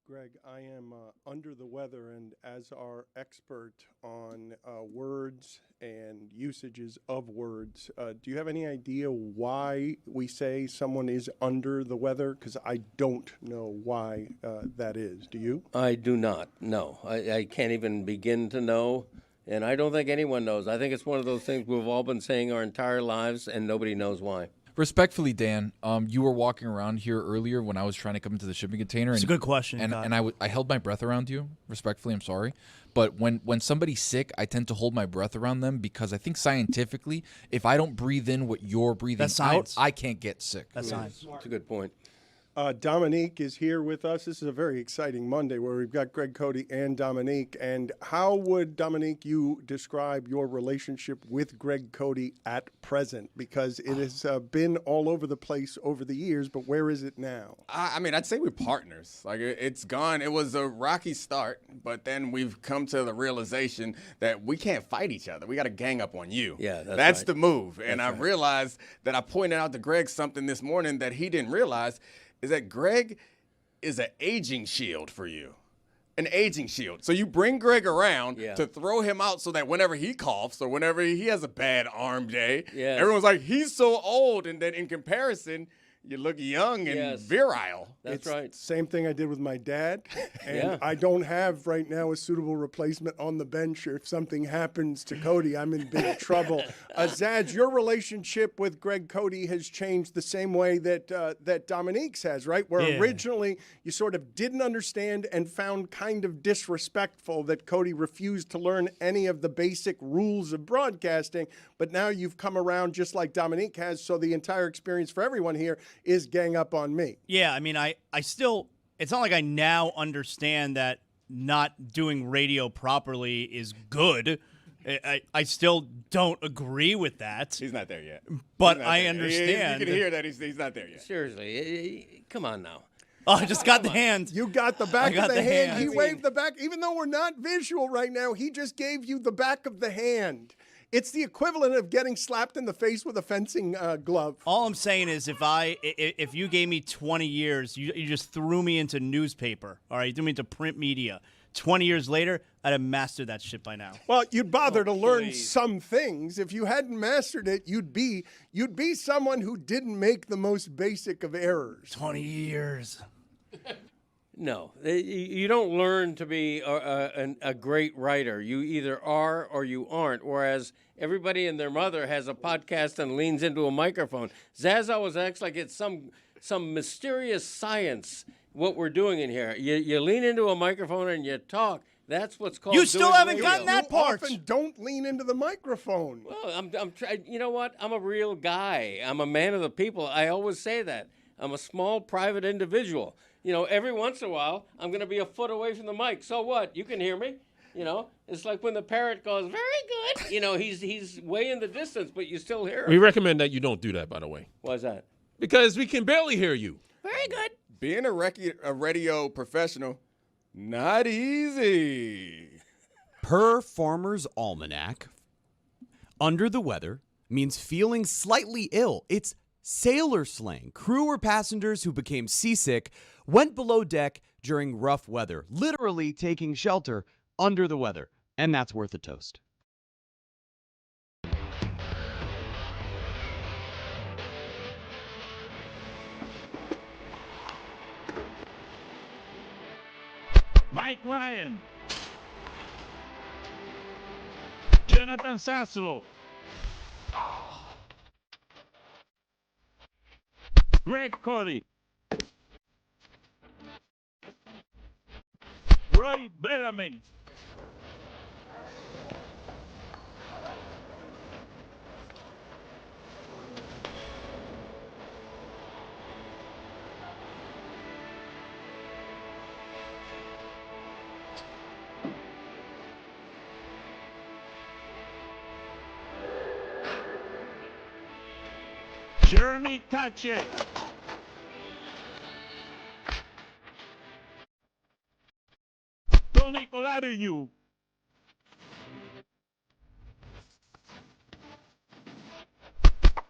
Greg, I am under the weather, and as our expert on words and usages of words, do you have any idea why we say someone is under the weather? Because I don't know why that is. Do you? I do not. No, I can't even begin to know, and I don't think anyone knows. I think it's one of those things we've all been saying our entire lives, and nobody knows why. Respectfully, Dan, you were walking around here earlier when I was trying to come into the shipping container. It's a good question. And I held my breath around you. Respectfully, I'm sorry. But when somebody's sick, I tend to hold my breath around them because I think scientifically, if I don't breathe in what you're breathing out, I can't get sick. That's science. That's a good point. Dominique is here with us. This is a very exciting Monday where we've got Greg Cody and Dominique. And how would, Dominique, you describe your relationship with Greg Cody at present? Because it has been all over the place over the years, but where is it now? I mean, I'd say we're partners. Like, it's gone. It was a rocky start, but then we've come to the realization that we can't fight each other. We got to gang up on you. Yeah, that's right. the move. And That's I right. realized that I pointed out to Greg something this morning that he didn't realize, is that Greg is an aging shield for you. An aging shield. So you bring Greg around to throw him out so that whenever he coughs or whenever he has a bad arm day, everyone's like, he's so old. And then in comparison, you look young and virile. That's right. Same thing I did with my dad. And Yeah. I don't have right now a suitable replacement on the bench. Or if something happens to Cody, I'm in big trouble. Zaz, your relationship with Greg Cody has changed the same way that that Dominique's has, right? Where originally you sort of didn't understand and found kind of disrespectful that Cody refused to learn any of the basic rules of broadcasting. But now you've come around just like Dominique has. So the entire experience for everyone here is gang up on me. Yeah, I mean, I still, it's not like I now understand that not doing radio properly is good. I still don't agree with that. He's not there yet. But He's not I there. understand. You can hear that he's not there yet. Seriously, come on now. Oh, I just got the hand. You got the back I got of the the hand. hand. He waved the back. Even though we're not visual right now, he just gave you the back of the hand. It's the equivalent of getting slapped in the face with a fencing glove. All I'm saying is if you gave me 20 years, you just threw me into newspaper, all right? You threw me into print media. 20 years later, I'd have mastered that shit by now. Well, you'd bother to learn some things. If you hadn't mastered it, you'd be someone who didn't make the most basic of errors. 20 years. No, you don't learn to be a great writer. You either are or you aren't, whereas everybody and their mother has a podcast and leans into a microphone. Zaz always acts like it's some mysterious science, what we're doing in here. You lean into a microphone and you talk. That's what's called You still doing haven't radio. gotten that part. Often don't lean into the microphone. Well, I'm trying. You know what? I'm a real guy. I'm a man of the people. I always say that. I'm a small, private individual. You know, every once in a while, I'm going to be a foot away from the mic. So what? You can hear me. You know, it's like when the parrot goes, very good. You know, he's way in the distance, but you still hear him. We recommend that you don't do that, by the way. Why's that? Because we can barely hear you. Very good. Being a radio professional, not easy. Per Farmer's Almanac, under the weather means feeling slightly ill. It's sailor slang. Crew or passengers who became seasick went below deck during rough weather, literally taking shelter under the weather. And that's worth a toast. Mike Ryan. Jonathan Zaslow. Greg Cody. Roy Bellamy. Jeremy Tache. Tony Colariu.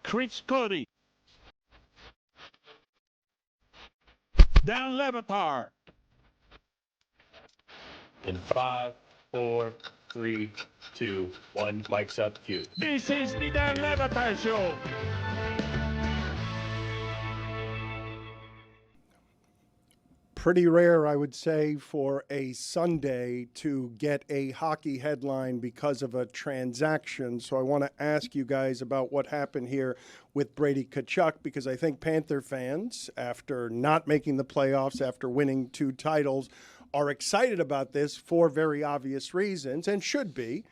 Chris Cody. Dan Le Batard. In 5, 4, 3, 2, 1. Mic's up. Cue. This is the Dan Le Batard Show. Pretty rare, I would say, for a Sunday to get a hockey headline because of a transaction. So I want to ask you guys about what happened here with Brady Tkachuk, because I think Panther fans, after not making the playoffs, after winning 2 titles, are excited about this for very obvious reasons, and should be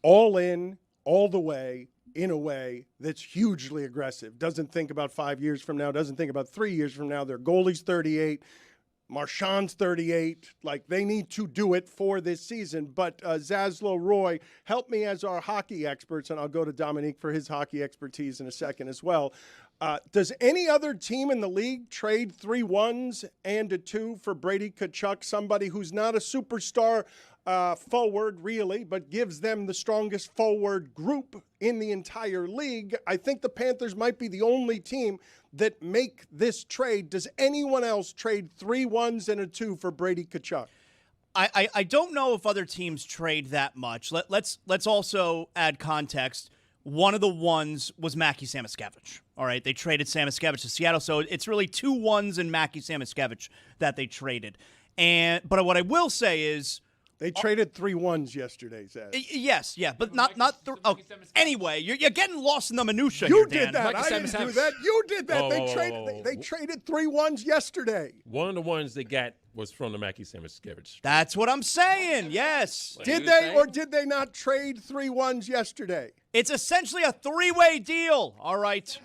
all in, all the way, in a way that's hugely aggressive. Doesn't think about 5 years from now, doesn't think about 3 years from now. Their goalie's 38. Marchand's 38. Like, they need to do it for this season. But Zaslow, Roy, help me as our hockey experts, and I'll go to Dominique for his hockey expertise in a second as well. Does any other team in the league trade 3 1s and a 2 for Brady Tkachuk, somebody who's not a superstar forward, really, but gives them the strongest forward group in the entire league? I think the Panthers might be the only team that make this trade. Does anyone else trade 3 1s and a 2 for Brady Tkachuk? I don't know if other teams trade that much. Let's also add context. One of the ones was Mackie Samoskevich. All right, they traded Samoskevich to Seattle, so it's really 2 1s and Mackie Samoskevich that they traded. But what I will say is, they traded 3 1s yesterday, Zaz. Yes, yeah, but not. Anyway, you're getting lost in the minutia. You here, did Dan. that. I didn't do that. You did that. Whoa. They traded 3 1s yesterday. One of the ones they got was from the Mackie Samoskevich. That's what I'm saying. Yes. Did they or did they not trade 3 1s yesterday? It's essentially a 3-way deal. All right.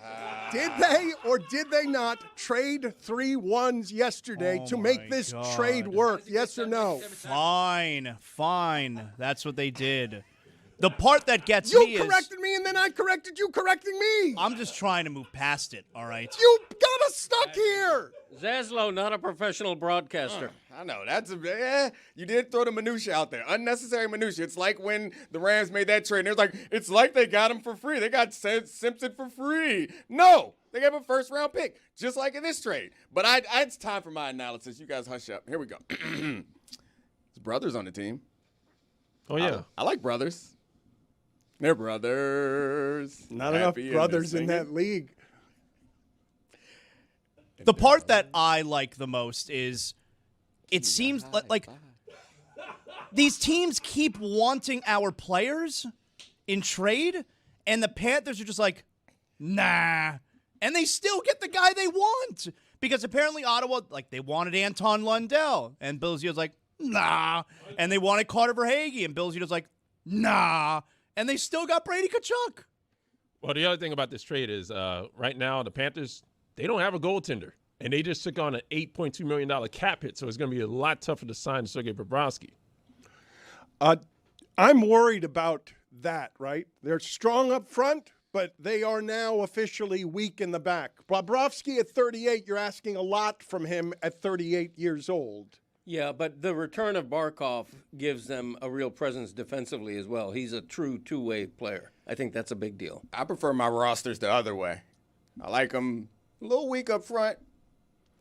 Did they or did they not trade 3 1s yesterday to make this trade work? Yes or no? Fine. That's what they did. The part that gets me is... You corrected me, and then I corrected you correcting me. I'm just trying to move past it, all right? You got us stuck here. Zaslow, not a professional broadcaster. I know. You did throw the minutia out there. Unnecessary minutia. It's like when the Rams made that trade. And it was like, it's like they got him for free. They got Simpson for free. No. They gave him a first-round pick, just like in this trade. But it's time for my analysis. You guys hush up. Here we go. There's brothers on the team. Oh, yeah. I like brothers. They're brothers. Not enough brothers in that league. The part that I like the most is it seems like these teams keep wanting our players in trade, and the Panthers are just like, nah. And they still get the guy they want. Because apparently Ottawa, they wanted Anton Lundell, and Bill Zito's like, nah. And they wanted Carter Verhaeghe, and Bill Zito's like, nah. And they still got Brady Tkachuk. Well, the other thing about this trade is right now the Panthers, they don't have a goaltender. And they just took on an $8.2 million cap hit, so it's going to be a lot tougher to sign Sergei Bobrovsky. I'm worried about that, right? They're strong up front, but they are now officially weak in the back. Bobrovsky at 38, you're asking a lot from him at 38 years old. Yeah, but the return of Barkov gives them a real presence defensively as well. He's a true two-way player. I think that's a big deal. I prefer my rosters the other way. I like them a little weak up front,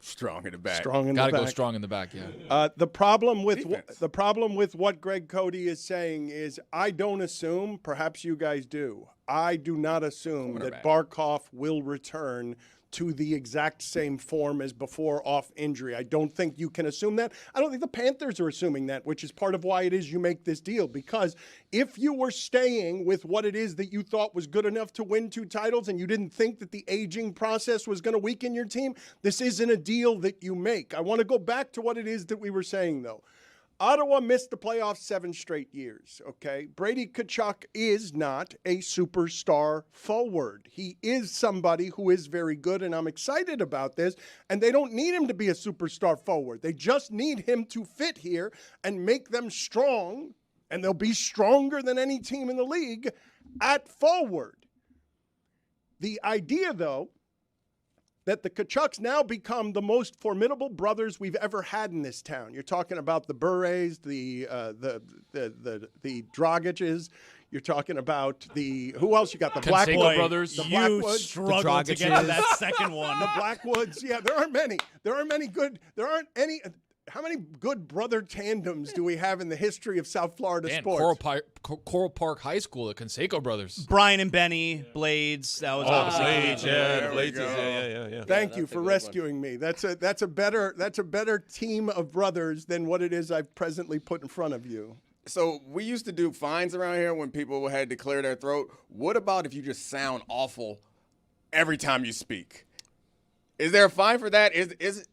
strong in the back. Gotta go strong in the back, yeah. The problem with what Greg Cody is saying is I don't assume, perhaps you guys do, I do not assume that Barkov will return to the exact same form as before off injury. I don't think you can assume that. I don't think the Panthers are assuming that, which is part of why it is you make this deal. Because if you were staying with what it is that you thought was good enough to win 2 titles and you didn't think that the aging process was going to weaken your team, this isn't a deal that you make. I want to go back to what it is that we were saying, though. Ottawa missed the playoffs 7 straight years, okay? Brady Tkachuk is not a superstar forward. He is somebody who is very good, and I'm excited about this. And they don't need him to be a superstar forward. They just need him to fit here and make them strong, and they'll be stronger than any team in the league at forward. The idea, though, that the Tkachuks now become the most formidable brothers we've ever had in this town. You're talking about the Burrays, the Dragiches. You're talking about who else you got? The Blackwood brothers. The You Blackwoods. struggled to get to that second one. The Blackwoods. Yeah, there aren't many. There aren't any. how many good brother tandems do we have in the history of South Florida Man, sports? Coral Park High School, the Canseco brothers. Brian and Benny, Blades. That was obviously Blades, There we Blades, go. yeah. Thank you for rescuing me. That's a better team of brothers than what it is I've presently put in front of you. So we used to do fines around here when people had to clear their throat. What about if you just sound awful every time you speak? Is there a fine for that? Is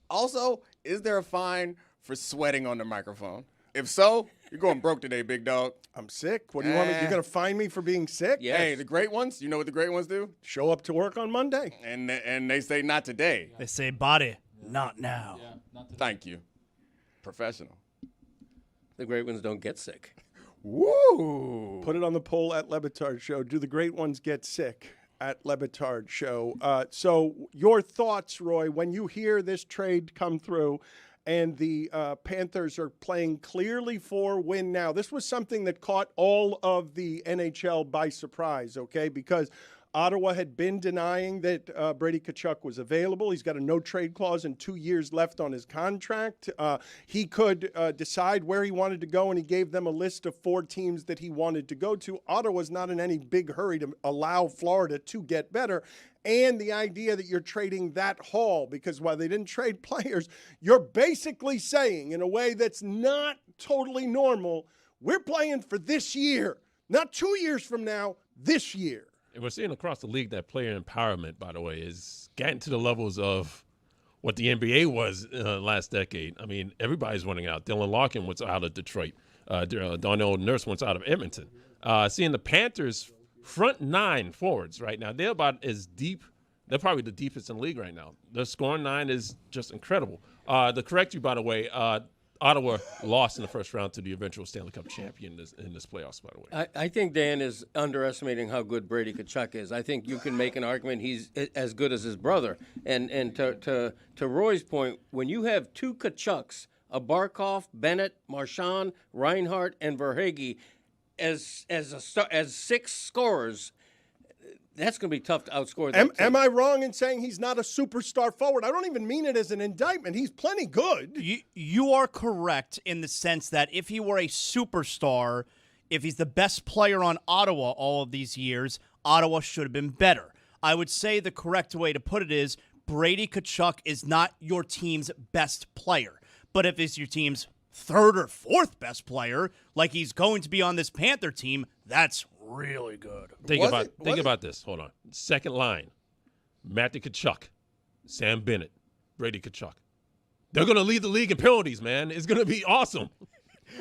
there a fine for sweating on the microphone? If so, you're going broke today, big dog. I'm sick. What do you want me? You're going to fine me for being sick? Yes. Hey, the great ones, you know what the great ones do? Show up to work on Monday. And they say not today. They say, body, not now. Thank you. Professional. The great ones don't get sick. Woo! Put it on the poll at Le Batard Show. Do the great ones get sick? At Le Batard Show. So your thoughts, Roy, when you hear this trade come through and the Panthers are playing clearly for win now. This was something that caught all of the NHL by surprise, okay? Because Ottawa had been denying that Brady Tkachuk was available. He's got a no-trade clause and 2 years left on his contract. He could decide where he wanted to go, and he gave them a list of 4 teams that he wanted to go to. Ottawa's not in any big hurry to allow Florida to get better. And the idea that you're trading that haul, because while they didn't trade players, you're basically saying, in a way that's not totally normal, we're playing for this year, not 2 years from now, this year. And we're seeing across the league that player empowerment, by the way, is getting to the levels of what the NBA was last decade. I mean, everybody's running out. Dylan Larkin was out of Detroit. Darnell Nurse went out of Edmonton. Seeing the Panthers front 9 forwards right now, they're about as deep. They're probably the deepest in the league right now. The scoring 9 is just incredible. To correct you, by the way, Ottawa lost in the first round to the eventual Stanley Cup champion in this playoffs, by the way. I think Dan is underestimating how good Brady Tkachuk is. I think you can make an argument he's as good as his brother. And to Roy's point, when you have 2 Tkachuks, a Barkov, Bennett, Marchand, Reinhart, and Verhaeghe as 6 scorers, that's going to be tough to outscore that team. Am I wrong in saying he's not a superstar forward? I don't even mean it as an indictment. He's plenty good. You are correct in the sense that if he were a superstar, if he's the best player on Ottawa all of these years, Ottawa should have been better. I would say the correct way to put it is Brady Tkachuk is not your team's best player. But if he's your team's 3rd or 4th best player, like he's going to be on this Panther team, that's really good. Think about this. Hold on. Second line, Matthew Tkachuk, Sam Bennett, Brady Tkachuk. They're going to lead the league in penalties, man. It's going to be awesome.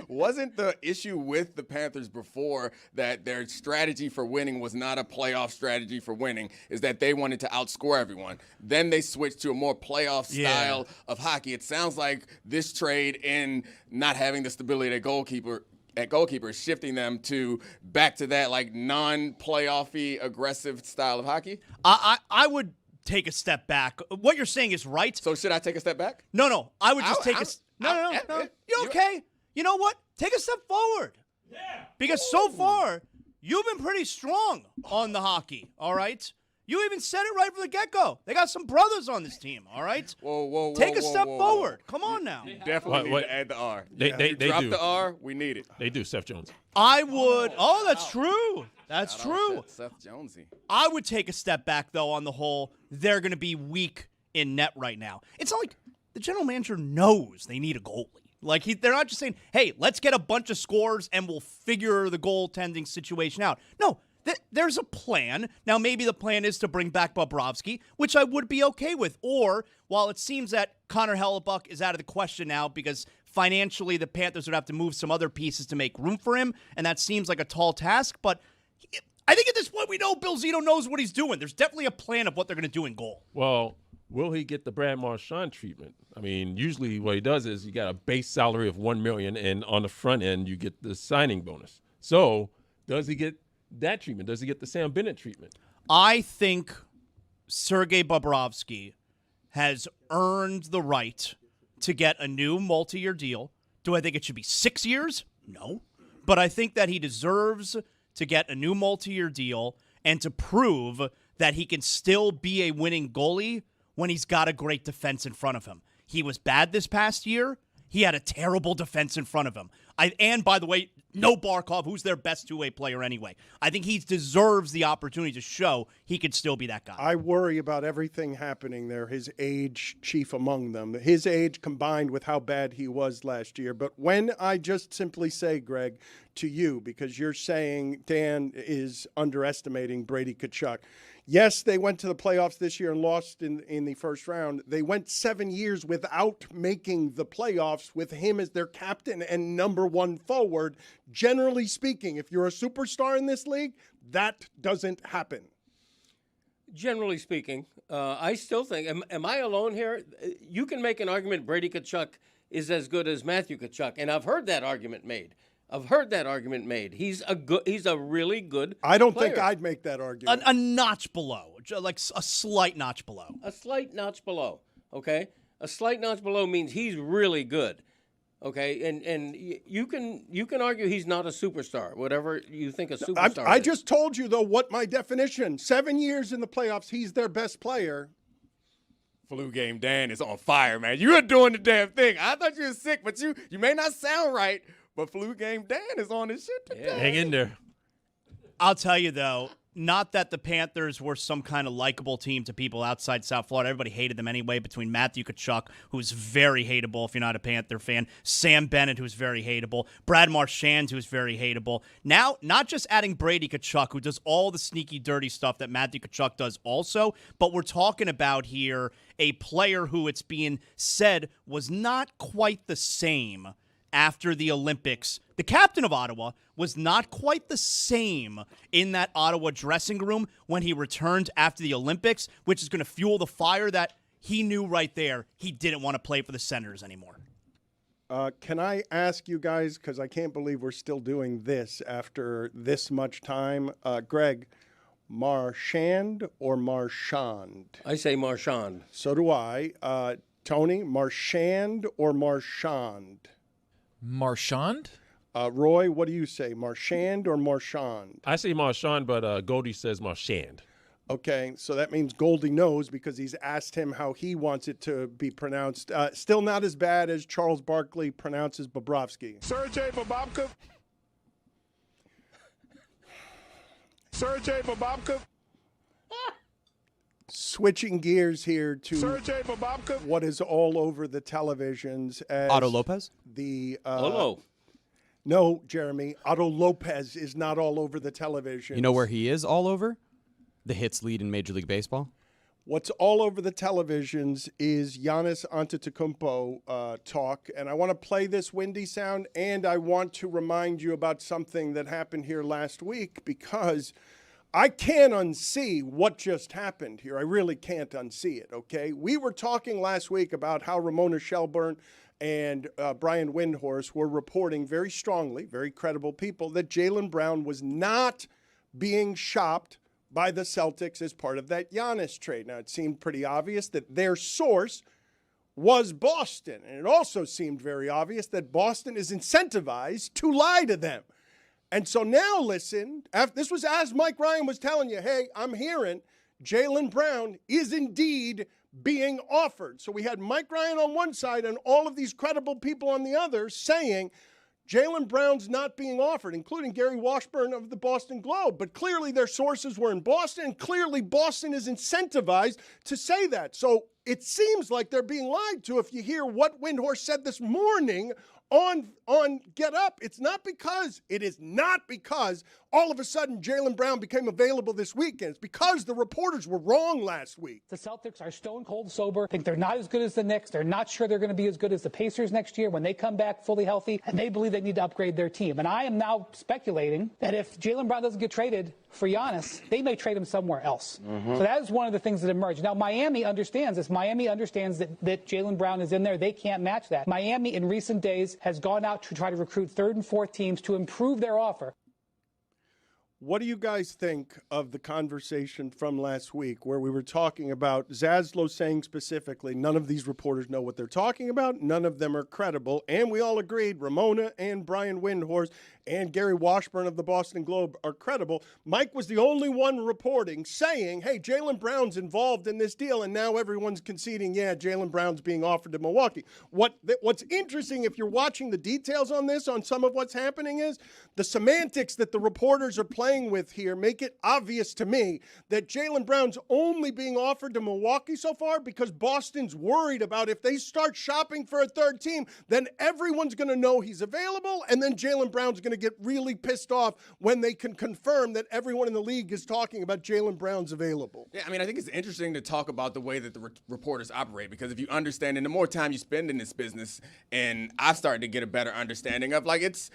Wasn't the issue with the Panthers before that their strategy for winning was not a playoff strategy for winning, is that they wanted to outscore everyone? Then they switched to a more playoff style of hockey. It sounds like this trade in not having the stability at goalkeeper is shifting them back to that like non-playoffy aggressive style of hockey. I would take a step back. What you're saying is right. So should I take a step back? No. I would just No. You're okay. You know what? Take a step forward. Yeah. Because so far, you've been pretty strong on the hockey, all right? You even said it right from the get-go. They got some brothers on this team, all right? Whoa. Take a step forward. Come on now. Definitely need to add the R. They drop do. the R, we need it. They do, Seth Jones. I would. Oh, that's true. That's true. Seth Jonesy. I would take a step back, though, on the whole. They're going to be weak in net right now. It's not like the general manager knows they need a goalie. Like, they're not just saying, hey, let's get a bunch of scores and we'll figure the goaltending situation out. No, there's a plan. Now, maybe the plan is to bring back Bobrovsky, which I would be okay with. Or, while it seems that Connor Hellebuck is out of the question now because financially the Panthers would have to move some other pieces to make room for him, and that seems like a tall task, but I think at this point we know Bill Zito knows what he's doing. There's definitely a plan of what they're going to do in goal. Well, will he get the Brad Marchand treatment? I mean, usually what he does is you got a base salary of $1 million, and on the front end you get the signing bonus. So does he get that treatment? Does he get the Sam Bennett treatment? I think Sergei Bobrovsky has earned the right to get a new multi-year deal. Do I think it should be 6 years? No. But I think that he deserves to get a new multi-year deal and to prove that he can still be a winning goalie when he's got a great defense in front of him. He was bad this past year. he had a terrible defense in front of him. And by the way, no Barkov, who's their best two-way player anyway. I think he deserves the opportunity to show he could still be that guy. I worry about everything happening there, his age chief among them. His age combined with how bad he was last year. But when I just simply say, Greg, to you, because you're saying Dan is underestimating Brady Tkachuk. Yes, they went to the playoffs this year and lost in the first round. They went 7 years without making the playoffs with him as their captain and number one forward. Generally speaking, if you're a superstar in this league, that doesn't happen. Generally speaking, I still think, am I alone here? You can make an argument Brady Tkachuk is as good as Matthew Tkachuk, and I've heard that argument made. He's a really good I don't player. think I'd make that argument. A notch below, like a slight notch below. A slight notch below, okay? A slight notch below means he's really good, okay? And you can argue he's not a superstar, whatever you think a superstar I is. just told you, though, what my definition. 7 years in the playoffs, he's their best player. Flu game Dan is on fire, man. You are doing the damn thing. I thought you were sick, but you may not sound right. But Flu Game Dan is on his shit today. Yeah, hang in there. I'll tell you, though, not that the Panthers were some kind of likable team to people outside South Florida. Everybody hated them anyway, between Matthew Tkachuk, who's very hateable if you're not a Panther fan, Sam Bennett, who's very hateable, Brad Marchand, who's very hateable. Now, not just adding Brady Tkachuk, who does all the sneaky, dirty stuff that Matthew Tkachuk does also, but we're talking about here a player who it's being said was not quite the same after the Olympics. The captain of Ottawa was not quite the same in that Ottawa dressing room when he returned after the Olympics, which is going to fuel the fire that he knew right there he didn't want to play for the Senators anymore. Can I ask you guys, because I can't believe we're still doing this after this much time, Greg, Marchand or Marchand? I say Marchand. So do I. Tony, Marchand or Marchand? Marchand? Roy, what do you say, Marchand or Marchand? I say Marchand, but Goldie says Marchand. Okay, so that means Goldie knows because he's asked him how he wants it to be pronounced. Still not as bad as Charles Barkley pronounces Bobrovsky. Sergei Bababka. Sergei Bababka. Switching gears here to Sergei Bababka. what is all over the televisions as Otto Lopez? The Olo. No, Jeremy, Otto Lopez is not all over the television. You know where he is all over? The hits lead in Major League Baseball. What's all over the televisions is Giannis Antetokounmpo talk, and I want to play this windy sound, and I want to remind you about something that happened here last week because I can't unsee what just happened here. I really can't unsee it, okay? We were talking last week about how Ramona Shelburne and Brian Windhorst were reporting very strongly, very credible people, that Jaylen Brown was not being shopped by the Celtics as part of that Giannis trade. Now, it seemed pretty obvious that their source was Boston, and it also seemed very obvious that Boston is incentivized to lie to them. And so now listen, this was as Mike Ryan was telling you, hey, I'm hearing Jaylen Brown is indeed being offered. So we had Mike Ryan on one side and all of these credible people on the other saying Jaylen Brown's not being offered, including Gary Washburn of the Boston Globe. But clearly their sources were in Boston, and clearly Boston is incentivized to say that. So it seems like they're being lied to if you hear what Windhorst said this morning on Get Up. It is not because all of a sudden Jaylen Brown became available this weekend. It's because the reporters were wrong last week. The Celtics are stone cold sober, think they're not as good as the Knicks. They're not sure they're going to be as good as the Pacers next year when they come back fully healthy, and they believe they need to upgrade their team. And I am now speculating that if Jaylen Brown doesn't get traded for Giannis, they may trade him somewhere else. So that is one of the things that emerged. Now, Miami understands this. Miami understands that Jaylen Brown is in there. They can't match that. Miami, in recent days, has gone out to try to recruit third and fourth teams to improve their offer. What do you guys think of the conversation from last week where we were talking about Zaslow saying specifically, none of these reporters know what they're talking about, none of them are credible, and we all agreed Ramona and Brian Windhorst and Gary Washburn of the Boston Globe are credible. Mike was the only one reporting, saying, hey, Jaylen Brown's involved in this deal, and now everyone's conceding, yeah, Jaylen Brown's being offered to Milwaukee. What's interesting, if you're watching the details on this, on some of what's happening, is the semantics that the reporters are playing with here make it obvious to me that Jaylen Brown's only being offered to Milwaukee so far because Boston's worried about if they start shopping for a third team, then everyone's going to know he's available, and then Jaylen Brown's going to get really pissed off when they can confirm that everyone in the league is talking about Jaylen Brown's available. Yeah, I mean, I think it's interesting to talk about the way that the reporters operate, because if you understand, and the more time you spend in this business, and I've started to get a better understanding of, like, it's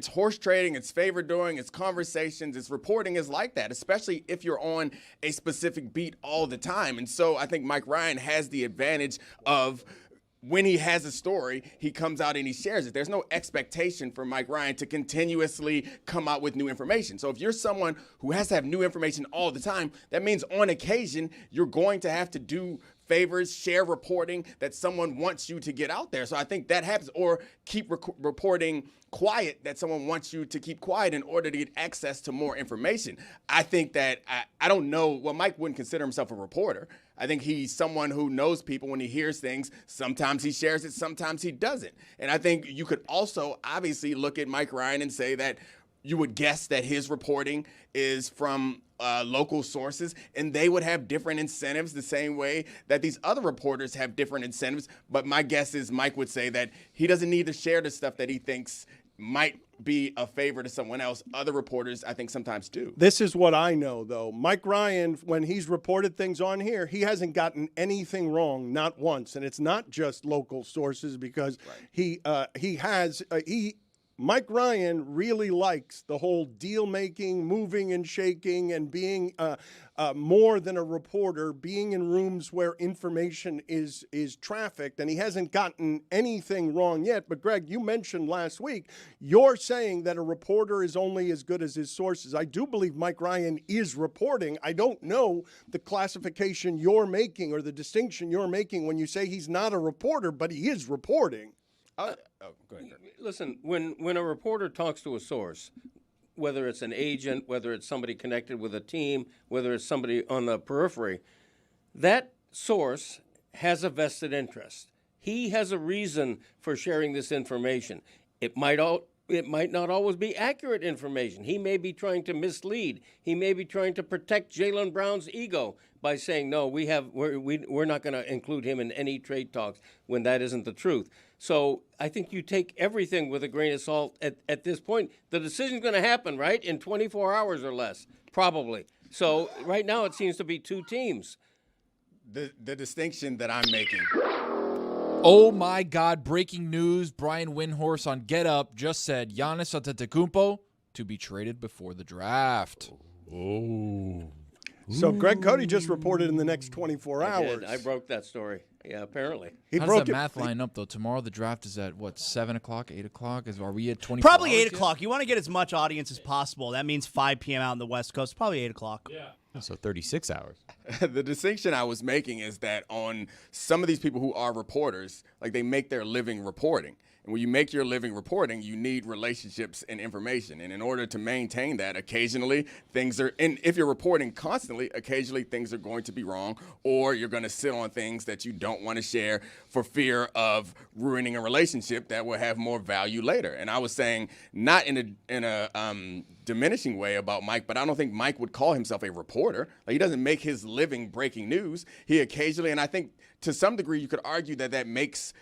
horse trading, it's favor doing, it's conversations, it's reporting is like that, especially if you're on a specific beat all the time. And so I think Mike Ryan has the advantage of, when he has a story, he comes out and he shares it. There's no expectation for Mike Ryan to continuously come out with new information. So if you're someone who has to have new information all the time, that means on occasion you're going to have to do favors, share reporting that someone wants you to get out there. So I think that happens, or keep reporting quiet that someone wants you to keep quiet in order to get access to more information. I think that, I don't know, well, Mike wouldn't consider himself a reporter. I think he's someone who knows people. When he hears things, sometimes he shares it, sometimes he doesn't. And I think you could also obviously look at Mike Ryan and say that you would guess that his reporting is from local sources, and they would have different incentives the same way that these other reporters have different incentives. But my guess is Mike would say that he doesn't need to share the stuff that he thinks might be a favor to someone else. Other reporters, I think, sometimes do. This is what I know, though. Mike Ryan, when he's reported things on here, he hasn't gotten anything wrong, not once. And it's not just local sources, because Mike Ryan really likes the whole deal-making, moving and shaking, and being more than a reporter, being in rooms where information is trafficked, and he hasn't gotten anything wrong yet. But, Greg, you mentioned last week, you're saying that a reporter is only as good as his sources. I do believe Mike Ryan is reporting. I don't know the classification you're making or the distinction you're making when you say he's not a reporter, but he is reporting. Go ahead. Listen, when a reporter talks to a source, whether it's an agent, whether it's somebody connected with a team, whether it's somebody on the periphery, that source has a vested interest. He has a reason for sharing this information. It might not always be accurate information. He may be trying to mislead. He may be trying to protect Jaylen Brown's ego by saying, no, we're not going to include him in any trade talks, when that isn't the truth. So I think you take everything with a grain of salt at this point. The decision's going to happen, right, in 24 hours or less, probably. So right now it seems to be two teams. The distinction that I'm making. Oh, my God, breaking news. Brian Windhorst on Get Up just said Giannis Antetokounmpo to be traded before the draft. Oh. So Greg Cody just reported in the next 24 hours. I broke that story. Yeah, apparently. How does that math line up, though? Tomorrow the draft is at, 7 o'clock, 8 o'clock? Are we at 24 Probably hours 8 o'clock. You want to get as much audience as possible. That means 5 p.m. out on the West Coast. Probably 8 o'clock. Yeah. So 36 hours. The distinction I was making is that on some of these people who are reporters, like, they make their living reporting. And when you make your living reporting, you need relationships and information. And in order to maintain that, occasionally things are, and if you're reporting constantly, occasionally things are going to be wrong, or you're going to sit on things that you don't want to share for fear of ruining a relationship that will have more value later. And I was saying, not in a diminishing way about Mike, but I don't think Mike would call himself a reporter. Like, he doesn't make his living breaking news. He occasionally, and I think to some degree you could argue that makes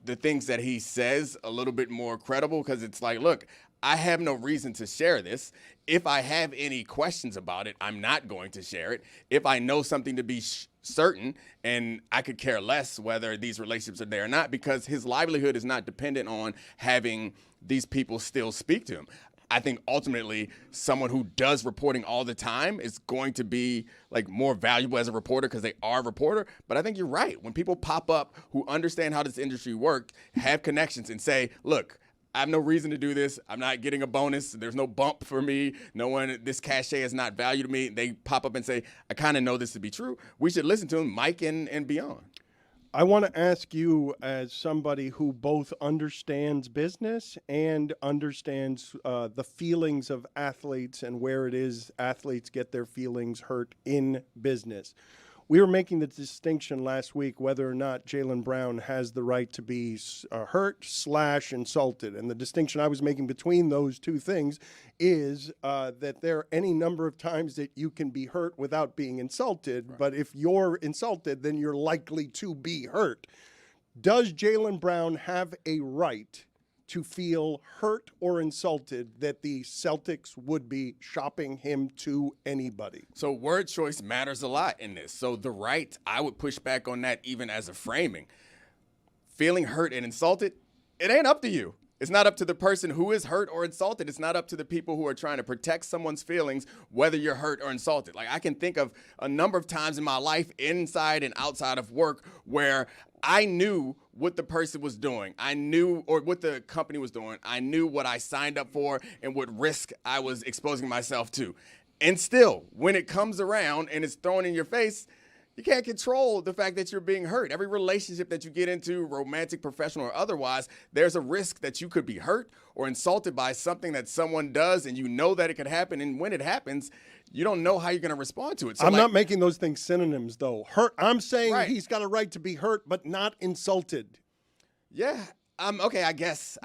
the things that he says a little bit more credible, because it's like, look, I have no reason to share this. If I have any questions about it, I'm not going to share it. If I know something to be certain, and I could care less whether these relationships are there or not, because his livelihood is not dependent on having these people still speak to him. I think ultimately someone who does reporting all the time is going to be, like, more valuable as a reporter because they are a reporter. But I think you're right. When people pop up who understand how this industry works, have connections, and say, look, I have no reason to do this. I'm not getting a bonus. There's no bump for me. No one, this cachet is not value to me. They pop up and say, I kind of know this to be true. We should listen to him, Mike and beyond. I want to ask you, as somebody who both understands business and understands the feelings of athletes and where it is athletes get their feelings hurt in business. We were making the distinction last week whether or not Jaylen Brown has the right to be hurt/insulted. And the distinction I was making between those two things is that there are any number of times that you can be hurt without being insulted. Right. But if you're insulted, then you're likely to be hurt. Does Jaylen Brown have a right to feel hurt or insulted that the Celtics would be shopping him to anybody? So word choice matters a lot in this. So the right, I would push back on that even as a framing. Feeling hurt and insulted, it ain't up to you. It's not up to the person who is hurt or insulted. It's not up to the people who are trying to protect someone's feelings, whether you're hurt or insulted. Like, I can think of a number of times in my life, inside and outside of work, where I knew what the person was doing. I knew, or what the company was doing. I knew what I signed up for and what risk I was exposing myself to. And still, when it comes around and it's thrown in your face, you can't control the fact that you're being hurt. Every relationship that you get into, romantic, professional, or otherwise, there's a risk that you could be hurt or insulted by something that someone does, and you know that it could happen. And when it happens, you don't know how you're going to respond to it. So I'm not making those things synonyms, though. Hurt. I'm saying right. He's got a right to be hurt, but not insulted. Yeah. Okay. I guess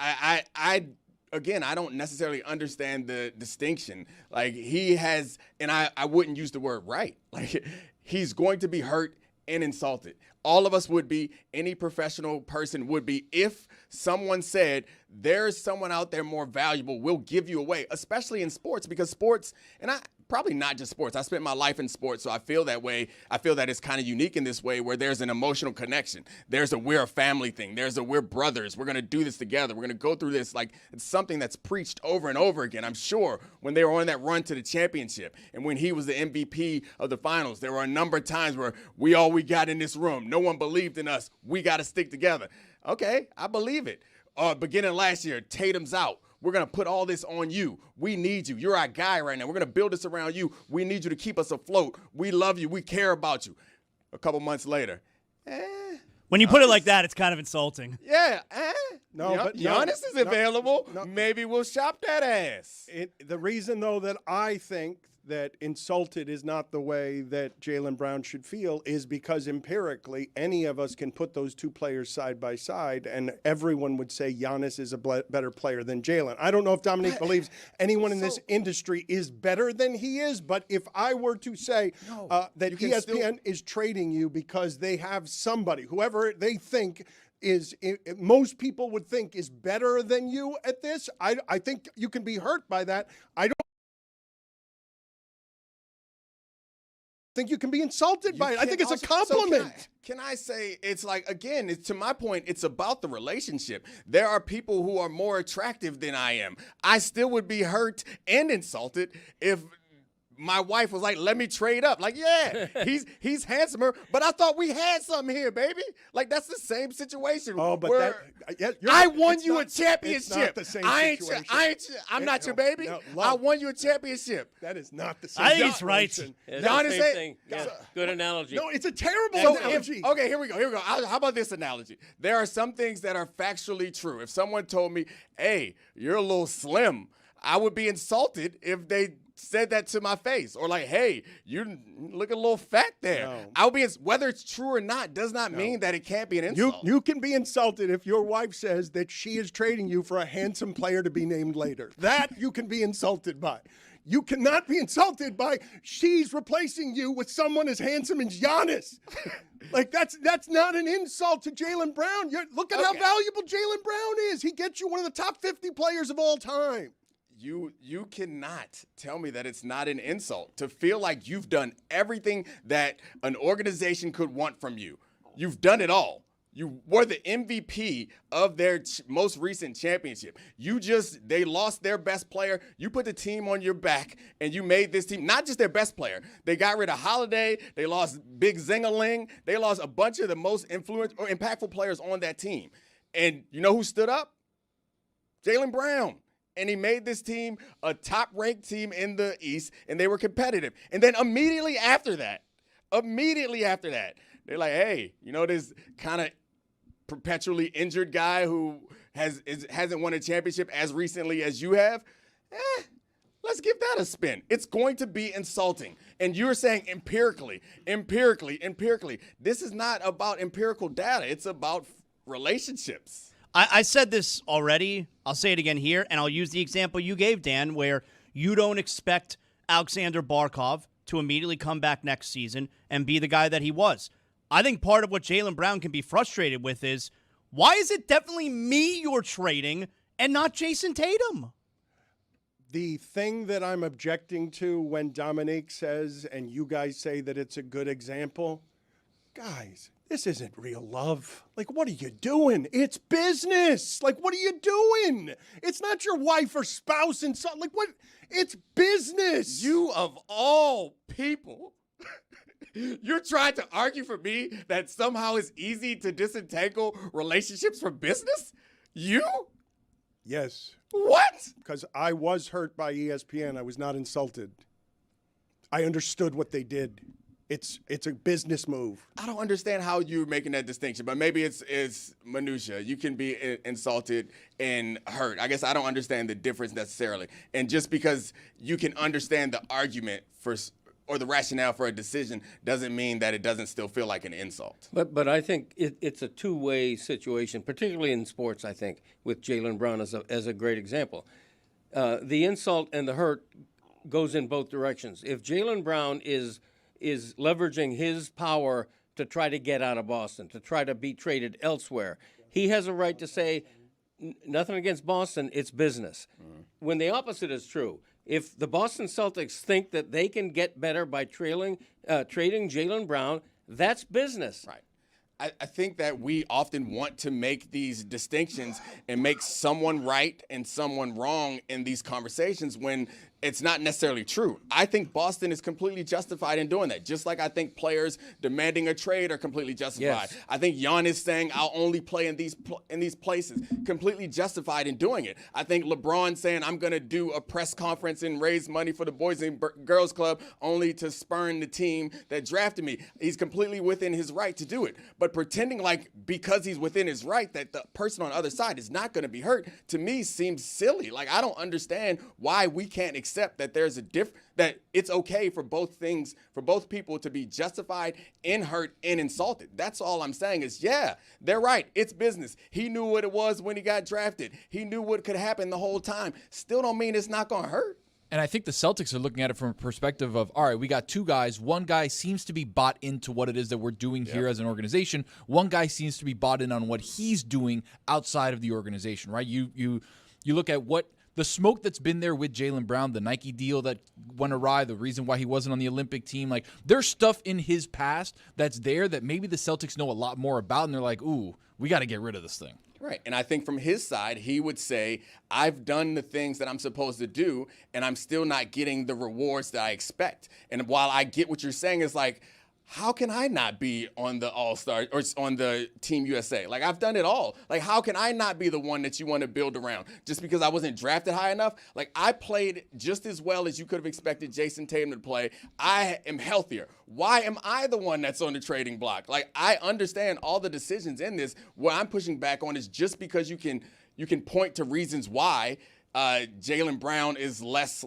Again, I don't necessarily understand the distinction. Like, he has, and I wouldn't use the word right. Like, he's going to be hurt and insulted. All of us would be. Any professional person would be. If someone said, there's someone out there more valuable, we'll give you away, especially in sports, because sports, and probably not just sports. I spent my life in sports, so I feel that way. I feel that it's kind of unique in this way, where there's an emotional connection. There's a we're a family thing. There's a we're brothers. We're going to do this together. We're going to go through this. Like, it's something that's preached over and over again. I'm sure when they were on that run to the championship and when he was the MVP of the finals, there were a number of times where we got in this room. No one believed in us. We got to stick together. Okay, I believe it. Beginning last year, Tatum's out. We're going to put all this on you. We need you. You're our guy right now. We're going to build this around you. We need you to keep us afloat. We love you. We care about you. A couple months later, when you put it like that, it's kind of insulting. Yeah. No, but Giannis is available. No. Maybe we'll shop that ass. The reason, though, that I think that insulted is not the way that Jaylen Brown should feel is because empirically any of us can put those two players side by side and everyone would say Giannis is a better player than Jaylen. I don't know if Dominique believes anyone in this industry is better than he is, but if I were to say that ESPN is trading you because they have somebody, whoever they think most people would think is better than you at this, I think you can be hurt by that. I don't think you can be insulted by it. I think it's a compliment. So can I say, it's like, again, to my point, it's about the relationship. There are people who are more attractive than I am. I still would be hurt and insulted if my wife was like, let me trade up. Like, yeah, he's handsomer, but I thought we had something here, baby. Like, that's the same situation. Oh, but I won you a championship. It's not the same situation. I'm not your baby. No, I won you a championship. That is not the same. I think he's right. Giannis thing. Yeah, good analogy. No, it's a terrible analogy. Okay, here we go. How about this analogy? There are some things that are factually true. If someone told me, hey, you're a little slim, I would be insulted if they said that to my face, or like, hey, you look a little fat there. No. I'll be, whether it's true or not does not mean that it can't be an insult. You can be insulted if your wife says that she is trading you for a handsome player to be named later. That you can be insulted by. You cannot be insulted by she's replacing you with someone as handsome as Giannis. Like, that's not an insult to Jaylen Brown. Look at how valuable Jaylen Brown is. He gets you one of the top 50 players of all time. You cannot tell me that it's not an insult to feel like you've done everything that an organization could want from you. You've done it all. You were the MVP of their most recent championship. They lost their best player. You put the team on your back, and you made this team not just their best player. They got rid of Holiday. They lost Big Zingaling. They lost a bunch of the most influential or impactful players on that team. And you know who stood up? Jaylen Brown. And he made this team a top-ranked team in the East, and they were competitive. And then immediately after that, they're like, hey, you know this kind of perpetually injured guy who hasn't won a championship as recently as you have? Let's give that a spin. It's going to be insulting. And you're saying empirically. This is not about empirical data. It's about relationships. I said this already. I'll say it again here, and I'll use the example you gave, Dan, where you don't expect Alexander Barkov to immediately come back next season and be the guy that he was. I think part of what Jaylen Brown can be frustrated with is, why is it definitely me you're trading and not Jason Tatum? The thing that I'm objecting to when Dominique says, and you guys say that it's a good example, guys, this isn't real love. Like, what are you doing? It's business. Like, what are you doing? It's not your wife or spouse and something. Like, what? It's business. You, of all people, you're trying to argue for me that somehow it's easy to disentangle relationships from business? You? Yes. What? Because I was hurt by ESPN. I was not insulted. I understood what they did. It's a business move. I don't understand how you're making that distinction, but maybe it's minutia. You can be insulted and hurt. I guess I don't understand the difference necessarily. And just because you can understand the argument or the rationale for a decision doesn't mean that it doesn't still feel like an insult. But I think it's a two-way situation, particularly in sports, I think, with Jaylen Brown as a great example. The insult and the hurt goes in both directions. If Jaylen Brown is leveraging his power to try to get out of Boston, to try to be traded elsewhere, he has a right to say, nothing against Boston, it's business. When the opposite is true, if the Boston Celtics think that they can get better by trading Jaylen Brown, that's business. Right. I think that we often want to make these distinctions and make someone right and someone wrong in these conversations when it's not necessarily true. I think Boston is completely justified in doing that, just like I think players demanding a trade are completely justified. Yes. I think Giannis saying I'll only play in these places, completely justified in doing it. I think LeBron saying I'm going to do a press conference and raise money for the Boys and Girls Club only to spurn the team that drafted me. He's completely within his right to do it. But pretending like because he's within his right that the person on the other side is not going to be hurt, to me seems silly. Like, I don't understand why we can't accept that there's that it's okay for both people to be justified in hurt and insulted. That's all I'm saying is, yeah, they're right. It's business. He knew what it was when he got drafted. He knew what could happen the whole time. Still don't mean it's not going to hurt. And I think the Celtics are looking at it from a perspective of, all right, we got two guys. One guy seems to be bought into what it is that we're doing here as an organization. One guy seems to be bought in on what he's doing outside of the organization, right? You look at what the smoke that's been there with Jaylen Brown, the Nike deal that went awry, the reason why he wasn't on the Olympic team. Like, there's stuff in his past that's there that maybe the Celtics know a lot more about, and they're like, ooh, we got to get rid of this thing. Right. And I think from his side, he would say, I've done the things that I'm supposed to do, and I'm still not getting the rewards that I expect. And while I get what you're saying, is like, how can I not be on the All-Star or on the Team USA? Like, I've done it all. Like, how can I not be the one that you want to build around just because I wasn't drafted high enough? Like, I played just as well as you could have expected Jason Tatum to play. I am healthier. Why am I the one that's on the trading block? Like, I understand all the decisions in this. What I'm pushing back on is just because you can point to reasons why Jaylen Brown is less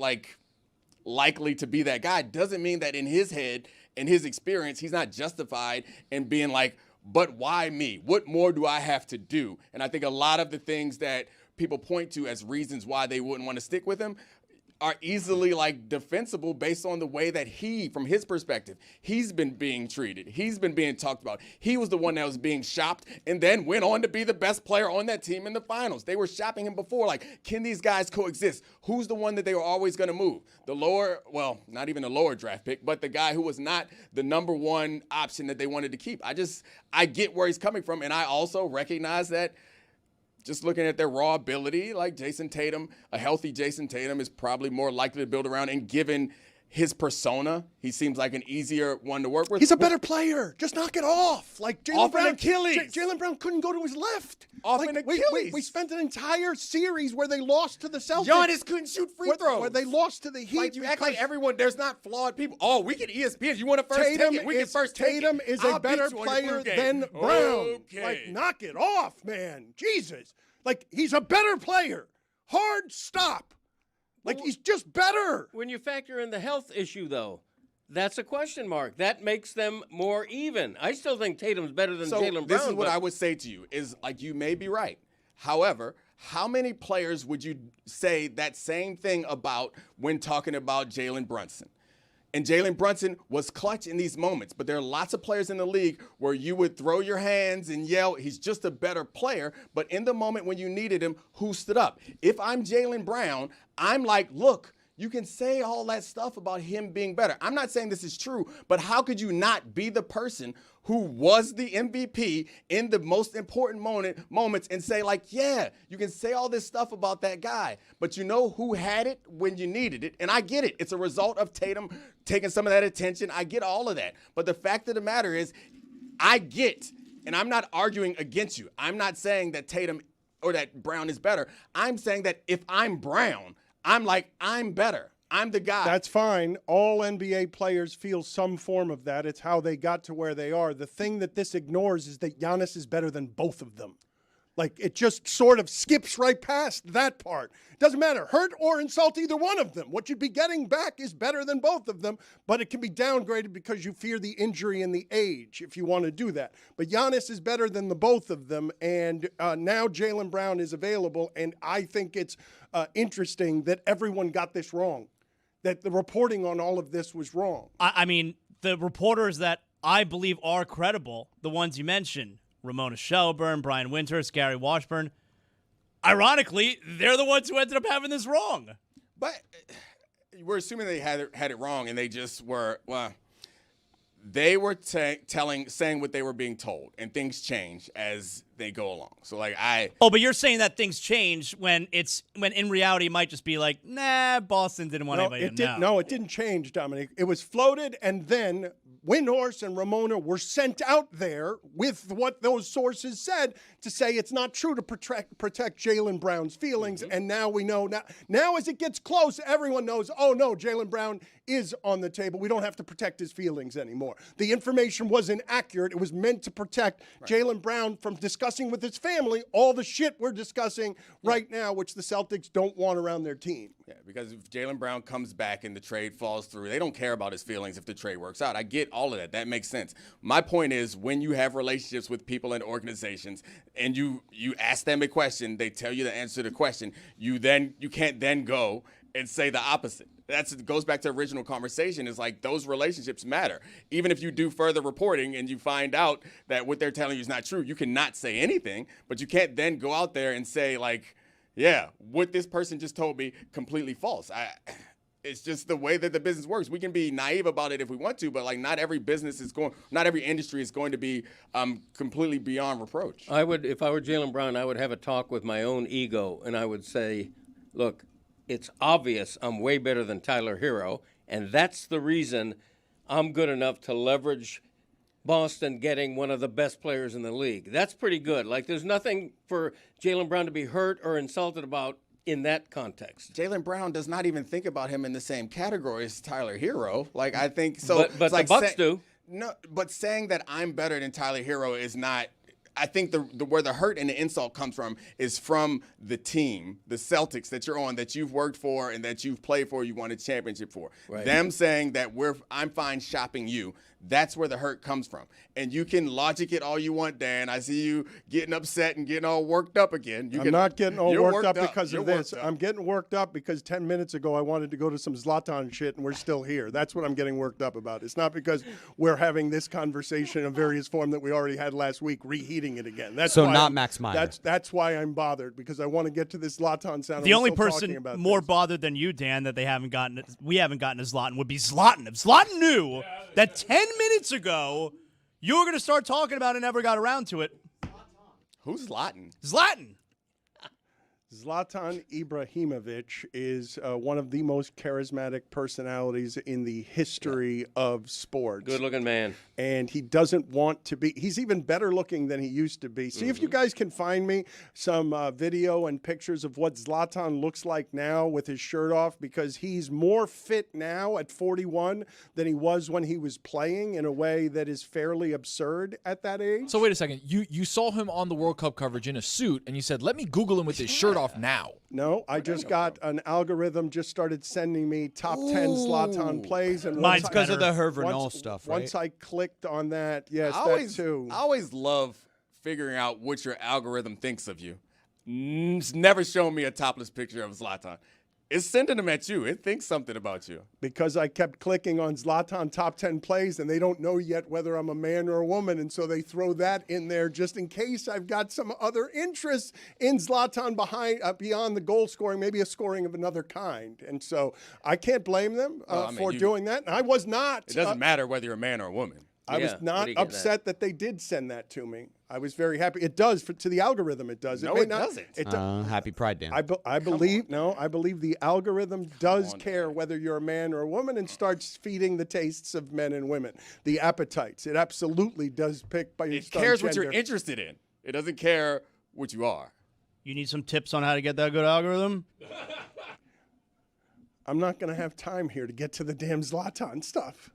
likely to be that guy doesn't mean that in his head, in his experience, he's not justified in being like, but why me? What more do I have to do? And I think a lot of the things that people point to as reasons why they wouldn't want to stick with him are easily defensible based on the way that he, from his perspective, he's been being treated. He's been being talked about. He was the one that was being shopped and then went on to be the best player on that team in the finals. They were shopping him before. Like, can these guys coexist? Who's the one that they were always going to move? The lower, well, not even the lower draft pick, but the guy who was not the number one option that they wanted to keep. I get where he's coming from, and I also recognize that just looking at their raw ability, like Jason Tatum, a healthy Jason Tatum is probably more likely to build around, and given his persona, he seems like an easier one to work with. He's a better player. Just knock it off. Like Jaylen Off Brown. an Achilles. Jaylen Brown couldn't go to his left. Off an Achilles. We spent an entire series where they lost to the Celtics. Giannis couldn't shoot free throws. Where they lost to the Heat. Like, you act like everyone, there's not flawed people. Oh, we can ESPN. You want to first take it? We can first take it. Tatum is a better player than Brown. Okay. Like, knock it off, man. Jesus. Like, he's a better player. Hard stop. Like, he's just better. When you factor in the health issue, though, that's a question mark. That makes them more even. I still think Tatum's better than Jaylen Brown. This is what I would say to you, is like, you may be right. However, how many players would you say that same thing about when talking about Jalen Brunson? And Jalen Brunson was clutch in these moments, but there are lots of players in the league where you would throw your hands and yell, he's just a better player. But in the moment when you needed him, who stood up? If I'm Jaylen Brown, I'm like, look, you can say all that stuff about him being better. I'm not saying this is true, but how could you not be the person who was the MVP in the most important moments and say, like, yeah, you can say all this stuff about that guy, but you know who had it when you needed it? And I get it. It's a result of Tatum taking some of that attention. I get all of that. But the fact of the matter is, I get, and I'm not arguing against you. I'm not saying that Tatum or that Brown is better. I'm saying that if I'm Brown, I'm like, I'm better. I'm the guy. That's fine. All NBA players feel some form of that. It's how they got to where they are. The thing that this ignores is that Giannis is better than both of them. Like, it just sort of skips right past that part. Doesn't matter. Hurt or insult either one of them. What you'd be getting back is better than both of them, but it can be downgraded because you fear the injury and the age if you want to do that. But Giannis is better than the both of them, and now Jaylen Brown is available, and I think it's interesting that everyone got this wrong, that the reporting on all of this was wrong. I mean, the reporters that I believe are credible, the ones you mentioned, Ramona Shelburne, Brian Winters, Gary Washburn, ironically, they're the ones who ended up having this wrong. But we're assuming they had it wrong, and they just were, well, they were saying what they were being told, and things change as they go along. So, like, Oh, but you're saying that things change when in reality it might just be like, nah, Boston didn't want anybody to know. No, it didn't change, Dominic. It was floated, and then Windhorst and Ramona were sent out there with what those sources said to say it's not true to protect Jaylen Brown's feelings. And now we know. Now as it gets close, everyone knows, oh, no, Jaylen Brown is on the table. We don't have to protect his feelings anymore. The information was inaccurate. It was meant to protect Jaylen Brown from discussing with his family all the shit we're discussing right now, which the Celtics don't want around their team. Yeah, because if Jaylen Brown comes back and the trade falls through, they don't care about his feelings if the trade works out. I get all of that. That makes sense. My point is, when you have relationships with people and organizations and you ask them a question, they tell you the answer to the question, you can't then go and say the opposite. It goes back to the original conversation. Is like, those relationships matter. Even if you do further reporting and you find out that what they're telling you is not true, you cannot say anything, but you can't then go out there and say, like, yeah, what this person just told me, completely false. It's just the way that the business works. We can be naive about it if we want to, but, like, not every industry is going to be completely beyond reproach. If I were Jaylen Brown, I would have a talk with my own ego, and I would say, look, it's obvious I'm way better than Tyler Hero, and that's the reason I'm good enough to leverage Boston getting one of the best players in the league. That's pretty good. Like, there's nothing for Jaylen Brown to be hurt or insulted about in that context. Jaylen Brown does not even think about him in the same category as Tyler Hero. Like, I think so. But the Bucks do. No, but saying that I'm better than Tyler Hero is not. I think where the hurt and the insult comes from is from the team, the Celtics that you're on, that you've worked for and that you've played for, you won a championship for. Right. Them saying that I'm fine shopping you. That's where the hurt comes from. And you can logic it all you want, Dan. I see you getting upset and getting all worked up again. I'm not getting all worked up because of this. I'm getting worked up because 10 minutes ago I wanted to go to some Zlatan shit and we're still here. That's what I'm getting worked up about. It's not because we're having this conversation in various form that we already had last week, reheating it again. That's so why not Max Meyer. That's why I'm bothered, because I want to get to this Zlatan sound. The only person more bothered than you, Dan, that we haven't gotten to Zlatan would be Zlatan. If Zlatan knew that 10 minutes ago you were going to start talking about it and never got around to it. Who's Zlatan? Zlatan. Zlatan Ibrahimovic is one of the most charismatic personalities in the history of sports. Good-looking man. And he doesn't want to be. He's even better looking than he used to be. See if you guys can find me some video and pictures of what Zlatan looks like now with his shirt off, because he's more fit now at 41 than he was when he was playing in a way that is fairly absurd at that age. So wait a second. You saw him on the World Cup coverage in a suit, and you said, let me Google him with his shirt off now. No, I just got an algorithm just started sending me top 10 Zlatan plays. And Mine's because of the Hervernal stuff, right? Once I clicked on that, yes, that too. I always love figuring out what your algorithm thinks of you. It's never shown me a topless picture of Zlatan. It's sending them at you. It thinks something about you. Because I kept clicking on Zlatan top 10 plays, and they don't know yet whether I'm a man or a woman, and so they throw that in there just in case I've got some other interest in Zlatan beyond the goal scoring, maybe a scoring of another kind. And so I can't blame them for doing that. And I was not. It doesn't matter whether you're a man or a woman. I was not upset that they did send that to me. I was very happy. It does to the algorithm. It does. No, it doesn't. Happy Pride, Dan. I believe the algorithm does care whether you're a man or a woman and starts feeding the tastes of men and women, the appetites. It absolutely does pick by your. It cares what you're interested in. It doesn't care what you are. You need some tips on how to get that good algorithm? I'm not going to have time here to get to the damn Zlatan stuff.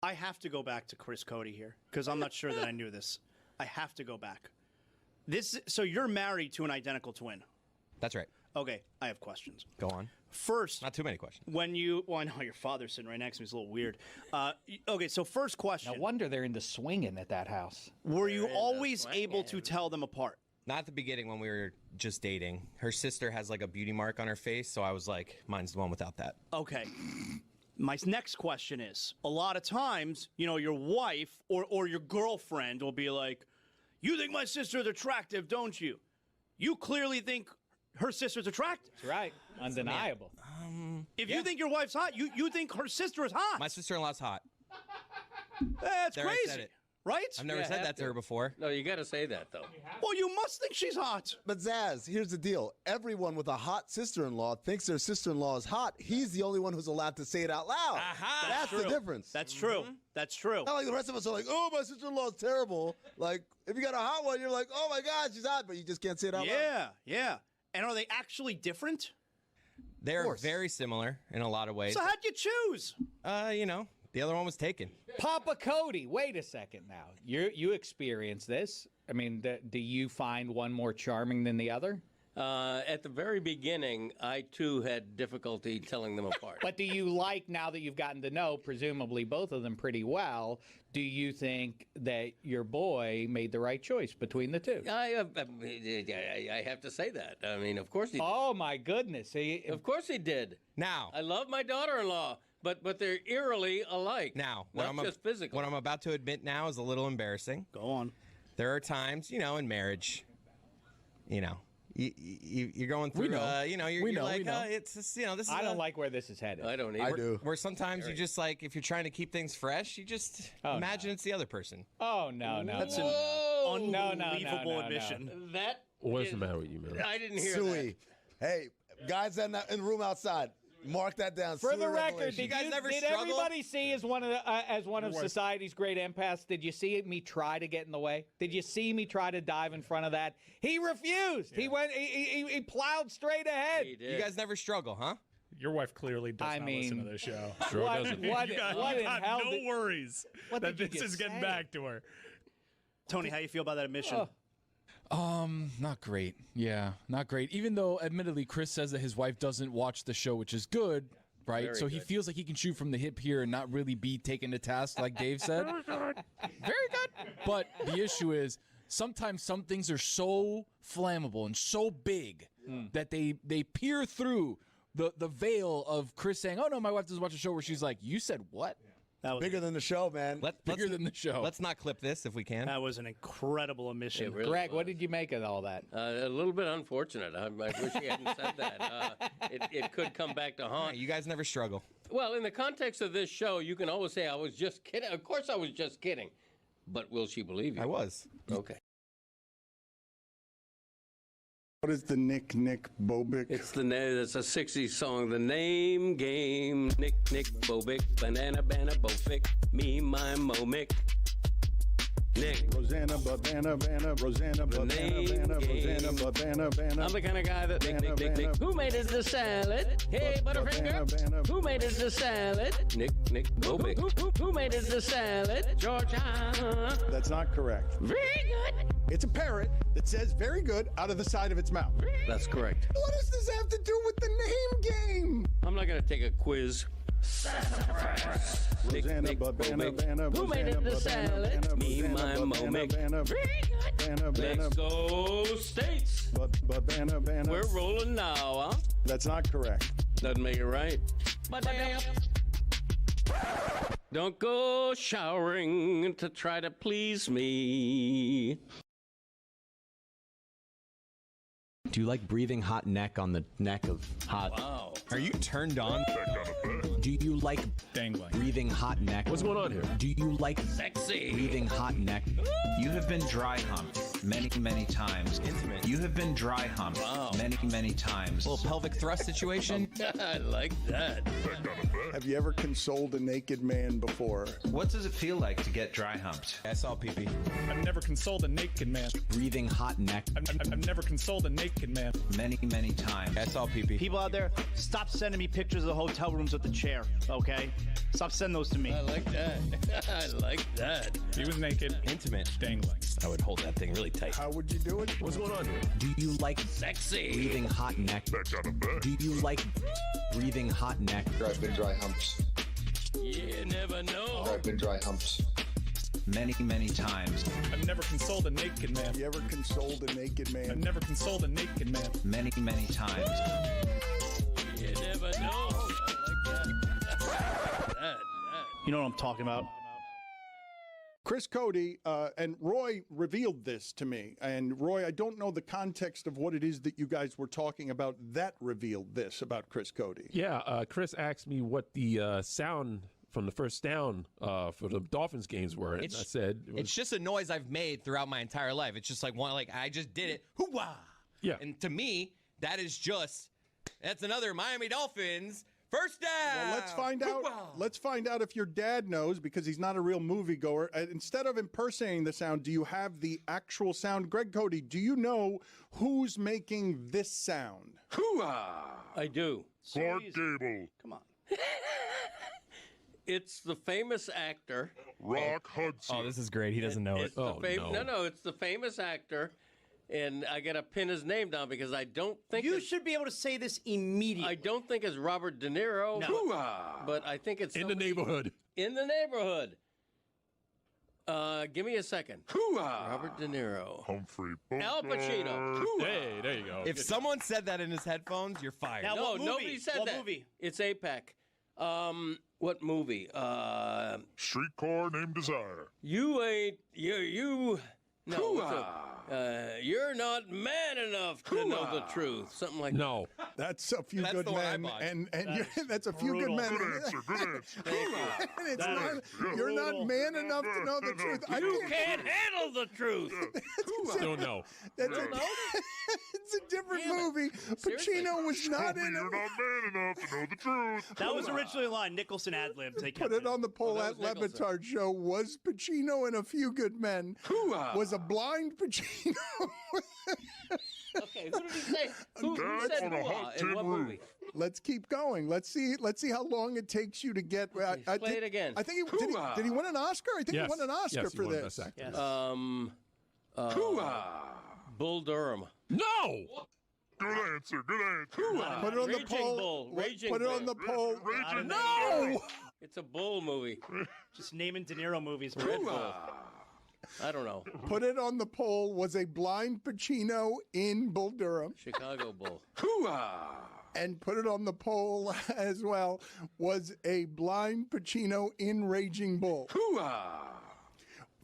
I have to go back to Chris Cody here because I'm not sure that I knew this. I have to go back. So you're married to an identical twin. That's right. Okay, I have questions. Go on. First, not too many questions. Well, I know your father's sitting right next to me. It's a little weird. Okay, so first question. No wonder they're into swinging at that house. Were you always able to tell them apart? Not at the beginning when we were just dating. Her sister has like a beauty mark on her face, so I was like, mine's the one without that. Okay. My next question is, a lot of times, your wife or your girlfriend will be like, you think my sister's attractive, don't you? You clearly think her sister's attractive. That's right. Undeniable. If you think your wife's hot, you think her sister is hot. My sister-in-law's hot. That's There, I crazy. said it. Right? I've never said that to her before. No, you got to say that, though. Well, you must think she's hot. But Zaz, here's the deal. Everyone with a hot sister-in-law thinks their sister-in-law is hot. He's the only one who's allowed to say it out loud. Aha, That's the difference. That's true. That's true. Not like the rest of us are like, oh, my sister-in-law is terrible. Like, if you got a hot one, you're like, oh, my God, she's hot, but you just can't say it out loud. Yeah. And are they actually different? They're very similar in a lot of ways. So how'd you choose? The other one was taken. Papa Cody, wait a second now. You experienced this. I mean, do you find one more charming than the other? At the very beginning, I, too, had difficulty telling them apart. But do you like, now that you've gotten to know, presumably both of them pretty well, do you think that your boy made the right choice between the two? I have to say that. I mean, of course he did. Oh, my goodness. Of course he did. Now. I love my daughter-in-law, but they're eerily alike. Now. Not just physically. What I'm about to admit now is a little embarrassing. Go on. There are times, in marriage, you're going through, you're like, it's just, this is I don't like where this is headed. I don't either. I do. Where sometimes you just like, if you're trying to keep things fresh, you just imagine it's the other person. Oh, no. That's an unbelievable admission. That What's the matter with you, man? I didn't hear Suey. Hey, guys in the room outside, mark that down. For Suey the record, revelation. did, guys ever did struggle? everybody see as one of society's great empaths? Did you see me try to get in the way? Did you see me try to dive in front of that? He refused. Yeah. He went. He plowed straight ahead. He did. You guys never struggle, huh? Your wife clearly does not listen to this show. Sure doesn't. What You in got hell? no worries that this is getting back to her. Tony, how you feel about that admission? Not great. Yeah, not great. Even though, admittedly, Chris says that his wife doesn't watch the show, which is good. right? Very So he good. feels like he can shoot from the hip here and not really be taken to task, like Dave said. Very good. But the issue is sometimes some things are so flammable and so big that they peer through the veil of Chris saying, "Oh no, my wife doesn't watch a show," where she's like, "You said what?" That was bigger than the show, man. Bigger than the show. Let's not clip this if we can. That was an incredible omission. It really Greg, what was. did you make of all that? A little bit unfortunate. I wish he hadn't said that. It could come back to haunt. You guys never struggle. Well, in the context of this show, you can always say, I was just kidding. Of course I was just kidding. But will she believe you? I was. Okay. What is the Nick Bobic? It's a 60s song. The name game. Nick Bobic. Banana Bofic. Me, my Momic. Nick. Rosanna, Rosanna, Rosanna, I'm the kind of guy that Nick. Who made it the salad? Hey, Butterfinger. Who made it the salad? Nick Bobic. Who made it the salad? Georgia. That's not correct. Very good. It's a parrot that says very good out of the side of its mouth. That's correct. What does this have to do with the name game? I'm not going to take a quiz. Rosanna, Who made it the salad? Me, my Momic. Let's go States. We're rolling now, huh? That's not correct. Doesn't make it right. But don't go showering to try to please me. Do you like breathing hot neck on the neck of hot? Wow. Are you turned on? Do you like Dangling. breathing hot neck? What's going on here? Do you like Sexy. breathing hot neck? You have been dry humped many, many times. Intimate. You have been dry humped many, many times. Little pelvic thrust situation. I like that. Have you ever consoled a naked man before? What does it feel like to get dry humped? I saw pee-pee. I've never consoled a naked man. Breathing hot neck. I've never consoled a naked man. Many, many times. I saw pee-pee. People out there, stop sending me pictures of the hotel rooms with the chair, okay? Stop sending those to me. I like that. I like that. He was naked, Intimate. dangling. I would hold that thing really tight. How would you do it? What's going on here? Do you like Sexy. breathing hot neck? Do you like breathing hot neck? I've been dry humps. You never know. I've been dry humps. Many, many times. I've never consoled a naked man. Have you ever consoled a naked I've man? never consoled a naked man. Many, many times. You never know. I like that. You know what I'm talking about? Chris Cody and Roy revealed this to me. And Roy, I don't know the context of what it is that you guys were talking about that revealed this about Chris Cody. Yeah, Chris asked me what the sound from the first down for the Dolphins games were. And I said It's just a noise I've made throughout my entire life. It's just like one, like I just did it. Hoo-wah! Yeah. And to me, that is just that's another Miami Dolphins first down. Well, let's find out. Hoo-wah! Let's find out if your dad knows, because he's not a real moviegoer. Instead of impersonating the sound, do you have the actual sound? Greg Cody, do you know who's making this sound? I do. Clark Gable. Come on. It's the famous actor. Rock Hudson. Oh, this is great. He doesn't know it. It's no, it's the famous actor, and I got to pin his name down because I don't think You should be able to say this immediately. I don't think it's Robert De Niro, but I think it's in the somebody neighborhood. In the neighborhood. Give me a second. Robert De Niro. Humphrey Al Pacino. Hey, there you go. If someone said that in his headphones, you're fired. Now, No, what movie? nobody said what that. movie? It's APAC. What movie? Streetcar Named Desire. You ain't you. No, you're not man enough to know the truth. Something like No. That's a few That's good the one I men, bought. and that's a few brutal. good men. Good answer. Good answer. And it's That not, is you're not brutal. man enough to know the truth. I You can't handle the truth. Don't know. That's Don't know? it's a different Damn it. movie. Seriously? Pacino was not Told me in you're it. not man enough to know the truth. That was originally a line. Nicholson ad-libbed. They Put kept it on the poll that at was Le Nicholson. Batard Show. Was Pacino in A Few Good Men? Was a blind Pacino? Okay, who did he say? Who That's said on a who? hot In tin what roof. movie? Let's keep going. Let's see how long it takes you to get. Play it again. I think did he win an Oscar? I think Yes. he won an Oscar Yes, he for won this. Best Actor. Bull Durham. No. Good answer. Good answer. Put it on the Raging poll. Bull. Raging Put it on the Bull. poll. Raging No! It's a bull movie. Just naming De Niro movies. Red Bull. I don't know. Put it on the poll. Was a blind Pacino in Bull Durham? Chicago Bull. And put it on the poll as well. Was a blind Pacino in Raging Bull?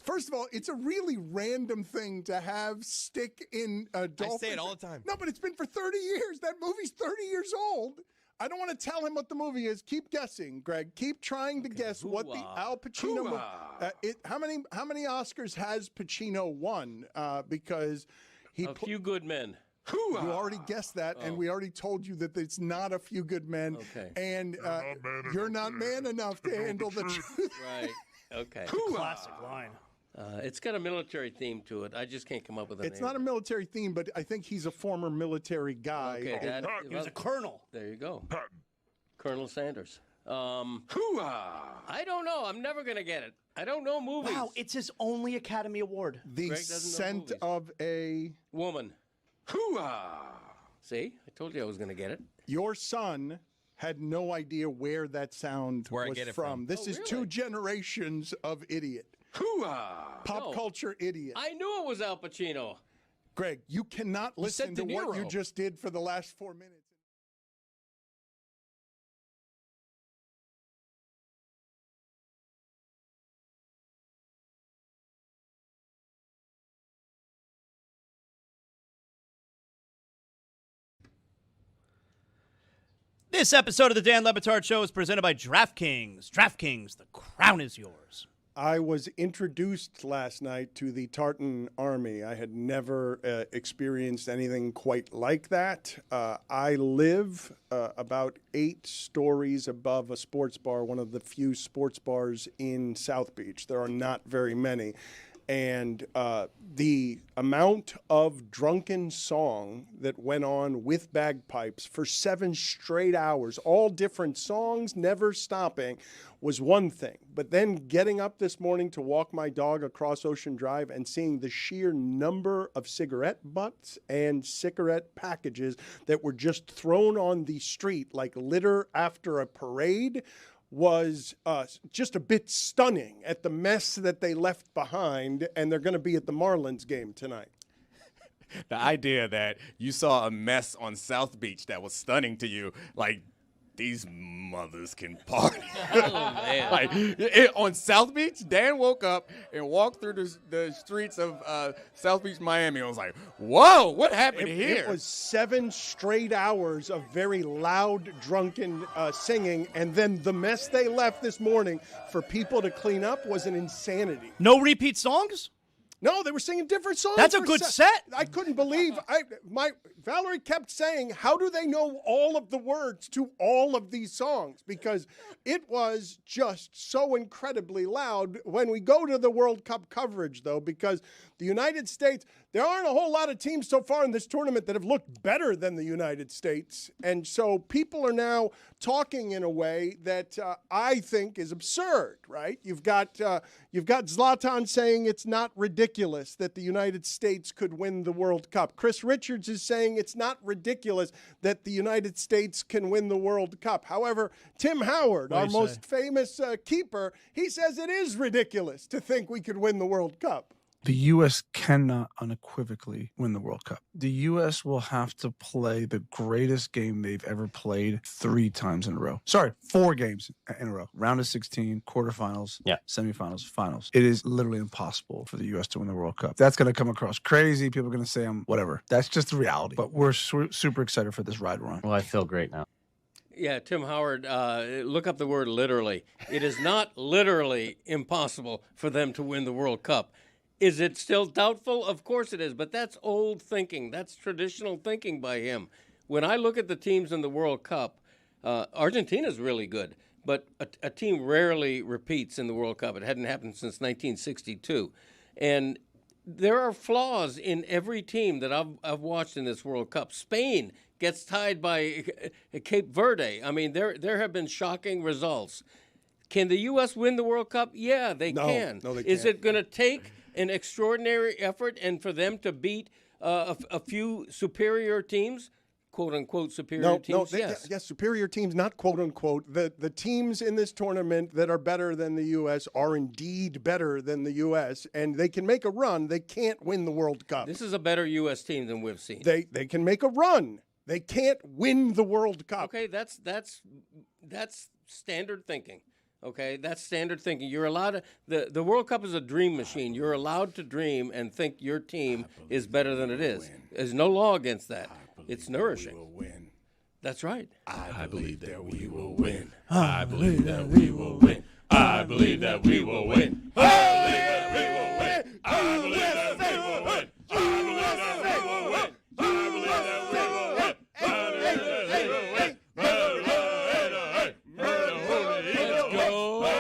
First of all, it's a really random thing to have stick in a dolphin. I say it all the time. No, but it's been for 30 years. That movie's 30 years old. I don't want to tell him what the movie is. Keep guessing, Greg. Keep trying to guess what the Al Pacino movie. How many Oscars has Pacino won? Because he A Few Good Men. You already guessed that, and we already told you that it's not A Few Good Men. Okay. And you're not man enough to handle the truth. Right. Okay. Classic line. It's got a military theme to it. I just can't come up with a name. It's not a military theme, but I think he's a former military guy. Okay, He was a colonel. There you go. Colonel Sanders. I don't know. I'm never going to get it. I don't know movies. Wow, it's his only Academy Award. The Greg doesn't know Scent movies. of a Woman. See? I told you I was going to get it. Your son had no idea where that sound Where I was get it from. from. This is really? 2 generations of idiot. Pop No. culture idiot. I knew it was Al Pacino. Greg, you cannot listen to De what you Niro. just did for the last 4 minutes. This episode of the Dan Le Batard Show is presented by DraftKings. DraftKings, the crown is yours. I was introduced last night to the Tartan Army. I had never experienced anything quite like that. I live about 8 stories above a sports bar, one of the few sports bars in South Beach. There are not very many. And the amount of drunken song that went on with bagpipes for 7 straight hours, all different songs, never stopping, was one thing. But then getting up this morning to walk my dog across Ocean Drive and seeing the sheer number of cigarette butts and cigarette packages that were just thrown on the street like litter after a parade was just a bit stunning at the mess that they left behind, and they're going to be at the Marlins game tonight. The idea that you saw a mess on South Beach that was stunning to you, like, these mothers can party. Oh, man. Like, on South Beach, Dan woke up and walked through the streets of South Beach, Miami, and was like, whoa, what happened here? It was 7 straight hours of very loud, drunken singing, and then the mess they left this morning for people to clean up was an insanity. No repeat songs? No, they were singing different songs. That's a for good set. I couldn't believe. Valerie kept saying, "How do they know all of the words to all of these songs?" Because it was just so incredibly loud. When we go to the World Cup coverage, though, because the United States, there aren't a whole lot of teams so far in this tournament that have looked better than the United States, and so people are now talking in a way that I think is absurd. Right? You've got Zlatan saying it's not ridiculous that the United States could win the World Cup. Chris Richards is saying it's not ridiculous that the United States can win the World Cup. However, Tim Howard, our most famous keeper, he says it is ridiculous to think we could win the World Cup. The U.S. cannot unequivocally win the World Cup. The U.S. will have to play the greatest game they've ever played 3 times in a row. Sorry, 4 games in a row. Round of 16, quarterfinals, semifinals, finals. It is literally impossible for the U.S. to win the World Cup. That's going to come across crazy. People are going to say I'm whatever. That's just the reality. But we're super excited for this ride we're on. Well, I feel great now. Yeah, Tim Howard, look up the word literally. It is not literally impossible for them to win the World Cup. Is it still doubtful? Of course it is, but that's old thinking. That's traditional thinking by him. When I look at the teams in the World Cup, Argentina's really good, but a team rarely repeats in the World Cup. It hadn't happened since 1962. And there are flaws in every team that I've watched in this World Cup. Spain gets tied by Cape Verde. I mean, there have been shocking results. Can the U.S. win the World Cup? Yeah, they can. No, they Is can't. it going to take an extraordinary effort and for them to beat a few superior teams? quote unquote superior teams? Yes, superior teams, not quote unquote. The teams in this tournament that are better than the U.S. are indeed better than the U.S. and they can make a run. They can't win the World Cup. This is a better U.S. team than we've seen. They can make a run. They can't win the World Cup. Okay, that's standard thinking. Okay, that's standard thinking. You're allowed to. The World Cup is a dream machine. You're allowed to dream and think your team is better than it is. There's no law against that. It's nourishing. That's right. I believe that we will win. I believe that we will win. I believe that we will win. I believe that we will win. I believe that we will win. I believe that we will win. I believe that we will win.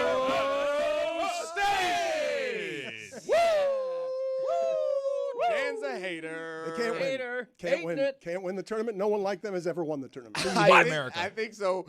Dan's a hater. They can't win. Can't win. Can't win the tournament. No one like them has ever won the tournament. I think so.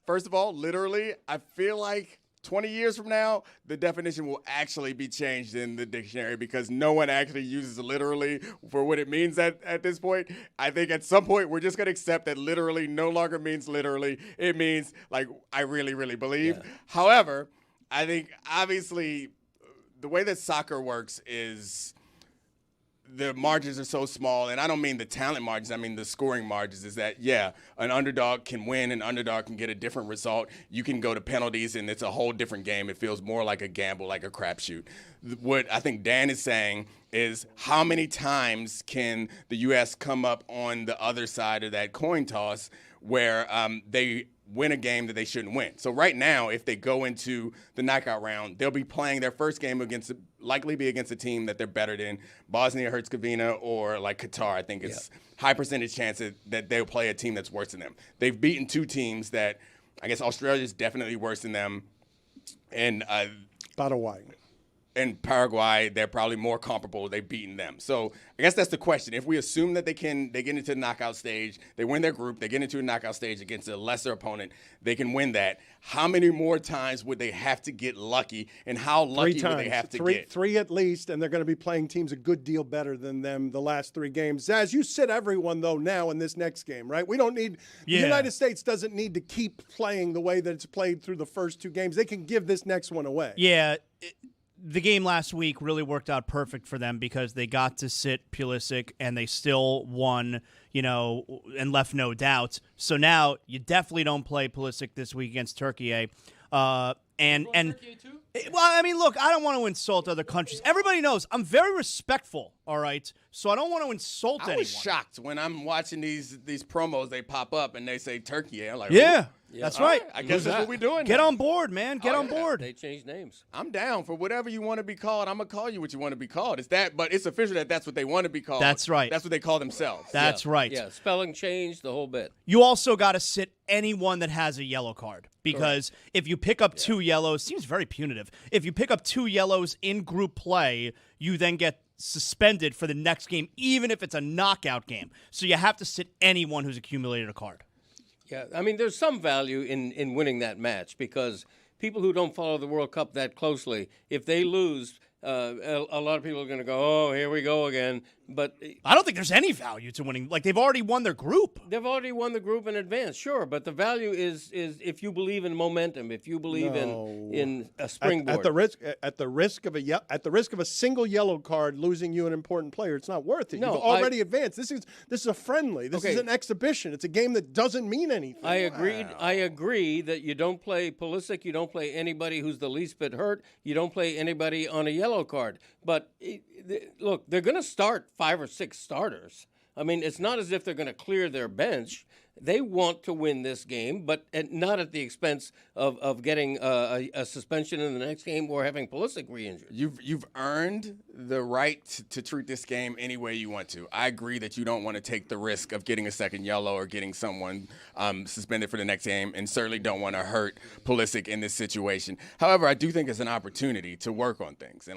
First of all, literally, I feel like 20 years from now, the definition will actually be changed in the dictionary because no one actually uses literally for what it means at this point. I think at some point we're just going to accept that literally no longer means literally. It means like I really, really believe. Yeah. However, I think obviously the way that soccer works is the margins are so small, and I don't mean the talent margins, I mean the scoring margins, is that, yeah, an underdog can win, an underdog can get a different result. You can go to penalties, and it's a whole different game. It feels more like a gamble, like a crapshoot. What I think Dan is saying is how many times can the U.S. come up on the other side of that coin toss where they win a game that they shouldn't win. So right now, if they go into the knockout round, they'll be playing their first game likely be against a team that they're better than, Bosnia-Herzegovina or like Qatar. I think it's high percentage chance that they'll play a team that's worse than them. They've beaten two teams that I guess Australia is definitely worse than them, and Paraguay. And Paraguay, they're probably more comparable. They've beaten them. So I guess that's the question. If we assume that they get into the knockout stage, they win their group, they get into a knockout stage against a lesser opponent, they can win that. How many more times would they have to get lucky, and how lucky would they have to get? Three at least, and they're going to be playing teams a good deal better than them the last three games. Zaz, you sit everyone, though, now in this next game, right? We don't need the United States doesn't need to keep playing the way that it's played through the first two games. They can give this next one away. Yeah. The game last week really worked out perfect for them because they got to sit Pulisic and they still won, and left no doubt. So now you definitely don't play Pulisic this week against Turkey. Turkey too? Well, I mean, look, I don't want to insult other countries. Everybody knows I'm very respectful, all right? So I don't want to insult anyone. I was shocked when I'm watching these promos, they pop up and they say Turkey. I'm like, yeah. That's right. I guess that's what we're doing. Get on board, man. Get on board. They changed names. I'm down for whatever you want to be called. I'm going to call you what you want to be called. It's that, but it's official that that's what they want to be called. That's right. That's what they call themselves. That's right. Yeah, spelling change, the whole bit. You also got to sit anyone that has a yellow card because if you pick up two yellows, seems very punitive. If you pick up two yellows in group play, you then get suspended for the next game, even if it's a knockout game. So you have to sit anyone who's accumulated a card. Yeah, I mean, there's some value in winning that match because people who don't follow the World Cup that closely, if they lose, a lot of people are going to go, oh, here we go again. But I don't think there's any value to winning. Like, they've already won their group. They've already won the group in advance, sure. But the value is if you believe in momentum, if you believe in a springboard. At the risk of a single yellow card losing you an important player, it's not worth it. No, You've already advanced. This is a friendly. This is an exhibition. It's a game that doesn't mean anything. I agree that you don't play Pulisic, you don't play anybody who's the least bit hurt, you don't play anybody on a yellow card. But look, they're going to start 5 or 6 starters. I mean, it's not as if they're going to clear their bench. They want to win this game, but not at the expense of getting a suspension in the next game or having Pulisic re-injured. You've earned the right to treat this game any way you want to. I agree that you don't want to take the risk of getting a second yellow or getting someone suspended for the next game, and certainly don't want to hurt Pulisic in this situation. However, I do think it's an opportunity to work on things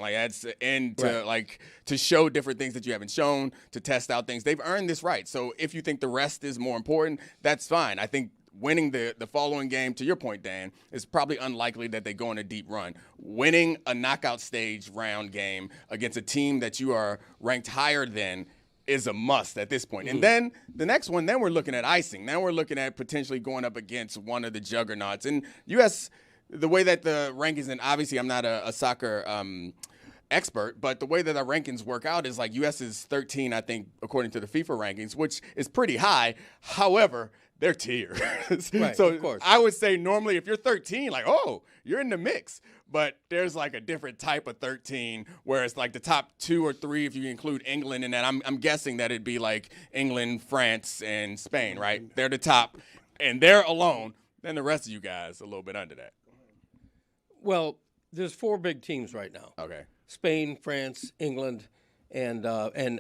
to show different things that you haven't shown, to test out things. They've earned this right. So if you think the rest is more important, that's fine. I think winning the following game, to your point, Dan, is probably unlikely that they go on a deep run. Winning a knockout stage round game against a team that you are ranked higher than is a must at this point. And then the next one, then we're looking at icing. Now we're looking at potentially going up against one of the juggernauts. And U.S., the way that the rankings, and obviously I'm not a soccer expert, but the way that our rankings work out is like U.S. is 13, I think, according to the FIFA rankings, which is pretty high. However, they're tier. Right, so of course. I would say normally if you're 13, like, oh, you're in the mix. But there's like a different type of 13 where it's like the top 2 or 3 if you include England in that. I'm guessing that it'd be like England, France, and Spain, right? They're the top, and they're alone. Then the rest of you guys a little bit under that. Well, there's 4 big teams right now. Okay. Spain, France, England, and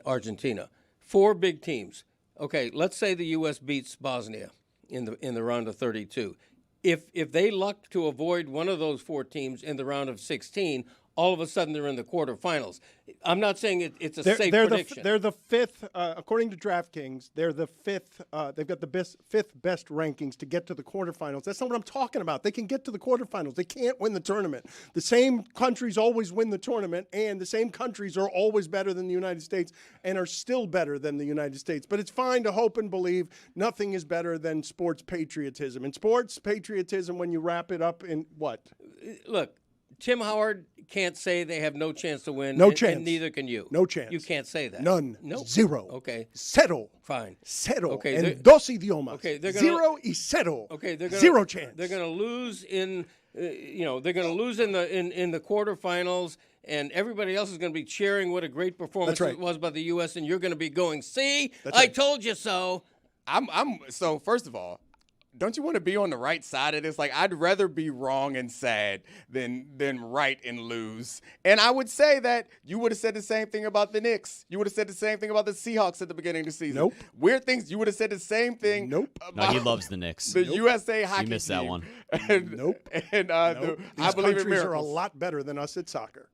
Argentina. 4 big teams. Okay, let's say the U.S. beats Bosnia in the round of 32. If they luck to avoid one of those 4 teams in the round of 16, all of a sudden they're in the quarterfinals. I'm not saying it's a safe prediction. They're the 5th, according to DraftKings, they're the 5th. They've got the 5th best rankings to get to the quarterfinals. That's not what I'm talking about. They can get to the quarterfinals. They can't win the tournament. The same countries always win the tournament, and the same countries are always better than the United States and are still better than the United States. But it's fine to hope and believe. Nothing is better than sports patriotism. In sports patriotism, when you wrap it up in what? Look, Tim Howard can't say they have no chance to win. No chance. And neither can you. No chance. You can't say that. None. No. Zero. Okay. Cero. Fine. Cero. Okay. En dos idiomas. Okay. They're gonna, Zero y cero. Okay. They're gonna, Zero chance. They're going to lose in, they're going to lose in the quarterfinals, and everybody else is going to be cheering what a great performance it was by the U.S. And you're going to be going, see, I told you so. So first of all, don't you want to be on the right side of this? Like, I'd rather be wrong and sad than right and lose. And I would say that you would have said the same thing about the Knicks. You would have said the same thing about the Seahawks at the beginning of the season. Nope. Weird things. You would have said the same thing. Nope. No, he loves the Knicks. The USA hockey You missed that team. one. And, Nope. And Nope. I These believe in countries are a miracles. lot better than us at soccer.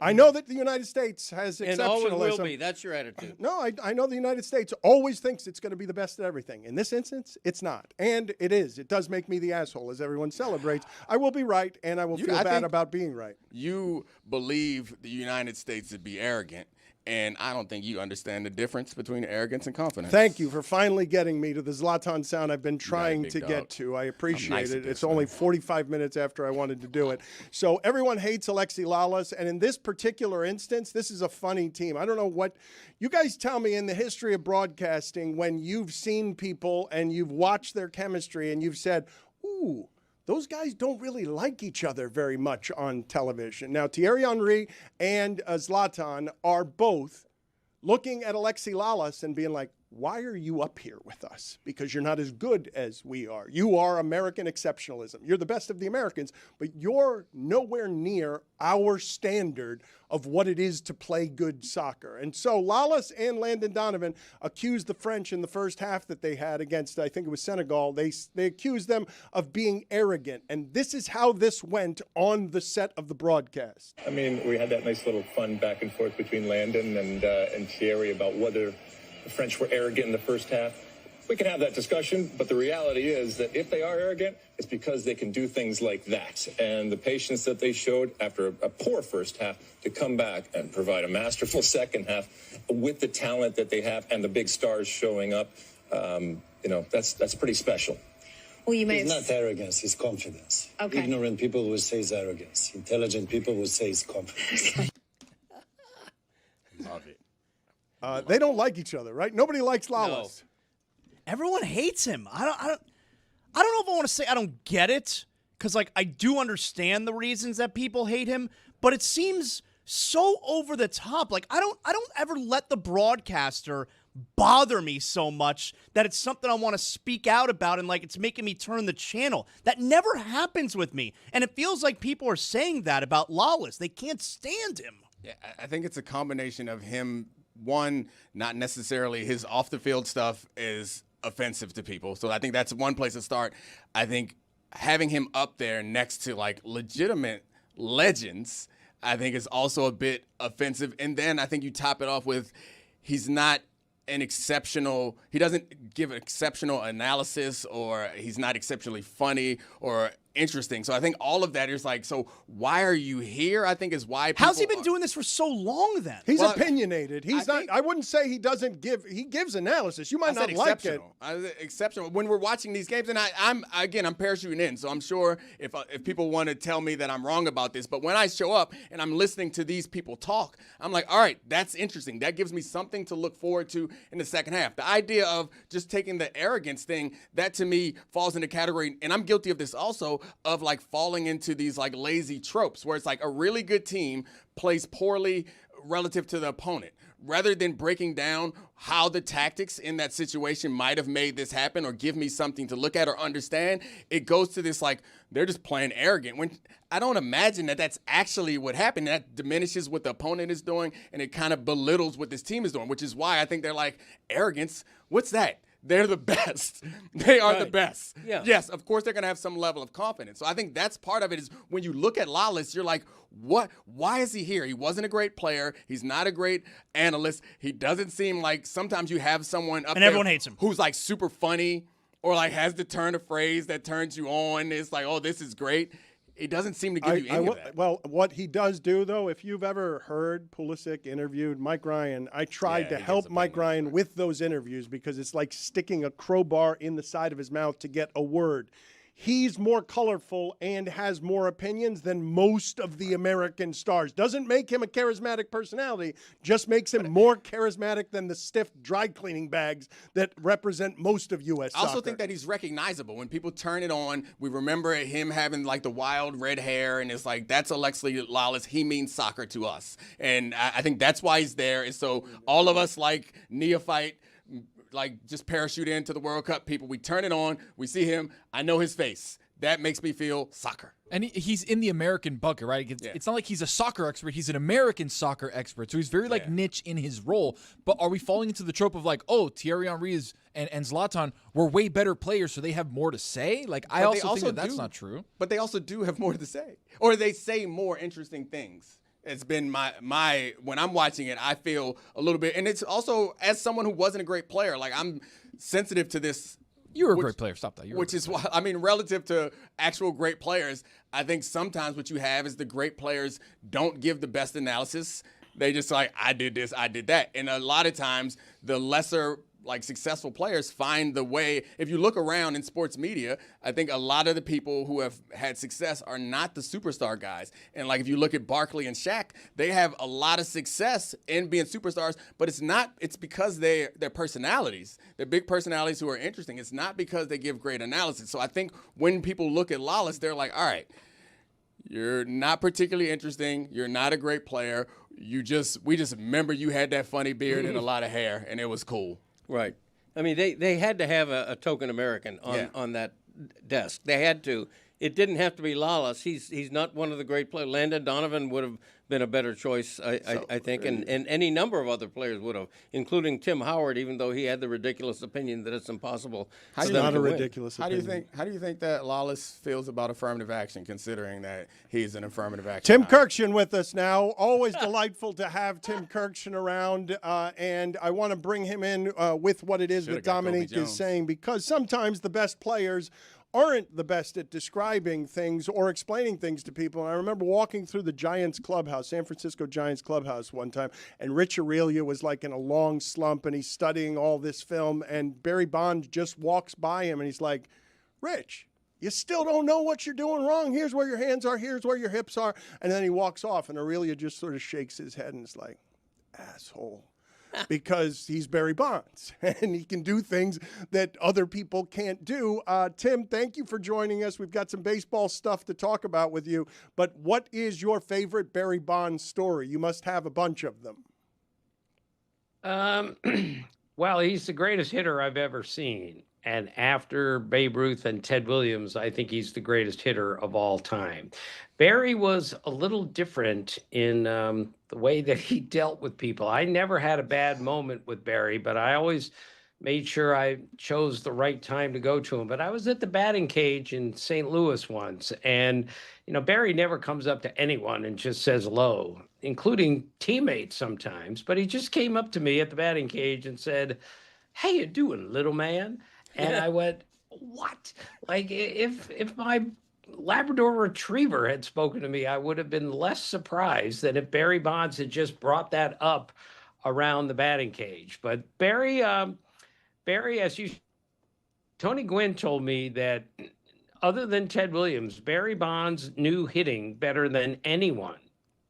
I know that the United States has exceptionalism. And always will be. That's your attitude. No, I know the United States always thinks it's going to be the best at everything. In this instance, it's not. And it is. It does make me the asshole as everyone celebrates. I will be right, and I will feel bad about being right. You believe the United States to be arrogant, and I don't think you understand the difference between arrogance and confidence. Thank you for finally getting me to the Zlatan sound I've been trying big to dog. get to. I appreciate nice it. at this, It's only 45 minutes after I wanted to do it. So everyone hates Alexi Lalas, and in this particular instance, this is a funny team. I don't know what you guys tell me in the history of broadcasting when you've seen people and you've watched their chemistry and you've said, ooh, those guys don't really like each other very much on television. Now, Thierry Henry and Zlatan are both looking at Alexi Lalas and being like, why are you up here with us? Because you're not as good as we are. You are American exceptionalism. You're the best of the Americans, but you're nowhere near our standard of what it is to play good soccer. And so Lalas and Landon Donovan accused the French in the first half that they had against, I think it was Senegal. They accused them of being arrogant. And this is how this went on the set of the broadcast. I mean, we had that nice little fun back and forth between Landon and Thierry about whether the French were arrogant in the first half. We can have that discussion, but the reality is that if they are arrogant, it's because they can do things like that. And the patience that they showed after a poor first half to come back and provide a masterful second half with the talent that they have and the big stars showing up, that's pretty special. Well, you may it's not arrogance, it's confidence. Okay. Ignorant people would say it's arrogance. Intelligent people would say it's confidence. Love it. They don't like each other, right? Nobody likes Lalas. No. Everyone hates him. I don't know if I want to say I don't get it, because I do understand the reasons that people hate him, but it seems so over the top. I don't ever let the broadcaster bother me so much that it's something I want to speak out about and it's making me turn the channel. That never happens with me. And it feels like people are saying that about Lalas. They can't stand him. Yeah, I think it's a combination of him. One, not necessarily his off the field stuff is offensive to people. So I think that's one place to start. I think having him up there next to legitimate legends, I think is also a bit offensive. And then I think you top it off with he doesn't give exceptional analysis, or he's not exceptionally funny, or interesting. So I think all of that is like, so why are you here? I think is why. How's he been doing this for so long then? He's opinionated. He's not. I wouldn't say he doesn't give. He gives analysis. You might not like it. Exceptional. When we're watching these games, and I'm parachuting in, so I'm sure if people want to tell me that I'm wrong about this, but when I show up and I'm listening to these people talk, I'm like, all right, that's interesting. That gives me something to look forward to in the second half. The idea of just taking the arrogance thing, that to me falls in the category, and I'm guilty of this also, of like falling into these like lazy tropes where it's like a really good team plays poorly relative to the opponent. Rather than breaking down how the tactics in that situation might have made this happen or give me something to look at or understand, it goes to this like, they're just playing arrogant. When I don't imagine that that's actually what happened. That diminishes what the opponent is doing, and it kind of belittles what this team is doing, which is why I think they're like, arrogance? What's that? They're the best. They are the best. Yeah. Yes, of course they're going to have some level of confidence. So I think that's part of it is when you look at Lawless, you're like, what? Why is he here? He wasn't a great player. He's not a great analyst. He doesn't seem like sometimes you have someone up and there everyone hates him, who's like super funny or like has the turn of phrase that turns you on. It's like, oh, this is great. It doesn't seem to give you any of that. Well, what he does do, though, if you've ever heard Pulisic interviewed Mike Ryan, I tried to help Mike Ryan with those interviews because it's like sticking a crowbar in the side of his mouth to get a word. He's more colorful and has more opinions than most of the American stars. Doesn't make him a charismatic personality, just makes him more charismatic than the stiff dry cleaning bags that represent most of U.S. I also soccer. think that he's recognizable. When people turn it on, we remember him having like the wild red hair, and it's like, that's Alexi Lawless. He means soccer to us. And I think that's why he's there. And so all of us like neophyte, like just parachute into the World Cup people, we turn it on, we see him, I know his face. That makes me feel soccer. And he's in the American bucket, right? It's not like he's a soccer expert. He's an American soccer expert. So he's very niche in his role. But are we falling into the trope of like, oh, Thierry Henry and Zlatan were way better players, so they have more to say? Like, I also think that's not true. But they also do have more to say. Or they say more interesting things. It's been my when I'm watching it, I feel a little bit, and it's also as someone who wasn't a great player, like I'm sensitive to this. You were a great player. Stop that. Which is why, I mean, relative to actual great players, I think sometimes what you have is the great players don't give the best analysis. They just like, I did this, I did that. And a lot of times the lesser like successful players find the way. If you look around in sports media, I think a lot of the people who have had success are not the superstar guys. And like if you look at Barkley and Shaq, they have a lot of success in being superstars, but it's because their personalities. They're big personalities who are interesting. It's not because they give great analysis. So I think when people look at Lawless, they're like, all right, you're not particularly interesting. You're not a great player. We just remember you had that funny beard and a lot of hair, and it was cool. Right. I mean, they had to have a token American on that desk. They had to. It didn't have to be Lawless. He's not one of the great players. Landon Donovan would have been a better choice, I think, and any number of other players would have, including Tim Howard, even though he had the ridiculous opinion that it's impossible. How do you think that Lawless feels about affirmative action, considering that he's an affirmative action? Tim Kirkshin with us now. Always delightful to have Tim Kirkshin around, and I want to bring him in with what it is that Dominique is saying, because sometimes the best players aren't the best at describing things or explaining things to people. And I remember walking through the Giants clubhouse, San Francisco Giants clubhouse one time, and Rich Aurelio was like in a long slump, and he's studying all this film, and Barry Bonds just walks by him, and he's like, Rich, you still don't know what you're doing wrong. Here's where your hands are. Here's where your hips are. And then he walks off, and Aurelio just sort of shakes his head and is like, asshole. Because he's Barry Bonds, and he can do things that other people can't do. Tim, thank you for joining us. We've got some baseball stuff to talk about with you, but what is your favorite Barry Bonds story? You must have a bunch of them. Well, he's the greatest hitter I've ever seen. And after Babe Ruth and Ted Williams, I think he's the greatest hitter of all time. Barry was a little different in the way that he dealt with people. I never had a bad moment with Barry, but I always made sure I chose the right time to go to him. But I was at the batting cage in St. Louis once, and Barry never comes up to anyone and just says hello, including teammates sometimes. But he just came up to me at the batting cage and said, "How you doing, little man?" And I went, what? Like, if my Labrador Retriever had spoken to me, I would have been less surprised than if Barry Bonds had just brought that up around the batting cage. But Barry, Tony Gwynn told me that other than Ted Williams, Barry Bonds knew hitting better than anyone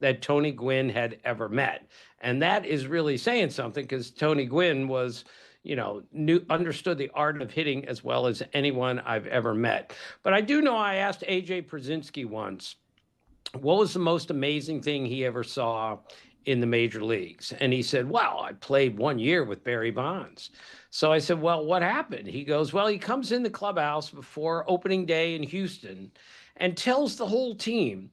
that Tony Gwynn had ever met. And that is really saying something, because Tony Gwynn was, understood the art of hitting as well as anyone I've ever met. But I do know I asked AJ Przinsky once, what was the most amazing thing he ever saw in the major leagues? And he said, well, I played 1 year with Barry Bonds. So I said, well, what happened? He goes, well, he comes in the clubhouse before opening day in Houston and tells the whole team,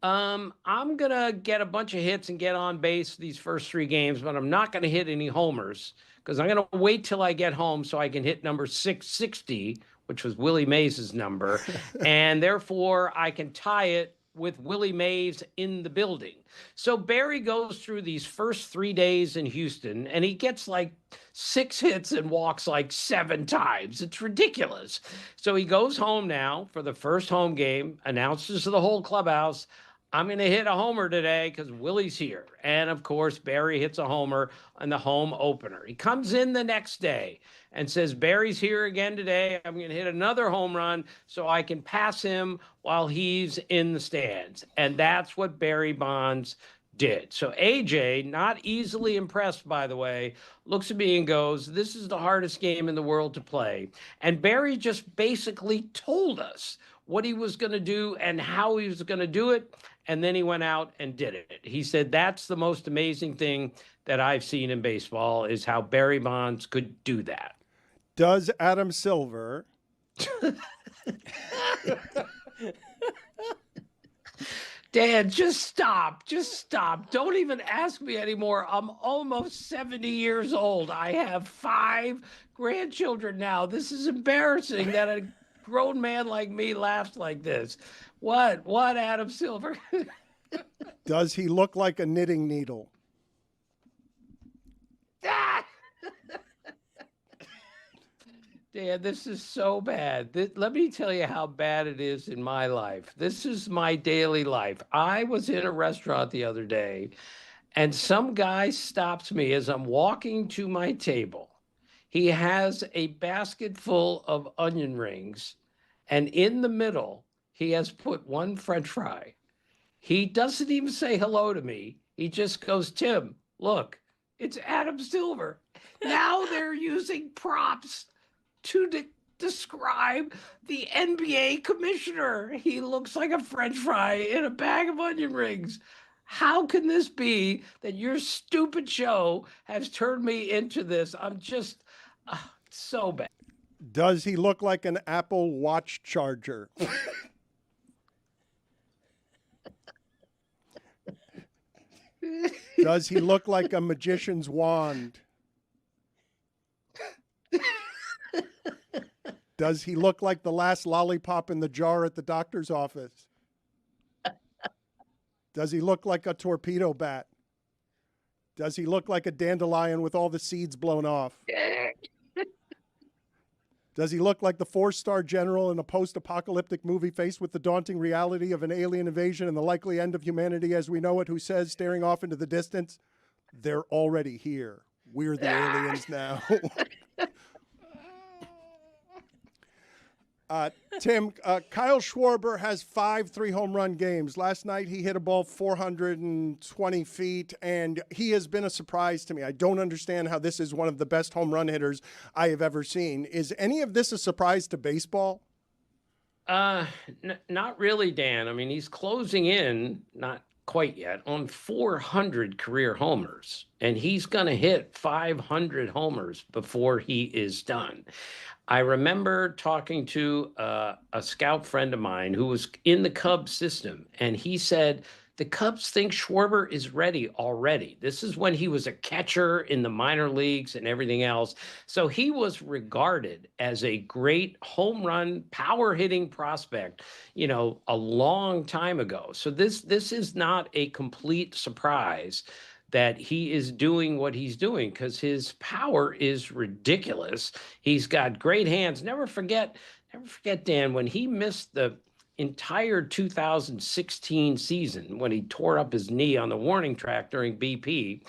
I'm going to get a bunch of hits and get on base these first 3 games, but I'm not going to hit any homers because I'm going to wait till I get home so I can hit number 660, which was Willie Mays' number, and therefore I can tie it with Willie Mays in the building. So Barry goes through these first 3 days in Houston, and he gets like 6 hits and walks like 7 times. It's ridiculous. So he goes home now for the first home game, announces to the whole clubhouse, I'm going to hit a homer today because Willie's here. And of course, Barry hits a homer on the home opener. He comes in the next day and says, Barry's here again today. I'm going to hit another home run so I can pass him while he's in the stands. And that's what Barry Bonds did. So AJ, not easily impressed, by the way, looks at me and goes, this is the hardest game in the world to play. And Barry just basically told us what he was going to do and how he was going to do it. And then he went out and did it. He said, that's the most amazing thing that I've seen in baseball, is how Barry Bonds could do that. Does Adam Silver Dan, just stop. Just stop. Don't even ask me anymore. I'm almost 70 years old. I have 5 grandchildren now. This is embarrassing that a grown man like me laughs like this. What, Adam Silver? Does he look like a knitting needle? Dan, this is so bad. Let me tell you how bad it is in my life. This is my daily life. I was in a restaurant the other day, and some guy stops me as I'm walking to my table. He has a basket full of onion rings, and in the middle, he has put 1 French fry. He doesn't even say hello to me. He just goes, Tim, look, it's Adam Silver. Now they're using props to describe the NBA commissioner. He looks like a French fry in a bag of onion rings. How can this be that your stupid show has turned me into this? I'm just so bad. Does he look like an Apple Watch charger? Does he look like a magician's wand? Does he look like the last lollipop in the jar at the doctor's office? Does he look like a torpedo bat? Does he look like a dandelion with all the seeds blown off? Does he look like the 4-star general in a post-apocalyptic movie faced with the daunting reality of an alien invasion and the likely end of humanity as we know it, who says, staring off into the distance, they're already here. We're the aliens now. Tim, Kyle Schwarber has 5 3-home run games. Last night he hit a ball 420 feet, and he has been a surprise to me. I don't understand how this is one of the best home run hitters I have ever seen. Is any of this a surprise to baseball? Not really, Dan. I mean, he's closing in, not quite yet, on 400 career homers, and he's going to hit 500 homers before he is done. I remember talking to a scout friend of mine who was in the Cubs system, and he said, the Cubs think Schwarber is ready already. This is when he was a catcher in the minor leagues and everything else. So he was regarded as a great home run, power hitting prospect, a long time ago. So this is not a complete surprise that he is doing what he's doing, because his power is ridiculous. He's got great hands. Never forget, Dan, when he missed the entire 2016 season, when he tore up his knee on the warning track during BP,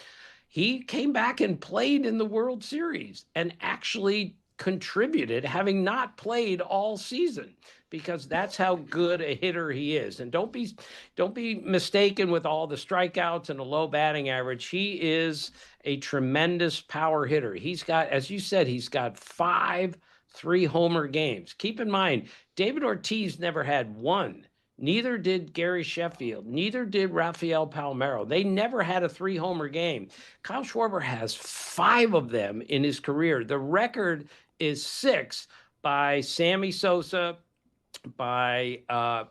he came back and played in the World Series and actually contributed, having not played all season, because that's how good a hitter he is. And don't be mistaken with all the strikeouts and a low batting average. He is a tremendous power hitter. He's got, as you said, he's got 5 3-homer games. Keep in mind, David Ortiz never had one. Neither did Gary Sheffield. Neither did Rafael Palmeiro. They never had a 3-homer game. Kyle Schwarber has 5 of them in his career. The record is 6 by Sammy Sosa, by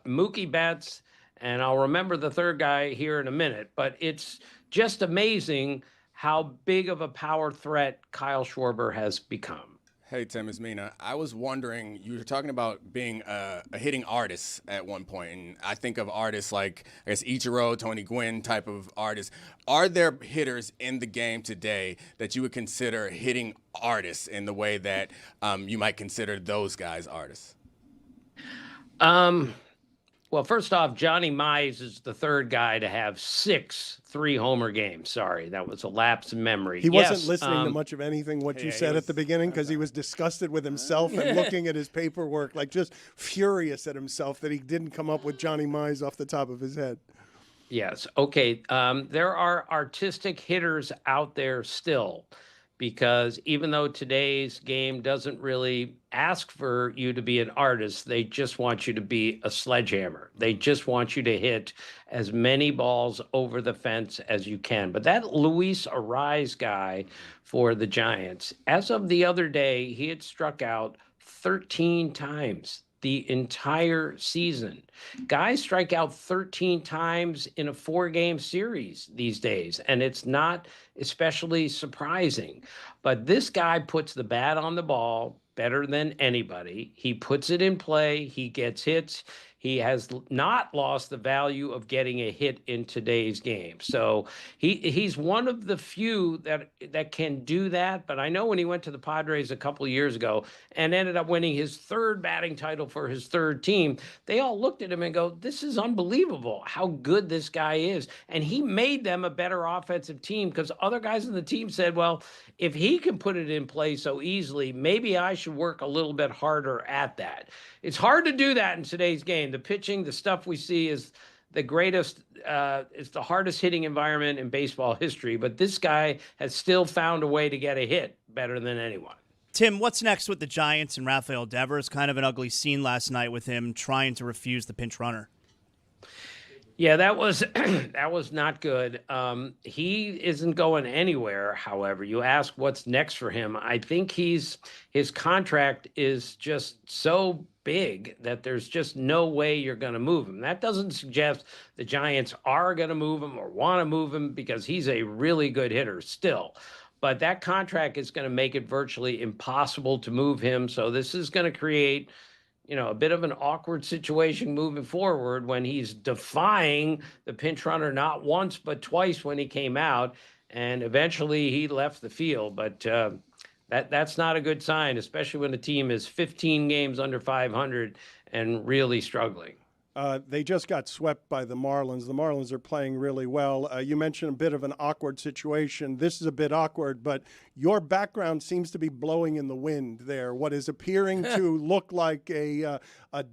Mookie Betts, and I'll remember the third guy here in a minute. But it's just amazing how big of a power threat Kyle Schwarber has become. Hey, Tim, it's Mina. I was wondering, you were talking about being a hitting artist at one point, and I think of artists like, I guess, Ichiro, Tony Gwynn type of artists. Are there hitters in the game today that you would consider hitting artists in the way that you might consider those guys artists? Well, first off, Johnny Mize is the third guy to have 6 3-homer games. Sorry, that was a lapse in memory. He wasn't listening to much of anything you said at the beginning, because he was disgusted with himself and looking at his paperwork, like just furious at himself that he didn't come up with Johnny Mize off the top of his head. Yes. Okay. There are artistic hitters out there still, because even though today's game doesn't really ask for you to be an artist, they just want you to be a sledgehammer. They just want you to hit as many balls over the fence as you can. But that Luis Arraez guy for the Giants, as of the other day, he had struck out 13 times the entire season. Guys strike out 13 times in a 4-game series these days, and it's not especially surprising. But this guy puts the bat on the ball better than anybody. He puts it in play. He gets hits. He has not lost the value of getting a hit in today's game. So he's one of the few that can do that. But I know when he went to the Padres a couple of years ago and ended up winning his 3rd batting title for his 3rd team, they all looked at him and go, this is unbelievable how good this guy is. And he made them a better offensive team, because other guys on the team said, well, if he can put it in play so easily, maybe I should work a little bit harder at that. It's hard to do that in today's game. The pitching, the stuff we see is the greatest, it's the hardest hitting environment in baseball history, but this guy has still found a way to get a hit better than anyone. Tim, what's next with the Giants and Rafael Devers? Kind of an ugly scene last night with him trying to refuse the pinch runner. Yeah, that was that was not good. He isn't going anywhere. However, you ask what's next for him. I think his contract is just so big that there's just no way you're going to move him. That doesn't suggest the Giants are going to move him or want to move him, because he's a really good hitter still. But that contract is going to make it virtually impossible to move him. So this is going to create, a bit of an awkward situation moving forward when he's defying the pinch runner not once but twice when he came out, and eventually he left the field. But that's not a good sign, especially when the team is 15 games under 500 and really struggling. They just got swept by the Marlins. The Marlins are playing really well. You mentioned a bit of an awkward situation. This is a bit awkward, but your background seems to be blowing in the wind there. What is appearing to look like a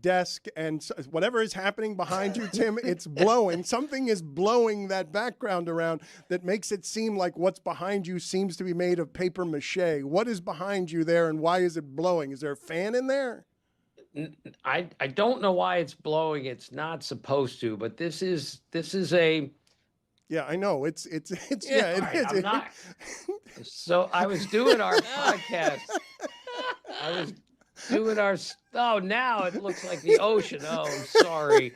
desk, and whatever is happening behind you, Tim, it's blowing. Something is blowing that background around that makes it seem like what's behind you seems to be made of paper mache. What is behind you there, and why is it blowing? Is there a fan in there? I don't know why it's blowing. It's not supposed to, but this is a. Yeah, I know. It's yeah, it is. I'm not. So I was doing our podcast. Oh, now it looks like the ocean. Oh, I'm sorry.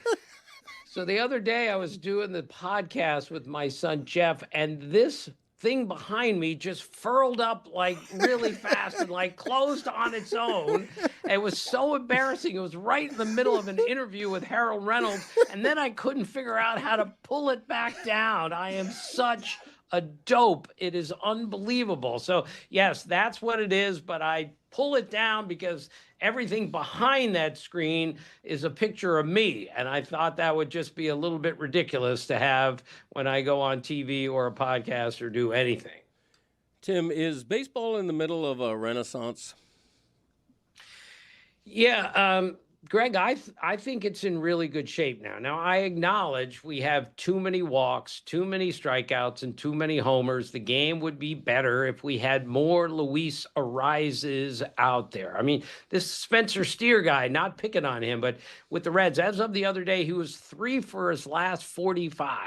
So the other day I was doing the podcast with my son Jeff, and this thing behind me just furled up like really fast and like closed on its own. It was so embarrassing. It was right in the middle of an interview with Harold Reynolds, and then I couldn't figure out how to pull it back down. I am such a dope. It is unbelievable. So, yes, that's what it is, but I pull it down because everything behind that screen is a picture of me. And I thought that would just be a little bit ridiculous to have when I go on TV or a podcast or do anything. Tim, is baseball in the middle of a renaissance? Yeah, Greg, I think it's in really good shape now. Now, I acknowledge we have too many walks, too many strikeouts, and too many homers. The game would be better if we had more Luis Arises out there. I mean, this Spencer Steer guy, not picking on him, but with the Reds, as of the other day, he was 3 for his last 45.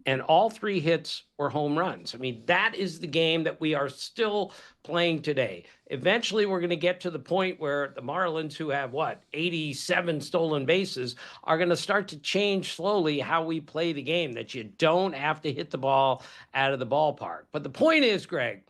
And all 3 hits were home runs. I mean, that is the game that we are still playing today. Eventually, we're going to get to the point where the Marlins, who have, 87 stolen bases, are going to start to change slowly how we play the game, that you don't have to hit the ball out of the ballpark. But the point is, Greg,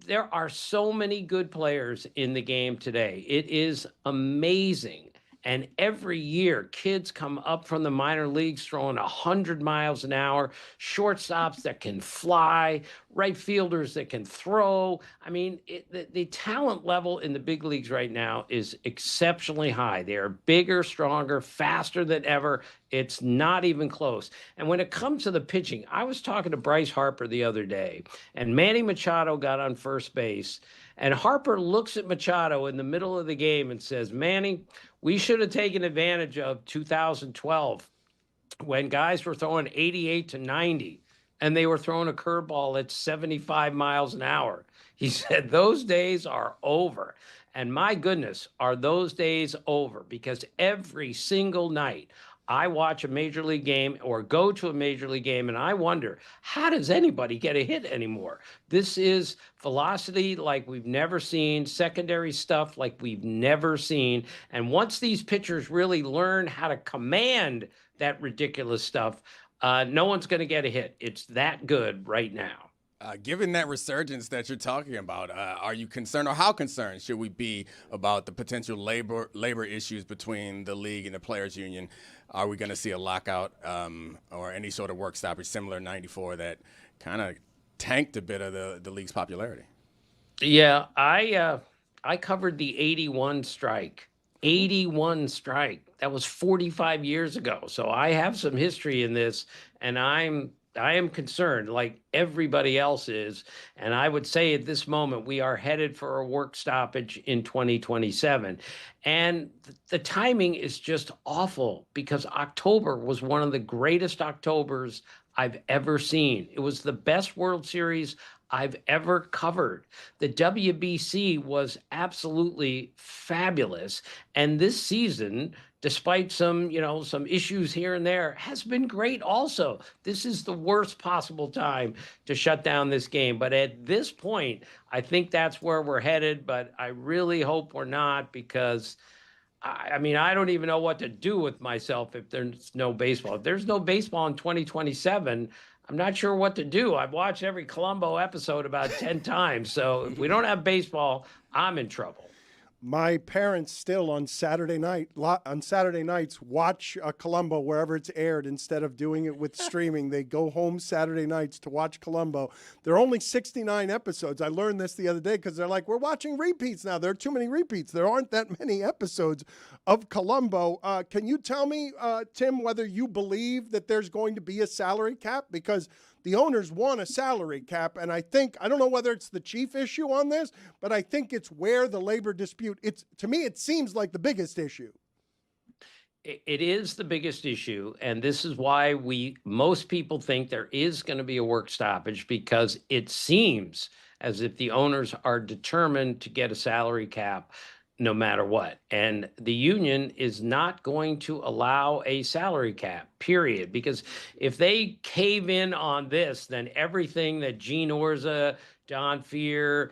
there are so many good players in the game today. It is amazing. And every year, kids come up from the minor leagues throwing 100 miles an hour, shortstops that can fly, right fielders that can throw. I mean, the talent level in the big leagues right now is exceptionally high. They are bigger, stronger, faster than ever. It's not even close. And when it comes to the pitching, I was talking to Bryce Harper the other day, and Manny Machado got on first base. And Harper looks at Machado in the middle of the game and says, Manny, we should have taken advantage of 2012 when guys were throwing 88 to 90 and they were throwing a curveball at 75 miles an hour. He said, those days are over. And my goodness, are those days over? Because every single night I watch a major league game or go to a major league game, and I wonder, how does anybody get a hit anymore? This is velocity like we've never seen, secondary stuff like we've never seen. And once these pitchers really learn how to command that ridiculous stuff, no one's going to get a hit. It's that good right now. Given that resurgence that you're talking about, are you concerned, or how concerned should we be about the potential labor issues between the league and the players' union? Are we going to see a lockout or any sort of work stoppage similar to '94 that kind of tanked a bit of the league's popularity? Yeah, I covered the 81 strike. 81 strike. That was 45 years ago. So I have some history in this, and I am concerned, like everybody else is. And I would say at this moment, we are headed for a work stoppage in 2027. And the timing is just awful because October was one of the greatest Octobers I've ever seen. It was the best World Series I've ever covered. The WBC was absolutely fabulous. And this season, despite some issues here and there, has been great also. This is the worst possible time to shut down this game. But at this point, I think that's where we're headed. But I really hope we're not, because I mean, I don't even know what to do with myself if there's no baseball. If there's no baseball in 2027, I'm not sure what to do. I've watched every Columbo episode about 10 times. So if we don't have baseball, I'm in trouble. My parents still on Saturday nights watch Columbo wherever it's aired instead of doing it with streaming. They go home Saturday nights to watch Columbo. There are only 69 episodes. I learned this the other day because they're like, we're watching repeats now. There are too many repeats. There aren't that many episodes of Columbo. Can you tell me, Tim, whether you believe that there's going to be a salary cap? Because the owners want a salary cap, and I don't know whether it's the chief issue on this, but I think it's where the labor dispute, to me, it seems like the biggest issue. It is the biggest issue, and this is why most people think there is going to be a work stoppage, because it seems as if the owners are determined to get a salary cap no matter what. And the union is not going to allow a salary cap, period. Because if they cave in on this, then everything that Gene Orza, Don Fear,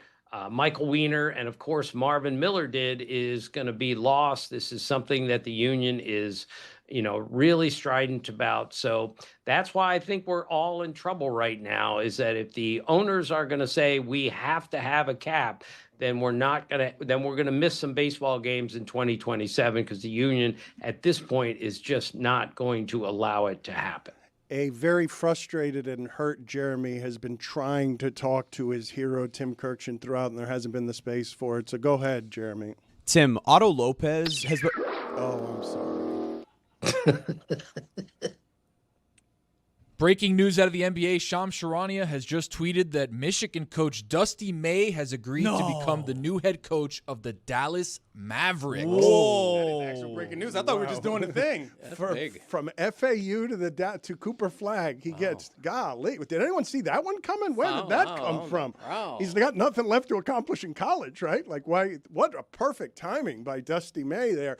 Michael Weiner, and of course Marvin Miller did is going to be lost. This is something that the union is, really strident about. So that's why I think we're all in trouble right now, is that if the owners are going to say we have to have a cap, then we're going to miss some baseball games in 2027, because the union at this point is just not going to allow it to happen. A very frustrated and hurt Jeremy has been trying to talk to his hero, Tim Kirkshin, throughout, and there hasn't been the space for it. So go ahead, Jeremy. Tim, Otto Lopez has been. Oh, I'm sorry. Breaking news out of the NBA, Shams Charania has just tweeted that Michigan coach Dusty May has agreed to become the new head coach of the Dallas Mavericks. Whoa. That is actual breaking news. I thought we were just doing a thing. From FAU to Cooper Flag, he gets, golly. Did anyone see that one coming? Where did that come from? He's got nothing left to accomplish in college, right? Like, why? What a perfect timing by Dusty May there.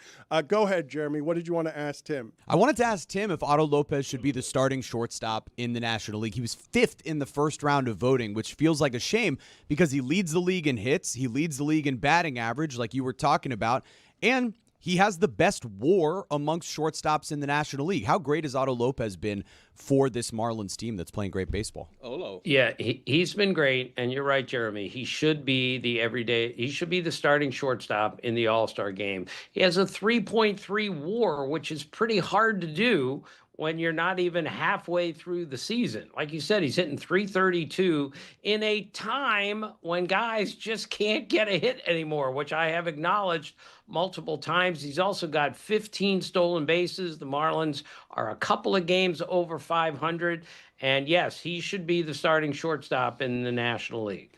Go ahead, Jeremy. What did you want to ask Tim? I wanted to ask Tim if Otto Lopez should be the starting shortstop in the National League. He was 5th in the first round of voting, which feels like a shame because he leads the league in hits. He leads the league in batting average, like you were talking about. And he has the best WAR amongst shortstops in the National League. How great has Otto Lopez been for this Marlins team that's playing great baseball? Olo. Yeah, he's been great. And you're right, Jeremy. He should be the starting shortstop in the All-Star game. He has a 3.3 WAR, which is pretty hard to do when you're not even halfway through the season. Like you said, he's hitting 332 in a time when guys just can't get a hit anymore, which I have acknowledged multiple times. He's also got 15 stolen bases. The Marlins are a couple of games over 500. And yes, he should be the starting shortstop in the National League.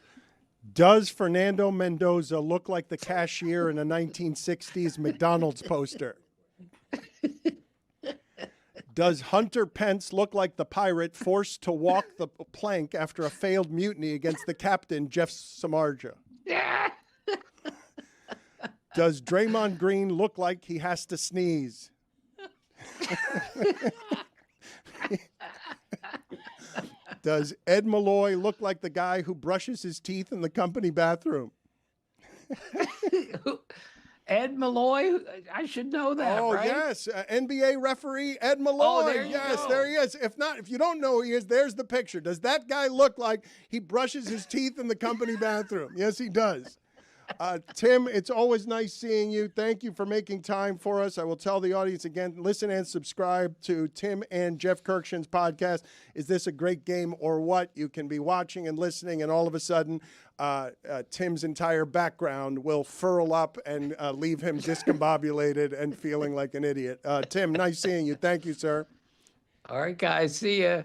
Does Fernando Mendoza look like the cashier in a 1960s McDonald's poster? Does Hunter Pence look like the pirate forced to walk the plank after a failed mutiny against the captain, Jeff Samardzija? Does Draymond Green look like he has to sneeze? Does Ed Malloy look like the guy who brushes his teeth in the company bathroom? Ed Malloy, I should know that. Oh, right? yes, NBA referee Ed Malloy. There you go. There he is. If you don't know who he is, there's the picture. Does that guy look like he brushes his teeth in the company bathroom? Yes, he does. Tim, it's always nice seeing you. Thank you for making time for us. I will tell the audience again, listen and subscribe to Tim and Jeff Kirkshin's podcast. Is This a Great Game or What? You can be watching and listening, and all of a sudden, Tim's entire background will furl up and leave him discombobulated and feeling like an idiot. Tim, nice seeing you. Thank you, sir. All right, guys. See ya.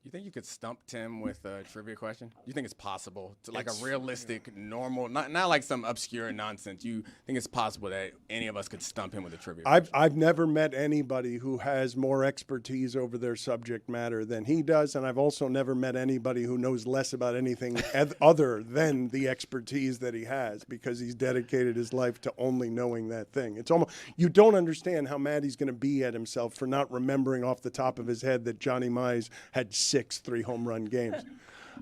You think you could stump Tim with a trivia question? You think it's possible to like a realistic, normal, not like some obscure nonsense? You think it's possible that any of us could stump him with a trivia question? I've never met anybody who has more expertise over their subject matter than he does, and I've also never met anybody who knows less about anything other than the expertise that he has, because he's dedicated his life to only knowing that thing. It's almost, you don't understand how mad he's going to be at himself for not remembering off the top of his head that Johnny Mize had 6 3-home run games.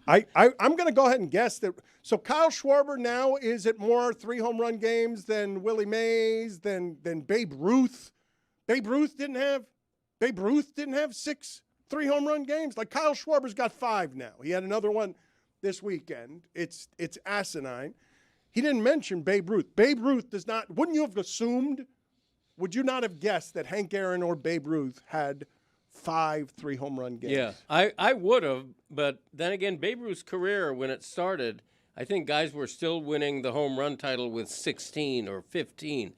I'm going to go ahead and guess that. So Kyle Schwarber now is at more 3-home run games than Willie Mays, than Babe Ruth. Babe Ruth didn't have 6 3-home run games. Like, Kyle Schwarber's got 5 now. He had another one this weekend. It's asinine. He didn't mention Babe Ruth. Babe Ruth does not. Wouldn't you have assumed? Would you not have guessed that Hank Aaron or Babe Ruth had 5 3-home run games? Yeah, I would have, but then again, Babe Ruth's career, when it started, I think guys were still winning the home run title with 16 or 15.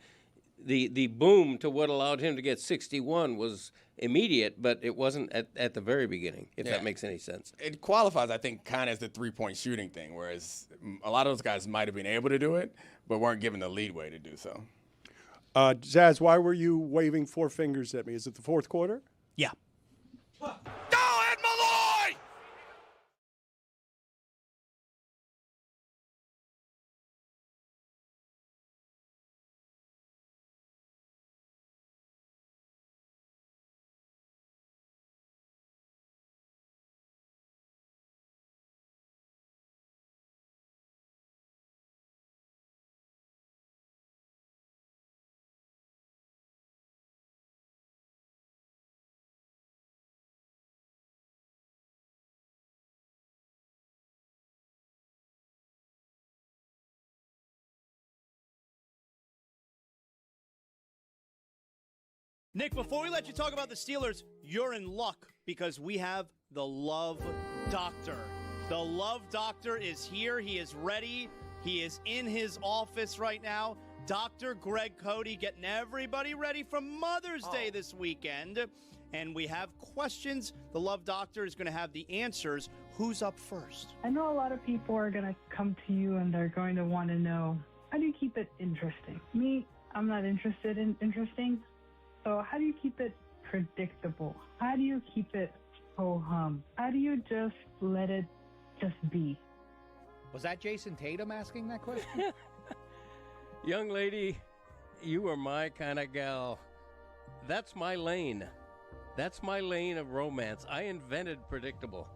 The boom to what allowed him to get 61 was immediate, but it wasn't at the very beginning, if that makes any sense. It qualifies, I think, kind of as the three-point shooting thing, whereas a lot of those guys might have been able to do it, but weren't given the leadway to do so. Zaz, why were you waving 4 fingers at me? Is it the fourth quarter? Yeah. Nick, before we let you talk about the Steelers, you're in luck because we have the Love Doctor. The Love Doctor is here. He is ready. He is in his office right now. Dr. Greg Cody getting everybody ready for Mother's Day this weekend. And we have questions. The Love Doctor is going to have the answers. Who's up first? I know a lot of people are going to come to you and they're going to want to know, how do you keep it interesting? Me, I'm not interested in interesting. So how do you keep it predictable? How do you keep it ho-hum? How do you just let it just be? Was that Jason Tatum asking that question? Young lady, you are my kind of gal. That's my lane. That's my lane of romance. I invented predictable.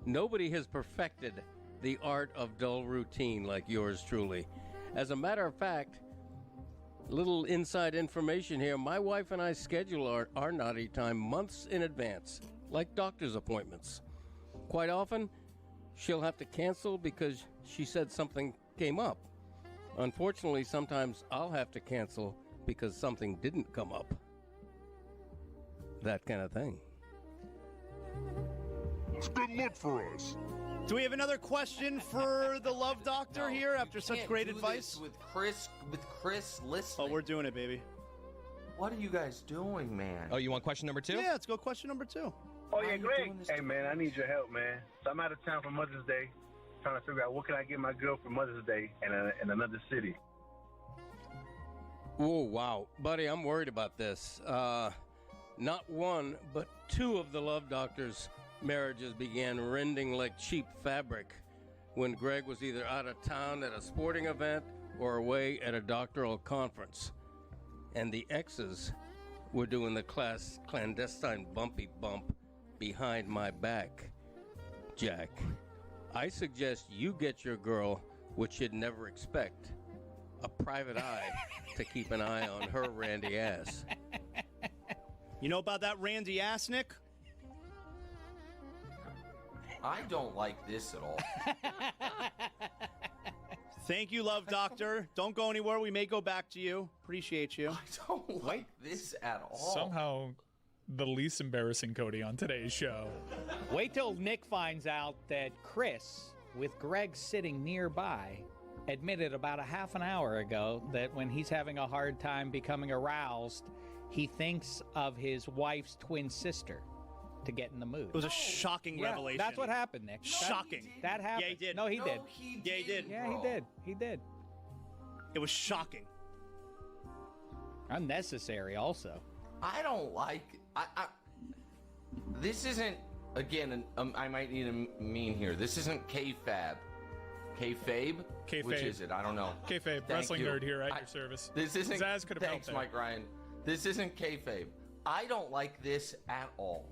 Nobody has perfected the art of dull routine like yours truly. As a matter of fact, little inside information here, my wife and I schedule our naughty time months in advance, like doctor's appointments. Quite often, she'll have to cancel because she said something came up. Unfortunately, sometimes I'll have to cancel because something didn't come up. That kind of thing. It's a good look for us. Do we have another question for the Love Doctor here after such great advice? With Chris listening. Oh, we're doing it, baby. What are you guys doing, man? Oh, you want question number 2? Yeah, let's go question number 2. Oh, yeah, Greg. Hey, man, I need your help, man. So I'm out of town for Mother's Day, trying to figure out what can I get my girl for Mother's Day in another city. Oh, wow. Buddy, I'm worried about this. Not one, but 2 of the Love Doctor's marriages began rending like cheap fabric when Greg was either out of town at a sporting event or away at a doctoral conference. And the exes were doing the clandestine bumpy bump behind my back. Jack, I suggest you get your girl what you'd never expect, a private eye to keep an eye on her randy ass. You know about that randy ass, Nick? I don't like this at all. Thank you, Love Doctor. Don't go anywhere. We may go back to you. Appreciate you. I don't like this at all. Somehow, the least embarrassing Cody on today's show. Wait till Nick finds out that Chris, with Greg sitting nearby, admitted about a half an hour ago that when he's having a hard time becoming aroused, he thinks of his wife's twin sister to get in the mood. It was a shocking revelation. That's what happened, Nick. Shocking. That happened. Yeah, he did. No, he did. Yeah, he did. Yeah, he did. He did. It was shocking. Unnecessary also. I don't like... This isn't... Again, I might need a mean here. This isn't K-Fab. K-Fabe? K-Fabe. Which is it? I don't know. K-Fabe, wrestling nerd here at your service. This isn't... Zaz could have Thanks, helped Mike Ryan. This isn't K-Fabe. I don't like this at all.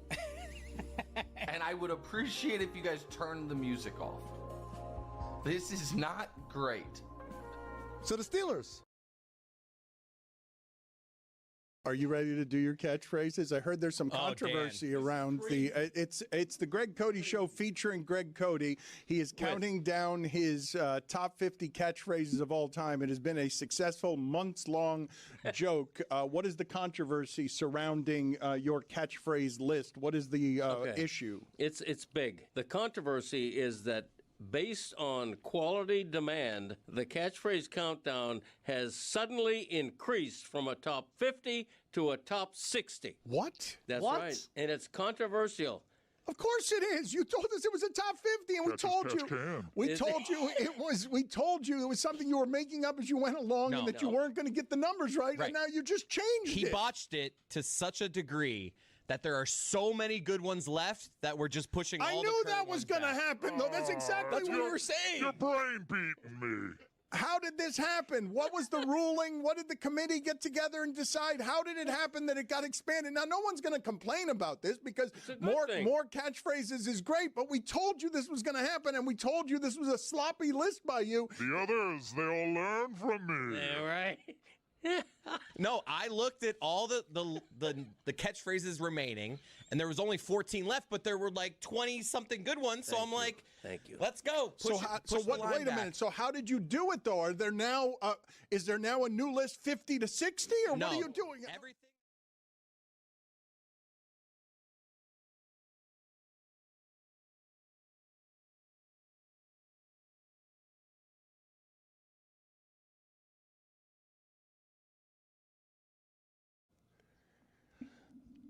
And I would appreciate if you guys turned the music off. This is not great. So the Steelers. Are you ready to do your catchphrases? I heard there's some controversy around the. It's the Greg Cody Show featuring Greg Cody. He is counting down his top 50 catchphrases of all time. It has been a successful months-long joke. What is the controversy surrounding your catchphrase list? What is the issue? It's big. The controversy is that based on quality demand, the catchphrase countdown has suddenly increased from a top 50 to a top 60. What? That's What? right. And it's controversial. Of course it is. You told us it was a top 50, and we told you it was something you were making up as you went along, and that you weren't going to get the numbers right, and now you just changed it. He botched it to such a degree that there are so many good ones left that we're just pushing all the I knew that was going to happen, though. That's exactly what we were saying. Your brain beating me. How did this happen? What was the ruling? What did the committee get together and decide? How did it happen that it got expanded? Now, no one's going to complain about this because more catchphrases is great, but we told you this was going to happen, and we told you this was a sloppy list by you. The others, they all learn from me. Yeah, right. No, I looked at all the catchphrases remaining, and there was only 14 left, but there were like 20-something good ones. So I'm like, thank you. Let's go. Wait a minute. So how did you do it, though? Are there now? Is there now a new list, 50 to 60, or what are you doing? Everything.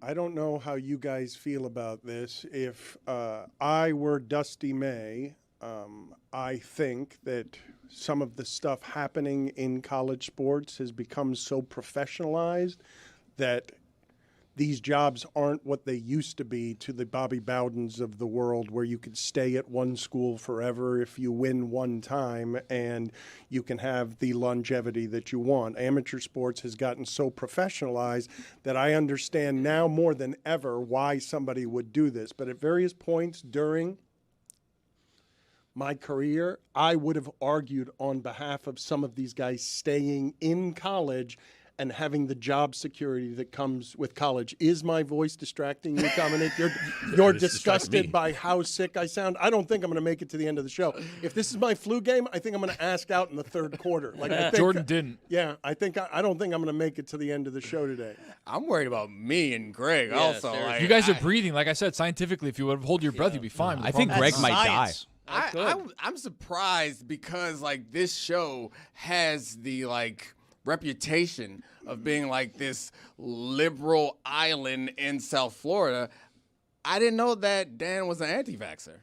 I don't know how you guys feel about this. If I were Dusty May, I think that some of the stuff happening in college sports has become so professionalized that these jobs aren't what they used to be to the Bobby Bowdens of the world, where you could stay at one school forever if you win one time and you can have the longevity that you want. Amateur sports has gotten so professionalized that I understand now more than ever why somebody would do this. But at various points during my career, I would have argued on behalf of some of these guys staying in college and having the job security that comes with college. Is my voice distracting you, Dominic? You're disgusted by how sick I sound. I don't think I'm going to make it to the end of the show. If this is my flu game, I think I'm going to ask out in the third quarter. Like I think, Jordan didn't. Yeah, I don't think I'm going to make it to the end of the show today. I'm worried about me and Greg also. Like, you guys are breathing. Like I said, scientifically, if you would hold your breath, you'd be fine. I think Greg might die. I'm surprised because like this show has the reputation of being like this liberal island in South Florida. I didn't know that Dan was an anti-vaxxer.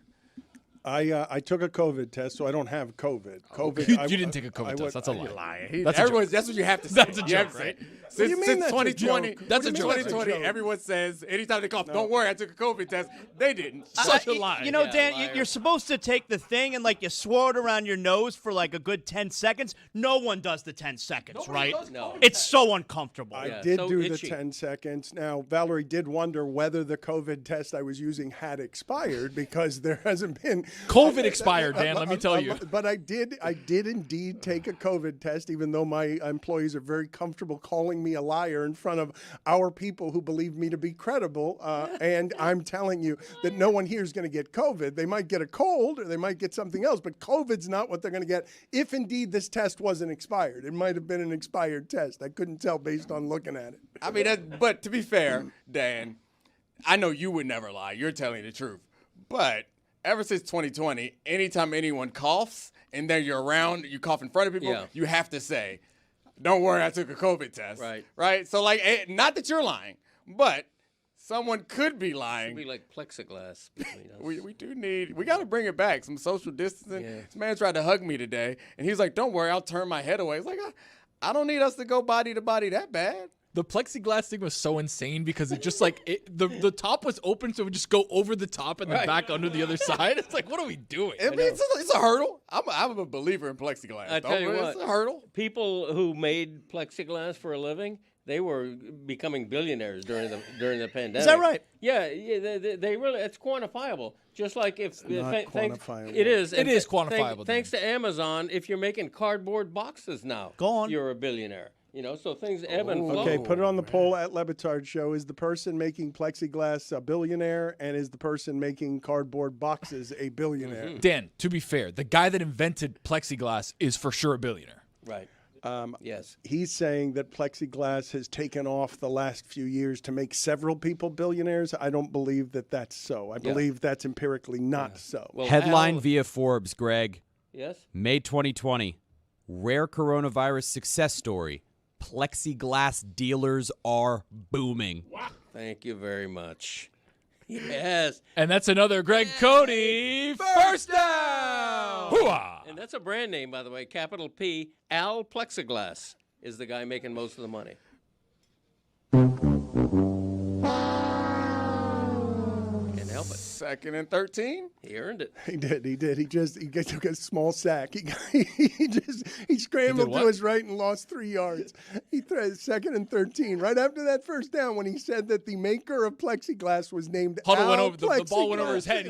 I took a COVID test, so I don't have COVID. COVID. You didn't take a COVID test. That's a lie. You're lying. That's what you have to say. That's a joke, right? What do you mean Since that's 2020, a joke? That's What a do you mean 2020. that's a joke? Everyone says anytime they cough, don't worry, I took a COVID test. They didn't. Such a lie. You know, Dan, you're supposed to take the thing and you swirl it around your nose for a good 10 seconds. No one does the 10 seconds, right? No. It's so uncomfortable. I did do the 10 seconds. Now, Valerie did wonder whether the COVID test I was using had expired because there hasn't been COVID expired, Dan. Let me tell you. But I did indeed take a COVID test, even though my employees are very comfortable calling me a liar in front of our people who believe me to be credible. And I'm telling you that no one here is going to get COVID. They might get a cold or they might get something else, but COVID's not what they're going to get. If indeed this test wasn't expired, it might have been an expired test. I couldn't tell based on looking at it. I mean, but to be fair, Dan, I know you would never lie. You're telling the truth. But ever since 2020, anytime anyone coughs and then you're around, you cough in front of people, you have to say, don't worry, I took a COVID test. Right? So, not that you're lying, but someone could be lying. It should be like plexiglass. We got to bring it back, some social distancing. Yeah. This man tried to hug me today, and he was like, don't worry, I'll turn my head away. It's like, I don't need us to go body to body that bad. The plexiglass thing was so insane because it just the top was open, so it would just go over the top and then back under the other side. It's like, what are we doing? I mean, it's a hurdle. I'm a believer in plexiglass. I tell you what, it's a hurdle. People who made plexiglass for a living, they were becoming billionaires during the pandemic. Is that right? Yeah, they really. It's quantifiable. Just like if quantifiable. It is. It is quantifiable. Thanks to Amazon, if you're making cardboard boxes now, go on. You're a billionaire. So things ebb and flow. Okay, put it on the poll at Le Batard Show. Is the person making plexiglass a billionaire, and is the person making cardboard boxes a billionaire? Mm-hmm. Dan, to be fair, the guy that invented plexiglass is for sure a billionaire. Right. Yes. He's saying that plexiglass has taken off the last few years to make several people billionaires. I don't believe that that's so. I believe that's empirically not so. Well, headline via Forbes, Greg. Yes. May 2020, rare coronavirus success story. Plexiglass dealers are booming. Wow. Thank you very much. Yes. And that's another Greg Cody first down. Hoo-ah. And that's a brand name, by the way. Capital P. Al Plexiglass is the guy making most of the money. Can't help it. 2nd and 13. He earned it. He did. He took a small sack. He scrambled to his right and lost 3 yards. He threw 2nd and 13 right after that first down when he said that the maker of plexiglass was named Huddle went Al over the ball went over his head.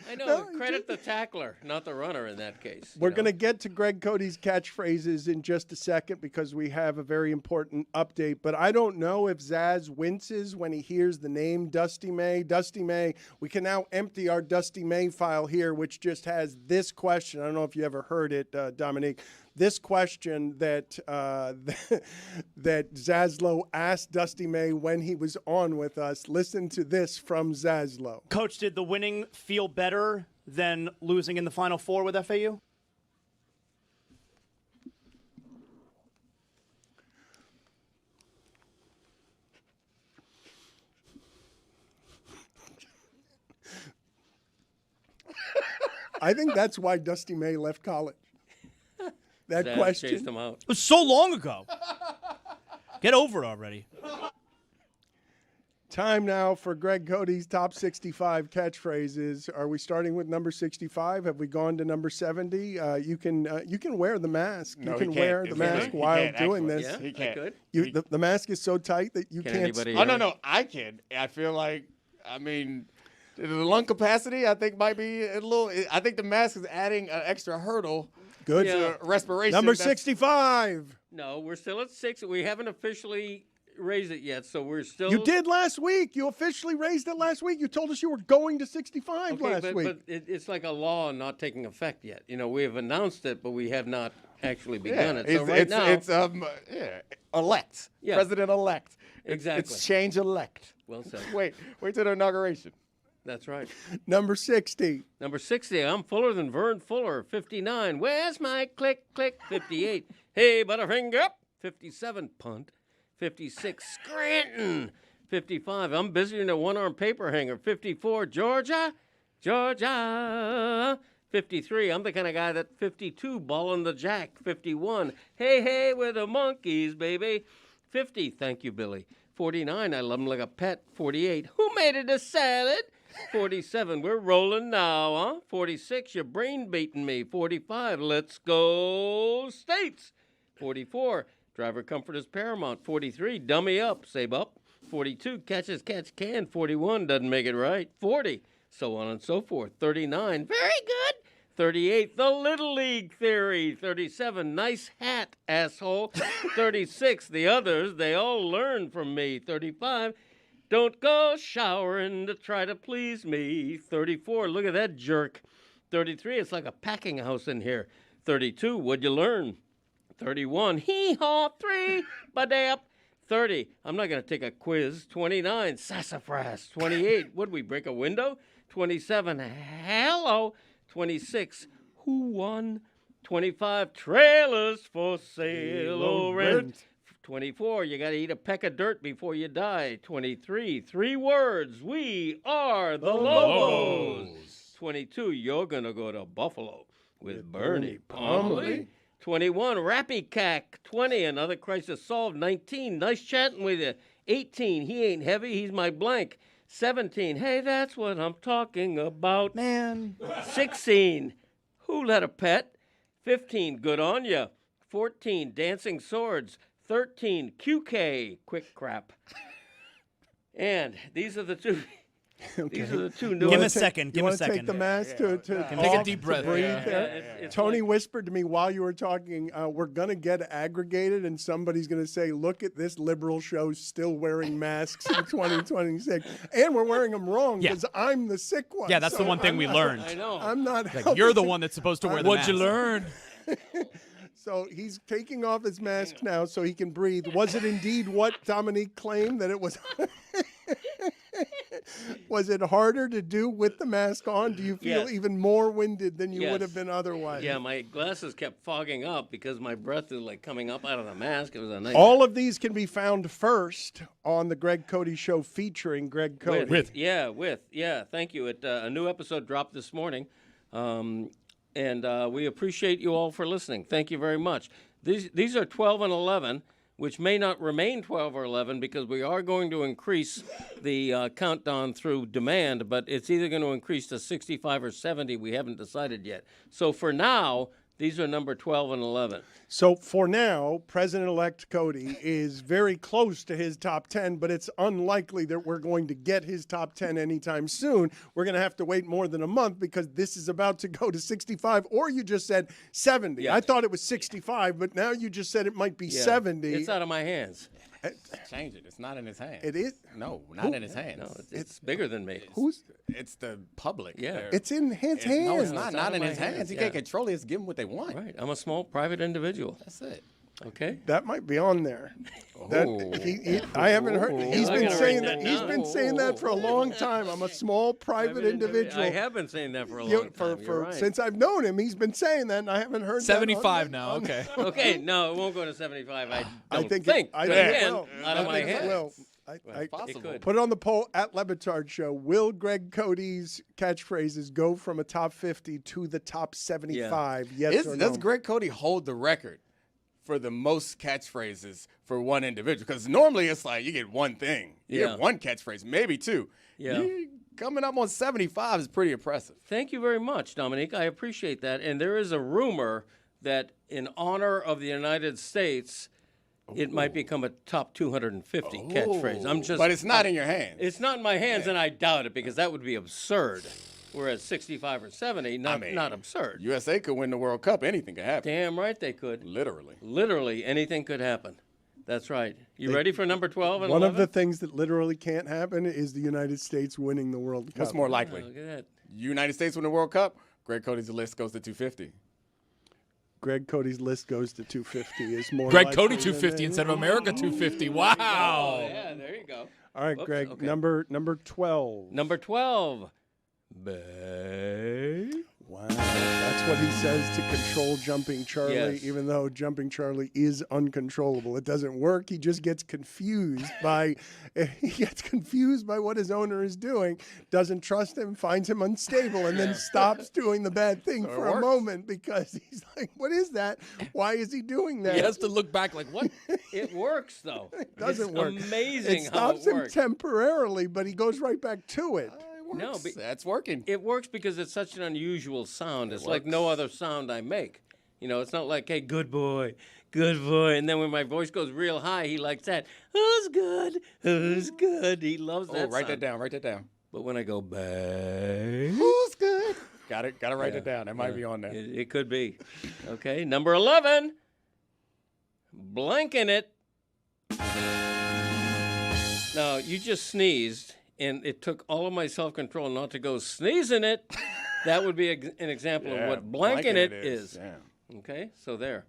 I know. Credit the tackler, not the runner in that case. We're going to get to Greg Cody's catchphrases in just a second because we have a very important update. But I don't know if Zaz winces when he hears the name Dusty May. Dusty May, we can now empty our Dusty May file here, which just has this question. I don't know if you ever heard it, Dominique. This question that that Zaslow asked Dusty May when he was on with us. Listen to this from Zaslow. Coach, did the winning feel better than losing in the Final Four with FAU? I think that's why Dusty May left college. That Zaz question. chased him out. It was so long ago. Get over it already. Time now for Greg Cody's top 65 catchphrases. Are we starting with number 65? Have we gone to number 70? You can wear the mask. No, you he can can't. wear the He mask can't. He while can't, doing actually. this. Yeah, He can't. I could. The mask is so tight that you Can can't. anybody Oh, no, I can. I feel like, the lung capacity, I think, might be a little. I think the mask is adding an extra hurdle Good. to respiration. Number That's- 65. No, we're still at 6. We haven't officially raised it yet, so we're still. You did last week. You officially raised it last week. You told us you were going to 65 last week. But it's like a law not taking effect yet. We have announced it, but we have not actually begun it. So it's elect. Yeah. President-elect. Exactly. It's change-elect. Well said. Wait till the inauguration. That's right. Number 60. Number 60, I'm fuller than Vern Fuller. 59, where's my click, click? 58, hey, butterfinger up. 57, punt. 56, Scranton. 55, I'm busier than a one-arm paper hanger. 54, Georgia. 53, I'm the kind of guy that 52, balling the jack. 51, hey, we're the monkeys, baby. 50, thank you, Billy. 49, I love him like a pet. 48, who made it a salad? 47, we're rolling now, huh? 46, your brain beating me. 45, let's go States. 44, driver comfort is paramount. 43, dummy up, save up. 42, catch as catch can. 41, doesn't make it right. 40, so on and so forth. 39, very good. 38, the Little League theory. 37, nice hat, asshole. 36, the others, they all learn from me. 35, don't go showering to try to please me. 34, look at that jerk. 33, it's like a packing house in here. 32, what'd you learn? 31, hee-haw, 3, ba-dap. 30, I'm not going to take a quiz. 29, sassafras. 28, would we break a window? 27, hello. 26, who won? 25, trailers for sale or rent. 24, you got to eat a peck of dirt before you die. 23, 3 words, we are the Lobos. 22, you're going to go to Buffalo with Bernie Pomley. 21, Rappy Cack. 20, another crisis solved. 19, nice chatting with you. 18, he ain't heavy, he's my blank. 17, hey, that's what I'm talking about. Man. 16, who let a pet? 15, good on ya. 14, dancing swords. 13, QK, quick crap. And these are the two. Okay. These are the two new. Give him a second. You want to take the mask to Take a deep breath. breathe Yeah. there? It's Tony like- whispered to me while you were talking, we're going to get aggregated and somebody's going to say, look at this liberal show still wearing masks in 2026. And we're wearing them wrong Yeah. because I'm the sick one. Yeah, that's the one thing we learned. I know. I'm not Like, helping. you're the one that's supposed to wear the What'd mask. you learn? So he's taking off his mask now so he can breathe. Was it indeed what Dominique claimed that it was? Was it harder to do with the mask on? Do you feel Yes. even more winded than you would Yes. have been otherwise? Yeah, my glasses kept fogging up because my breath was like coming up out of the mask. It was a nice. All of these can be found first on the Greg Cody Show featuring Greg Cody. Yeah. Thank you. A new episode dropped this morning, and we appreciate you all for listening. Thank you very much. These are 12 and 11, which may not remain 12 or 11 because we are going to increase the countdown through demand, but it's either going to increase to 65 or 70. We haven't decided yet. So for now, these are number 12 and 11. So for now, President-elect Cody is very close to his top 10, but it's unlikely that we're going to get his top 10 anytime soon. We're going to have to wait more than a month because this is about to go to 65, or you just said 70. Yes. I thought it was 65, but now you just said it might be Yeah. 70. It's out of my hands. Change it. It's not in his hands. It is? No, not in his hands. No, it's bigger than me. It's the public. Yeah. They're- It's in his hands. No, it's It's not. out Not of in my his hands. hands, He yeah. can't control it. Just give them what they want. Right. I'm a small private individual. That's it. Okay. That might be on there. I haven't heard. He's I been gotta saying write that. that He's down. been saying that for a long time. I'm a small private individual. I have been saying that for a You- long time. You're right. Since I've known him, he's been saying that, and I haven't heard. 75 that now. Okay. Okay, no, it won't go to 75. I don't think think. I but think it again, will. out of I my think it hands. will. possible. Put it on the poll at Le Batard Show. Will Greg Cody's catchphrases go from a top 50 to the top 75? Yes or no? Does Greg Cody hold the record for the most catchphrases for one individual? Because normally it's like you get one thing. You get one catchphrase, maybe two. Yeah. Coming up on 75 is pretty impressive. Thank you very much, Dominique. I appreciate that. And there is a rumor that in honor of the United States, it might become a top 250 catchphrase. But it's not in your hands. It's not in my hands, and I doubt it because that would be absurd. Whereas 65 or 70, not absurd. USA could win the World Cup. Anything could happen. Damn right they could. Literally. Literally, anything could happen. That's right. You ready for number 12 and One 11? of the things that literally can't happen is the United States winning the World Cup. What's more likely? Look at that. United States win the World Cup, Greg Cody's list goes to 250. Greg Cody's list goes to 250 is more Greg likely Cody than 250 instead of America 250. Wow. Oh, yeah, there you go. All right, Whoops, Greg, okay. number 12. Number 12. Bay. Wow. That's what he says to control Jumping Charlie, Yes. even though Jumping Charlie is uncontrollable. It doesn't work. He just gets confused by what his owner is doing, doesn't trust him, finds him unstable, and then stops doing the bad thing So it for a works. moment because he's like, what is that? Why is he doing that? He has to look back like, what? It works, though. It doesn't it's work. amazing It how stops it him works. temporarily, but he goes right back to it. No, that's working. It works because it's such an unusual sound. It's like no other sound I make. You know, it's not like, hey, good boy, and then when my voice goes real high, he likes that. Who's good? Who's good? He loves that. Write sound. that down. Write that down. But when I go back, Who's good? Got to write it down. That might be on there. it could be. Okay, number 11. Blanking it. Now you just sneezed. And it took all of my self-control not to go sneezing it. That would be an example of what blanking it is. Yeah. Okay, so there.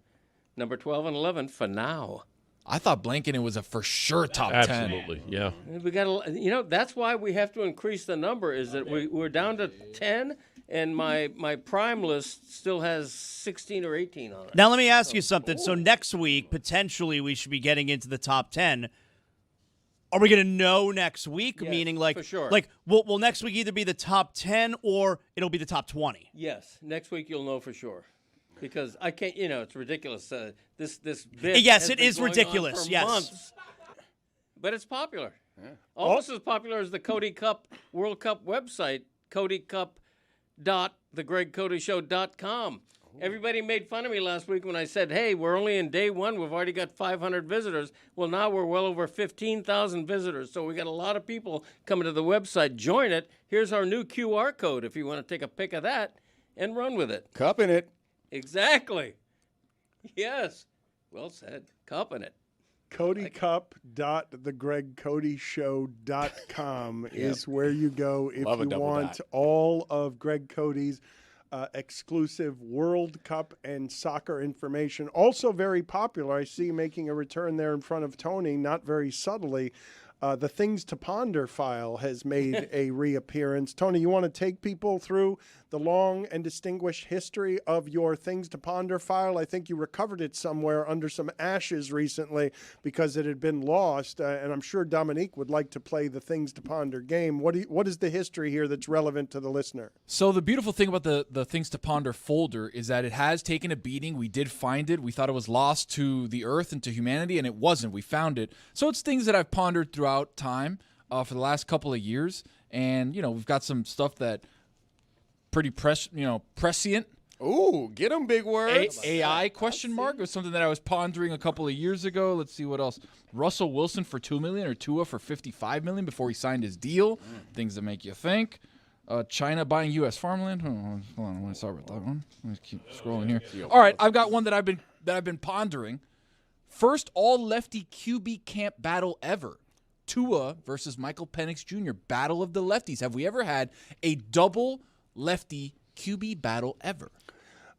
Number 12 and 11 for now. I thought blanking it was a for sure top 10. Absolutely, yeah. We got that's why we have to increase the number. Is that we're down to 10, and my prime list still has 16 or 18 on it. Now let me ask you something. So next week, potentially, we should be getting into the top 10. Are we going to know next week? Yes, Meaning, like, for sure. like, will next week either be the top 10 or it'll be the top 20? Yes, next week you'll know for sure. Because I can't, it's ridiculous. This bit Yes, has it been is going on ridiculous, for yes. months. But it's popular. Almost as popular as the Cody Cup World Cup website, codycup.thegregcodyshow.com. Everybody made fun of me last week when I said, hey, we're only in day one. We've already got 500 visitors. Well, now we're well over 15,000 visitors. So we got a lot of people coming to the website. Join it. Here's our new QR code if you want to take a pic of that and run with it. Cupping it. Exactly. Yes. Well said. Cupping it. CodyCup.thegregcodyshow.com is where you go if Love a you double want dot. all of Greg Cody's exclusive World Cup and soccer information. Also very popular. I see making a return there in front of Tony, not very subtly. The Things to Ponder file has made a reappearance. Tony, you want to take people through the long and distinguished history of your Things to Ponder file? I think you recovered it somewhere under some ashes recently because it had been lost, and I'm sure Dominique would like to play the Things to Ponder game. What is the history here that's relevant to the listener? So the beautiful thing about the Things to Ponder folder is that it has taken a beating. We did find it. We thought it was lost to the earth and to humanity, and it wasn't. We found it. So it's things that I've pondered throughout time for the last couple of years, and we've got some stuff that pretty prescient. Ooh, get them big words. AI question mark was something that I was pondering a couple of years ago. Let's see what else. Russell Wilson for $2 million or Tua for $55 million before he signed his deal. Things that make you think. China buying U.S. farmland. Hold on, I want to start with that one. Let's keep scrolling here. All right, I've got one that I've been pondering. First all lefty QB camp battle ever. Tua versus Michael Penix Jr. Battle of the lefties. Have we ever had a double lefty QB battle ever?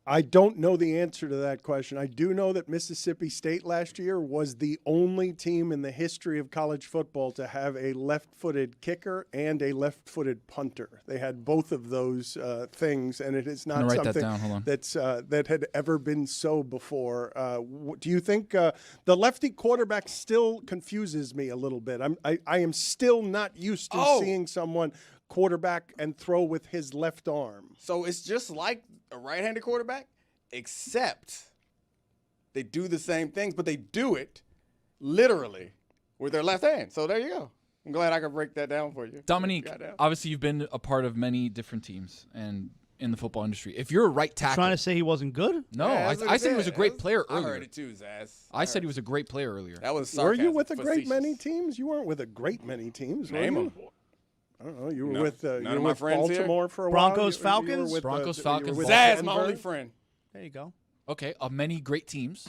I don't know the answer to that question. I do know that Mississippi State last year was the only team in the history of college football to have a left-footed kicker and a left-footed punter. They had both of those things, and it is not something that had ever been so before. Do you think the lefty quarterback still confuses me a little bit? I am still not used to seeing someone quarterback and throw with his left arm. So it's just like a right-handed quarterback, except they do the same things, but they do it literally with their left hand. So there you go. I'm glad I could break that down for you. Dominique, obviously you've been a part of many different teams and in the football industry. If you're a right tackle, trying to say he wasn't good? No, I said he was a great player earlier. I heard it too, Zaz. I said he was a great player earlier. That was Were you sarcasm, with a great facetious. many teams? You weren't with a great many teams. Name were them. you? I don't know. You were None- with none you of were my with friends here? Baltimore for a Broncos, while. Falcons? Broncos, you were Falcons. with Zaz, my Denver. only friend. There you go. Okay, of many great teams.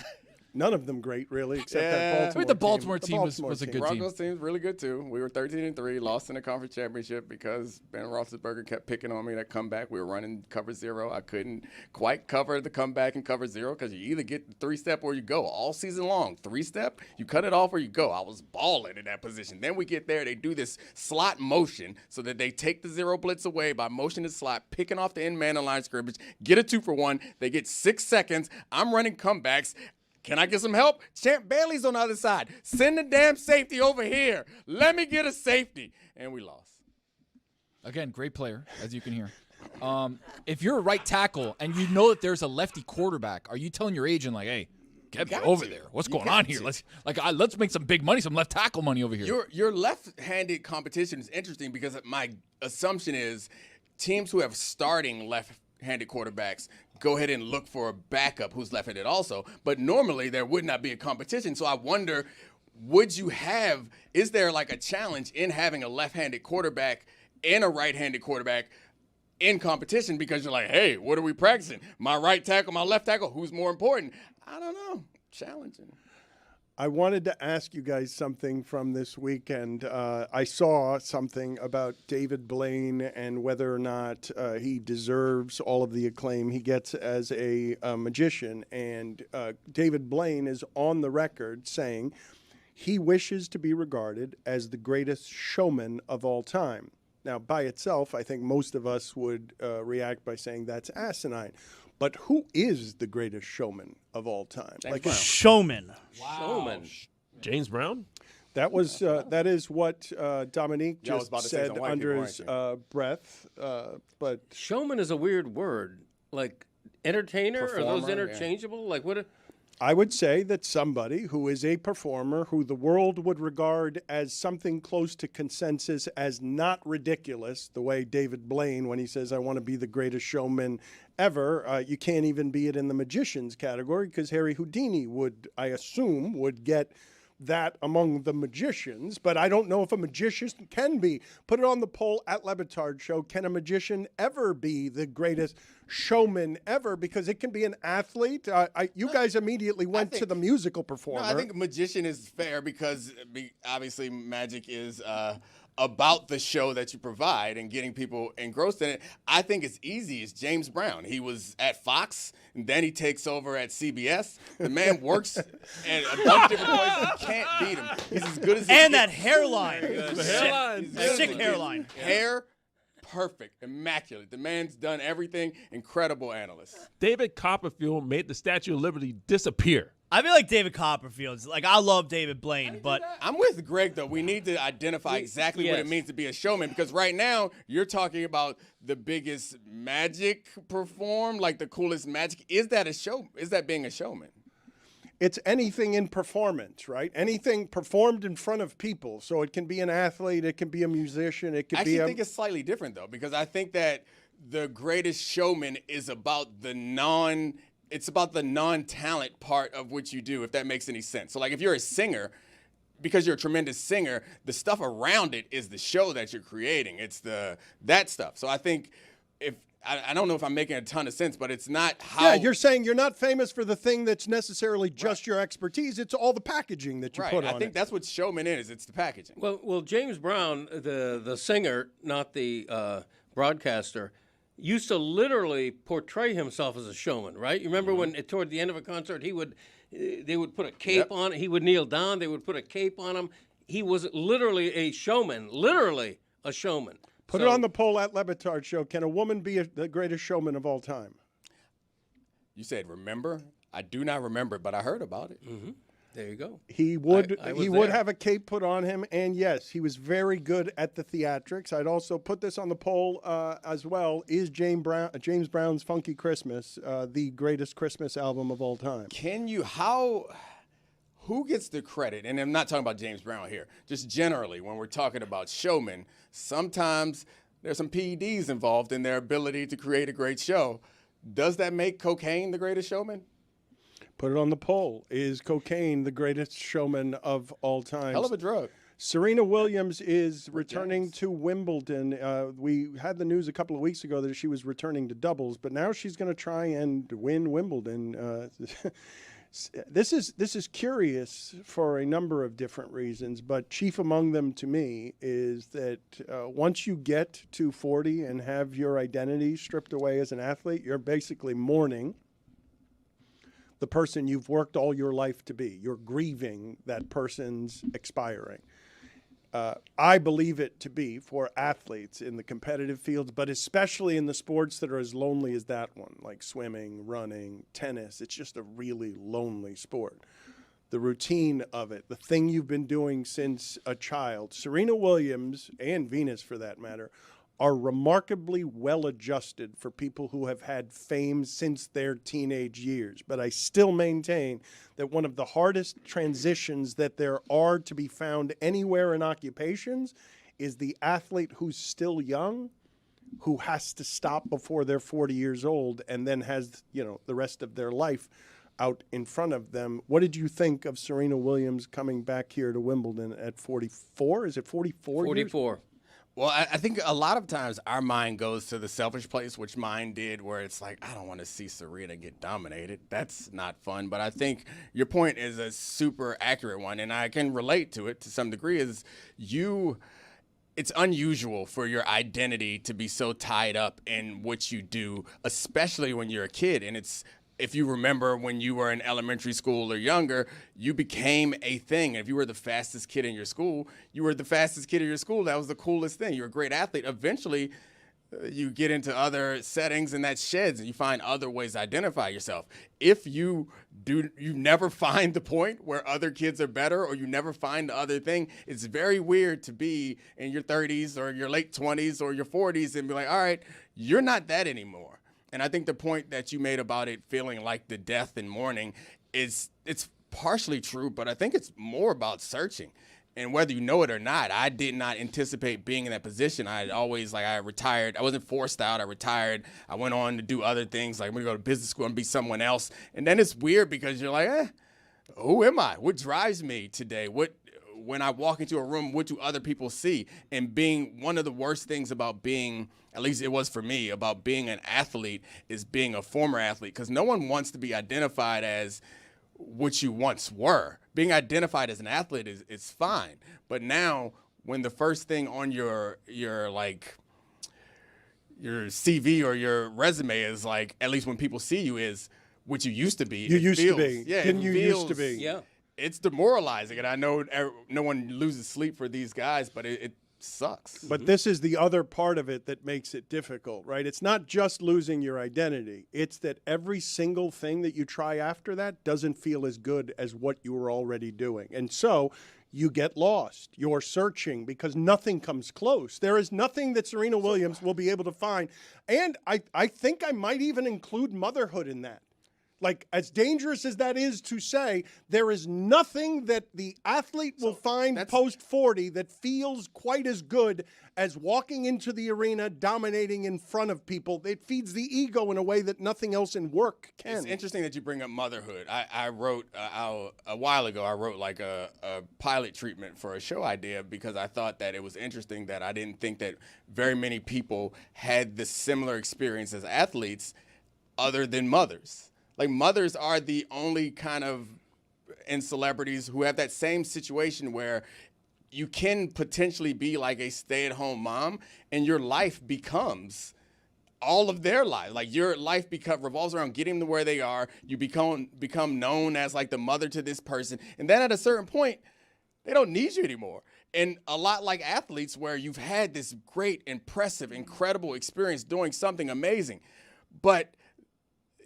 None of them great, really, except that Yeah. Baltimore. Wait, the Baltimore team. team was a good team. Broncos team's really good too. We were 13-3, lost in the conference championship because Ben Roethlisberger kept picking on me that comeback. We were running cover zero. I couldn't quite cover the comeback and cover zero because you either get the 3-step or you go all season long. 3-step, you cut it off or you go. I was balling in that position. Then we get there, they do this slot motion so that they take the zero blitz away by motion to slot, picking off the end man on line of scrimmage, get a 2-for-1. They get 6 seconds. I'm running comebacks. Can I get some help? Champ Bailey's on the other side. Send the damn safety over here. Let me get a safety. And we lost. Again, great player, as you can hear. If you're a right tackle and you know that there's a lefty quarterback, are you telling your agent, like, hey, get me over there? What's going on here? Let's make some big money, some left tackle money over here. Your left-handed competition is interesting because my assumption is teams who have starting left-handed quarterbacks go ahead and look for a backup who's left-handed also. But normally there would not be a competition. So I wonder, is there like a challenge in having a left-handed quarterback and a right-handed quarterback in competition because you're like, hey, what are we practicing? My right tackle, my left tackle, who's more important? I don't know. Challenging. I wanted to ask you guys something from this weekend. I saw something about David Blaine and whether or not he deserves all of the acclaim he gets as a magician. And David Blaine is on the record saying he wishes to be regarded as the greatest showman of all time. Now, by itself, I think most of us would react by saying that's asinine. But who is the greatest showman of all time? Showman. Wow. Showman. James Brown? That is what Dominique Yeah, I was just about to say said some white under people, his aren't breath. But showman is a weird word. Like entertainer, are those Performer, interchangeable? Like what? I would say that somebody who is a performer who the world would regard as something close to consensus as not ridiculous, the way David Blaine, when he says, I want to be the greatest showman ever, you can't even be it in the magician's category because Harry Houdini I assume, would get that among the magicians, but I don't know if a magician can be. Put it on the poll at Le Batard Show. Can a magician ever be the greatest showman ever? Because it can be an athlete. You guys immediately went to the musical performer. No, I think magician is fair because obviously magic is about the show that you provide and getting people engrossed in it. I think it's easy. It's James Brown. He was at Fox, and then he takes over at CBS. The man works at a bunch of different places. You can't beat him. He's as good as he And gets. that hairline. The hairline. Sick hairline. Hair, perfect, immaculate. The man's done everything. Incredible analyst. David Copperfield made the Statue of Liberty disappear. I feel like David Copperfield's like I love David Blaine, but I'm with Greg though. We need to identify exactly what it means to be a showman because right now you're talking about the biggest magic performed, like the coolest magic. Is that a show? Is that being a showman? It's anything in performance, right? Anything performed in front of people. So it can be an athlete, it can be a musician, it could I be actually think it's slightly different though because I think that the greatest showman is about the non-talent part of what you do, if that makes any sense. So like if you're a singer, because you're a tremendous singer, the stuff around it is the show that you're creating. It's that stuff. So I think I don't know if I'm making a ton of sense, but it's not how. Yeah, you're saying you're not famous for the thing that's necessarily just your expertise. It's all the packaging that you put on I think that's what showman is. It's the packaging. Well, James Brown, the singer, not the broadcaster, used to literally portray himself as a showman, right? You remember when toward the end of a concert, they would put a cape on, he would kneel down, they would put a cape on him. He was literally a showman, Put it on the poll at Le Batard Show. Can a woman be the greatest showman of all time? You said remember? I do not remember it, but I heard about it. Mm-hmm. There you go. He would there. have a cape put on him, and yes, he was very good at the theatrics. I'd also put this on the poll as well. Is James Brown's Funky Christmas the greatest Christmas album of all time? Who gets the credit? And I'm not talking about James Brown here. Just generally, when we're talking about showmen, sometimes there's some PEDs involved in their ability to create a great show. Does that make cocaine the greatest showman? Put it on the poll. Is cocaine the greatest showman of all time? Hell of a drug. Serena Williams is returning to Wimbledon. We had the news a couple of weeks ago that she was returning to doubles, but now she's going to try and win Wimbledon. This is curious for a number of different reasons, but chief among them to me is that once you get to 40 and have your identity stripped away as an athlete, you're basically mourning the person you've worked all your life to be. You're grieving that person's expiring. I believe it to be for athletes in the competitive fields, but especially in the sports that are as lonely as that one, like swimming, running, tennis. It's just a really lonely sport. The routine of it, the thing you've been doing since a child. Serena Williams, and Venus for that matter, are remarkably well adjusted for people who have had fame since their teenage years. But I still maintain that one of the hardest transitions that there are to be found anywhere in occupations is the athlete who's still young, who has to stop before they're 40 years old and then has, the rest of their life out in front of them. What did you think of Serena Williams coming back here to Wimbledon at 44? Is it 44 44. years? Well, I think a lot of times our mind goes to the selfish place, which mine did, where it's like, I don't want to see Serena get dominated. That's not fun. But I think your point is a super accurate one, and I can relate to it to some degree, is it's unusual for your identity to be so tied up in what you do, especially when you're a kid. And if you remember when you were in elementary school or younger, you became a thing. If you were the fastest kid in your school, you were the fastest kid in your school. That was the coolest thing. You're a great athlete. Eventually, you get into other settings and that sheds and you find other ways to identify yourself. If you never find the point where other kids are better, or you never find the other thing, it's very weird to be in your 30s or your late 20s or your 40s and be like, all right, you're not that anymore. And I think the point that you made about it feeling like the death and mourning it's partially true, but I think it's more about searching. And whether you know it or not, I did not anticipate being in that position. I retired. I wasn't forced out. I retired. I went on to do other things, like I'm going to go to business school and be someone else. And then it's weird because you're like, who am I? What drives me today? When I walk into a room, what do other people see? And being one of the worst things about being, at least it was for me, about being an athlete is being a former athlete, because no one wants to be identified as what you once were. Being identified as an athlete is fine. But now when the first thing on your CV or your resume is like, at least when people see you, is what you used to be. You used to be. Yeah, Didn't you used to be? Yeah. It's demoralizing, and I know no one loses sleep for these guys, but it sucks. But this is the other part of it that makes it difficult, right? It's not just losing your identity. It's that every single thing that you try after that doesn't feel as good as what you were already doing. And so you get lost. You're searching because nothing comes close. There is nothing that Serena Williams will be able to find. And I think I might even include motherhood in that. Like, as dangerous as that is to say, there is nothing that the athlete will find post-40 that feels quite as good as walking into the arena, dominating in front of people. It feeds the ego in a way that nothing else in work can. It's interesting that you bring up motherhood. I wrote, a while ago, I wrote like a pilot treatment for a show idea because I thought that it was interesting that I didn't think that very many people had the similar experience as athletes other than mothers. Like, mothers are the only kind of, in celebrities, who have that same situation where you can potentially be like a stay-at-home mom and your life becomes all of their life. Like your life revolves around getting them to where they are. You become known as like the mother to this person. And then at a certain point, they don't need you anymore. And a lot like athletes where you've had this great, impressive, incredible experience doing something amazing, but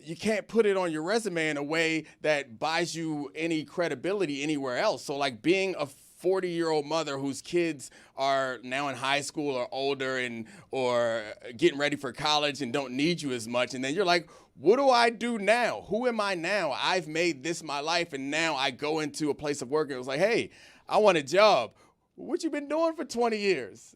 you can't put it on your resume in a way that buys you any credibility anywhere else. So like being a 40-year-old mother whose kids are now in high school or older or getting ready for college and don't need you as much. And then you're like, what do I do now? Who am I now? I've made this my life, and now I go into a place of work and it was like, hey, I want a job. What you been doing for 20 years?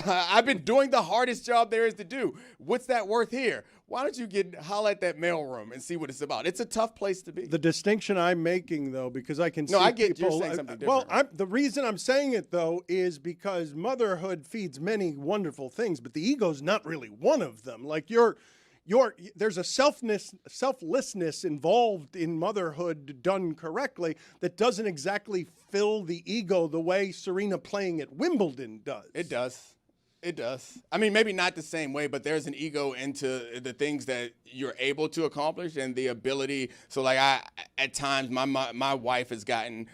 I've been doing the hardest job there is to do. What's that worth here? Why don't you holler at that mailroom and see what it's about? It's a tough place to be. The distinction I'm making, though, because I can see I get people, you're saying something different. Well, the reason I'm saying it, though, is because motherhood feeds many wonderful things, but the ego's not really one of them. Like there's a selflessness involved in motherhood done correctly that doesn't exactly fill the ego the way Serena playing at Wimbledon does. It does. It does. I mean, maybe not the same way, but there's an ego into the things that you're able to accomplish and the ability. So, like, at times, my wife has gotten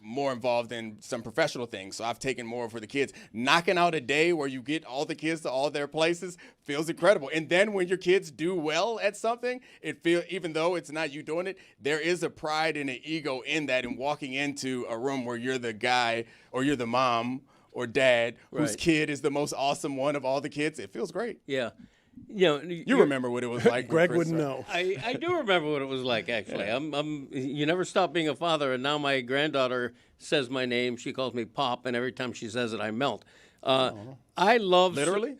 more involved in some professional things. So I've taken more for the kids. Knocking out a day where you get all the kids to all their places feels incredible. And then when your kids do well at something, even though it's not you doing it, there is a pride and an ego in that, and walking into a room where you're the guy or you're the mom or dad whose kid is the most awesome one of all the kids. It feels great. Yeah. You remember what it was like. Greg wouldn't know. I do remember what it was like, actually. You never stop being a father, and now my granddaughter says my name. She calls me Pop, and every time she says it, I melt. I love literally.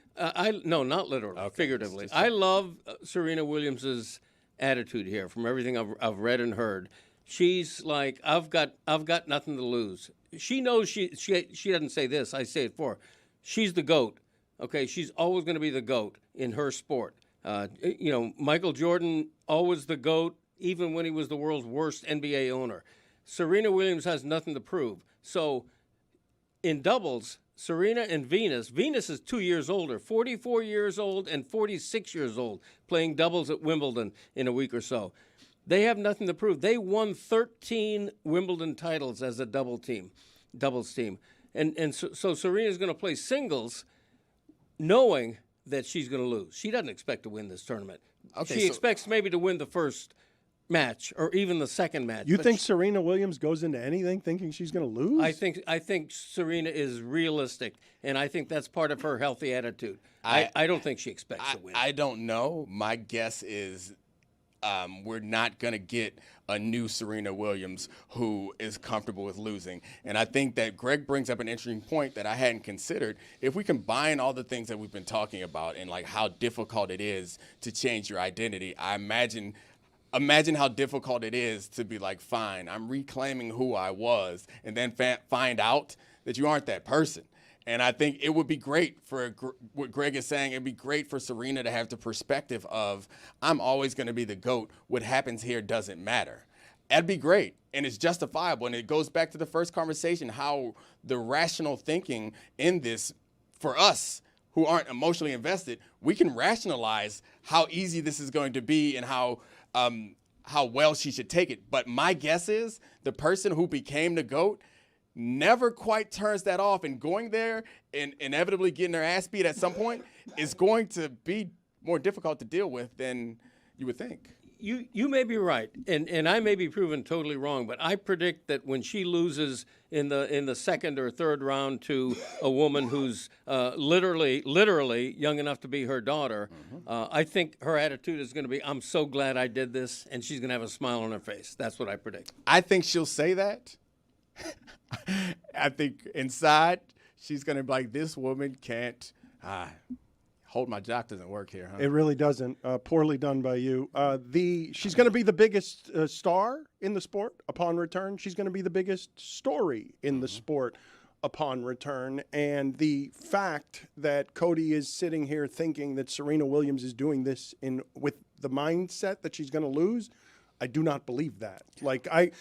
No, not literally. Okay. Figuratively. I love Serena Williams's attitude here. From everything I've read and heard, she's like, I've got nothing to lose. She knows she doesn't say this. I say it for her. She's the GOAT. Okay, she's always going to be the GOAT in her sport. Michael Jordan, always the GOAT, even when he was the world's worst NBA owner. Serena Williams has nothing to prove. So in doubles, Serena and Venus is 2 years older, 44 years old and 46 years old, playing doubles at Wimbledon in a week or so. They have nothing to prove. They won 13 Wimbledon titles as a doubles team. And so Serena's going to play singles knowing that she's going to lose. She doesn't expect to win this tournament. Okay, she expects maybe to win the first match or even the second match. You think Serena Williams goes into anything thinking she's going to lose? I think Serena is realistic, and I think that's part of her healthy attitude. I don't think she expects to win. I don't know. My guess is we're not going to get a new Serena Williams who is comfortable with losing. And I think that Greg brings up an interesting point that I hadn't considered. If we combine all the things that we've been talking about and like how difficult it is to change your identity, I imagine how difficult it is to be like, fine, I'm reclaiming who I was, and then find out that you aren't that person. And I think it would be great for what Greg is saying. It'd be great for Serena to have the perspective of, I'm always going to be the GOAT. What happens here doesn't matter. That'd be great. And it's justifiable. And it goes back to the first conversation, how the rational thinking in this, for us who aren't emotionally invested, we can rationalize how easy this is going to be and how well she should take it. But my guess is the person who became the GOAT never quite turns that off, and going there and inevitably getting their ass beat at some point is going to be more difficult to deal with than you would think. You may be right, and I may be proven totally wrong, but I predict that when she loses in the second or third round to a woman who's literally young enough to be her daughter, I think her attitude is going to be, I'm so glad I did this, and she's going to have a smile on her face. That's what I predict. I think she'll say that. I think inside she's going to be like, this woman can't hold my jock doesn't work here, huh? It really doesn't. Poorly done by you. She's going to be the biggest star in the sport upon return. She's going to be the biggest story in the sport upon return. And the fact that Cody is sitting here thinking that Serena Williams is doing this with the mindset that she's going to lose, I do not believe that. Like, I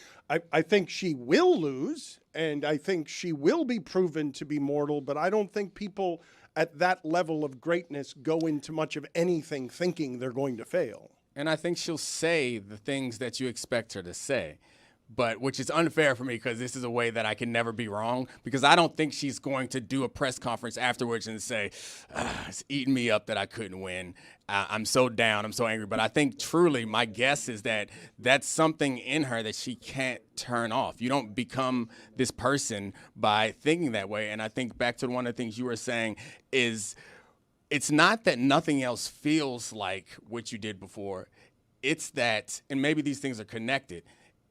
think she will lose, and I think she will be proven to be mortal, but I don't think people at that level of greatness go into much of anything thinking they're going to fail. And I think she'll say the things that you expect her to say. But which is unfair for me because this is a way that I can never be wrong, because I don't think she's going to do a press conference afterwards and say, it's eating me up that I couldn't win. I'm so down. I'm so angry. But I think truly my guess is that that's something in her that she can't turn off. You don't become this person by thinking that way. And I think back to one of the things you were saying is it's not that nothing else feels like what you did before. It's that, and maybe these things are connected,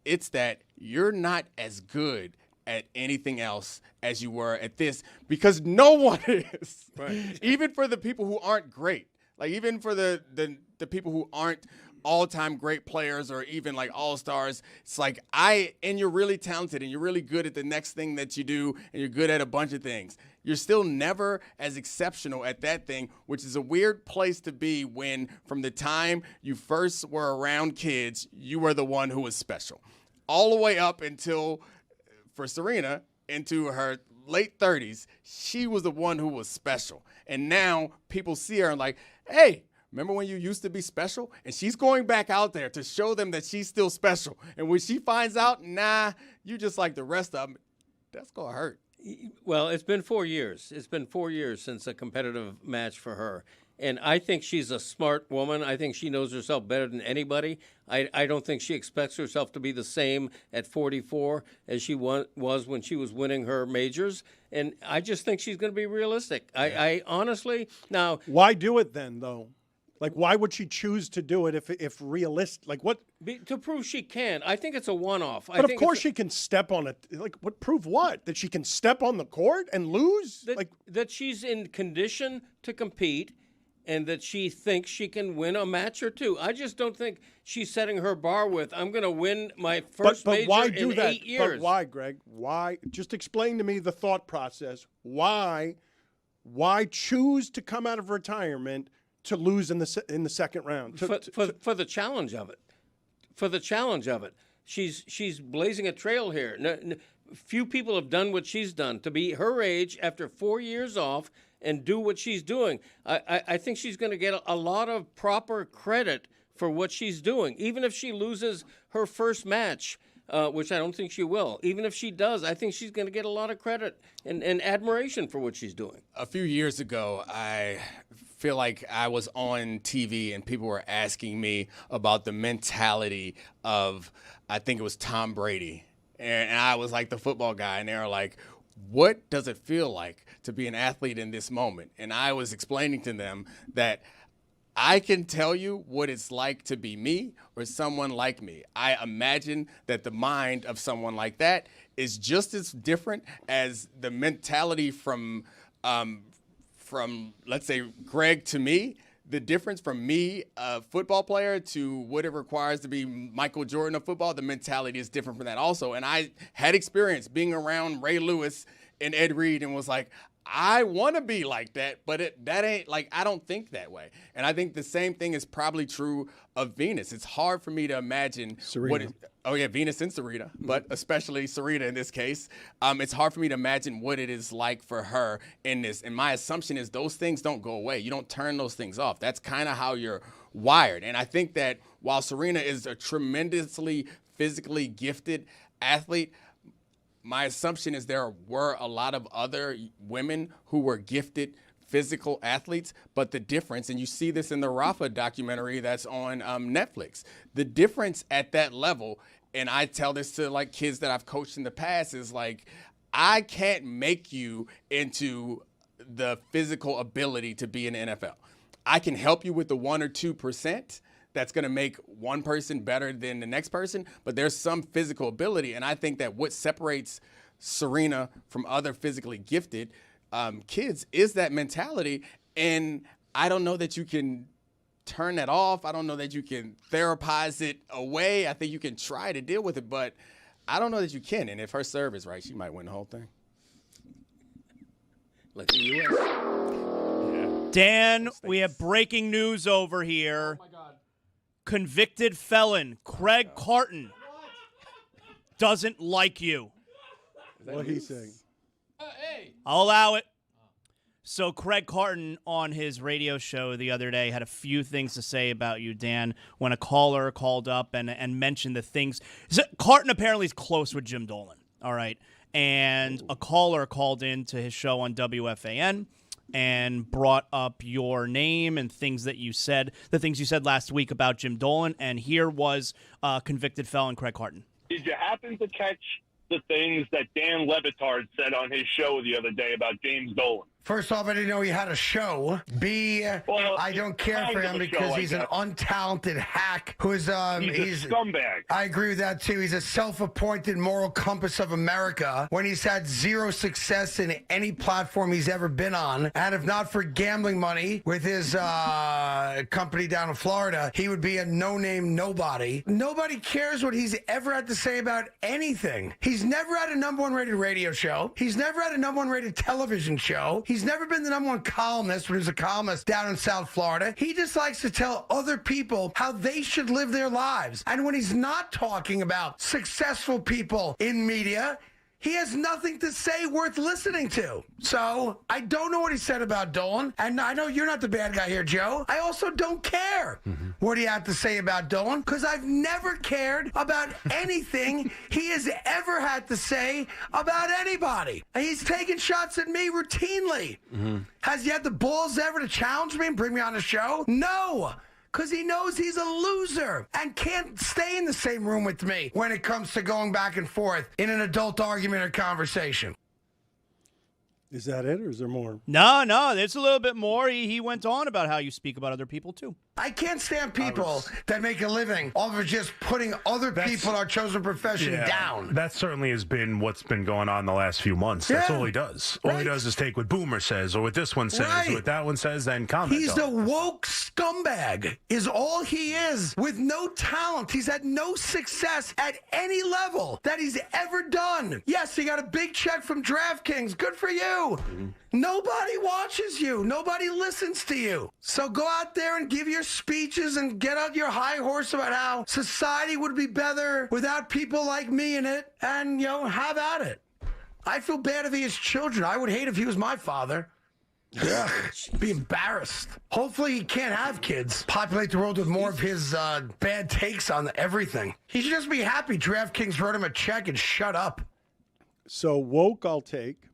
it's that you're not as good at anything else as you were at this, because no one is. Right. Even for the people who aren't great, like even for the people who aren't all-time great players or even like all-stars, it's like and you're really talented and you're really good at the next thing that you do and you're good at a bunch of things. You're still never as exceptional at that thing, which is a weird place to be when from the time you first were around kids, you were the one who was special. All the way up until, for Serena, into her late 30s, she was the one who was special. And now people see her and like, hey, remember when you used to be special? And she's going back out there to show them that she's still special. And when she finds out, nah, you just like the rest of them, that's going to hurt. Well, it's been 4 years. It's been 4 years since a competitive match for her. And I think she's a smart woman. I think she knows herself better than anybody. I don't think she expects herself to be the same at 44 as she was when she was winning her majors. And I just think she's going to be realistic. I honestly, now. Why do it then, though? Like, why would she choose to do it if realistic? Like, what? To prove she can. I think it's a one-off. But of course she can step on it. Like, what? Prove what? That she can step on the court and lose? That she's in condition to compete and that she thinks she can win a match or two. I just don't think she's setting her bar with, I'm going to win my first but major why do in that? 8 years. But why, Greg? Why? Just explain to me the thought process. Why choose to come out of retirement to lose in the second round? For the challenge of it. For the challenge of it. She's blazing a trail here. Few people have done what she's done. To be her age after 4 years off and do what she's doing, I think she's going to get a lot of proper credit for what she's doing. Even if she loses her first match, which I don't think she will. Even if she does, I think she's going to get a lot of credit and admiration for what she's doing. A few years ago, I feel like I was on TV and people were asking me about the mentality of, I think it was Tom Brady. And I was like the football guy, and they were like, what does it feel like to be an athlete in this moment? And I was explaining to them that I can tell you what it's like to be me or someone like me. I imagine that the mind of someone like that is just as different as the mentality from let's say, Greg to me. The difference from me, a football player, to what it requires to be Michael Jordan of football, the mentality is different from that also. And I had experience being around Ray Lewis and Ed Reed and was like, I want to be like that, but that ain't like, I don't think that way. And I think the same thing is probably true of Venus. It's hard for me to imagine Serena. Venus and Serena, but especially Serena in this case. It's hard for me to imagine what it is like for her in this. And my assumption is those things don't go away. You don't turn those things off. That's kind of how you're wired. And I think that while Serena is a tremendously physically gifted athlete, my assumption is there were a lot of other women who were gifted physical athletes, but the difference, and you see this in the Rafa documentary that's on Netflix, the difference at that level, and I tell this to like kids that I've coached in the past, is like, I can't make you into the physical ability to be in the NFL. I can help you with the 1 or 2% that's going to make one person better than the next person, but there's some physical ability, and I think that what separates Serena from other physically gifted kids is that mentality, and I don't know that you can turn that off. I don't know that you can therapize it away. I think you can try to deal with it, but I don't know that you can, and if her serve is right, she might win the whole thing. Like the U.S. Dan, we have breaking news over here. Oh my God. Convicted felon Craig Carton doesn't like you. What he's saying. I'll allow it. So Craig Carton on his radio show the other day had a few things to say about you, Dan, when a caller called up and mentioned the things. So Carton apparently is close with Jim Dolan, all right? And a caller called in to his show on WFAN and brought up your name and things that you said, the things you said last week about Jim Dolan, and here was convicted felon Craig Carton. Did you happen to catch the things that Dan Le Batard said on his show the other day about James Dolan? First off, I didn't know he had a show. B, I don't care for him because he's an untalented hack who's he's a scumbag. I agree with that too. He's a self-appointed moral compass of America when he's had zero success in any platform he's ever been on. And if not for gambling money with his company down in Florida, he would be a no-name nobody. Nobody cares what he's ever had to say about anything. He's never had a #1 rated radio show. He's never had a #1 rated television show. He's never been the #1 columnist when he was a columnist down in South Florida. He just likes to tell other people how they should live their lives. And when he's not talking about successful people in media, he has nothing to say worth listening to. So I don't know what he said about Dolan. And I know you're not the bad guy here, Joe. I also don't care what he had to say about Dolan because I've never cared about anything he has ever had to say about anybody. And he's taking shots at me routinely. Has he had the balls ever to challenge me and bring me on the show? No. Because he knows he's a loser and can't stay in the same room with me when it comes to going back and forth in an adult argument or conversation. Is that it, or is there more? No, there's a little bit more. He went on about how you speak about other people, too. I can't stand people that make a living off of just putting other people in our chosen profession down. That certainly has been what's been going on the last few months. That's all he does. All he does is take what Boomer says or what this one says or what that one says, then comment. He's the woke scumbag is all he is with no talent. He's had no success at any level that he's ever done. Yes, he got a big check from DraftKings. Good for you. Nobody watches you. Nobody listens to you. So go out there and give your speeches and get out your high horse about how society would be better without people like me in it and, have at it. I feel bad if he has children. I would hate if he was my father. Yeah, be embarrassed. Hopefully he can't have kids. Populate the world with more of his bad takes on everything. He should just be happy DraftKings wrote him a check and shut up. So woke I'll take.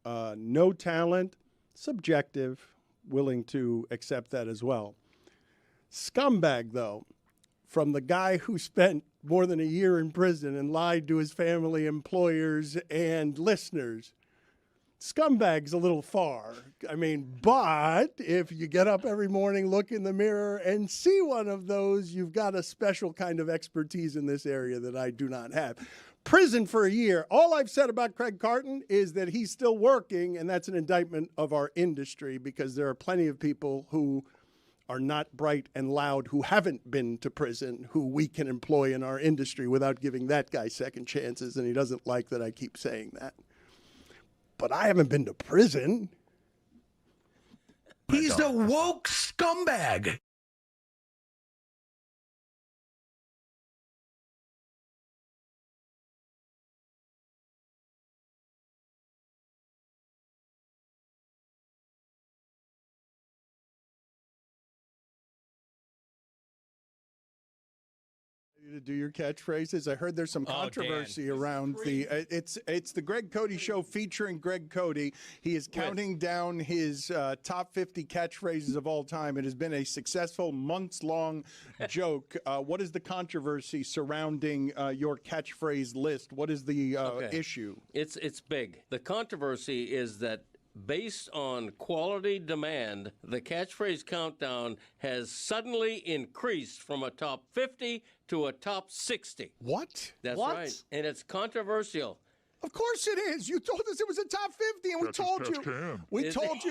No talent, subjective, willing to accept that as well. Scumbag, though, from the guy who spent more than a year in prison and lied to his family, employers, and listeners. Scumbag's a little far. But if you get up every morning, look in the mirror, and see one of those, you've got a special kind of expertise in this area that I do not have. Prison for a year. All I've said about Craig Carton is that he's still working, and that's an indictment of our industry because there are plenty of people who are not bright and loud who haven't been to prison who we can employ in our industry without giving that guy second chances, and he doesn't like that I keep saying that. But I haven't been to prison. He's the woke scumbag. To do your catchphrases. I heard there's some controversy around it's the Greg Cody Show featuring Greg Cody. He is counting down his top 50 catchphrases of all time. It has been a successful months-long joke. What is the controversy surrounding your catchphrase list? What is the issue? It's big. The controversy is that based on quality demand, the catchphrase countdown has suddenly increased from a top 50 to a top 60. What? That's right. And it's controversial. Of course it is. You told us it was a top 50, and we told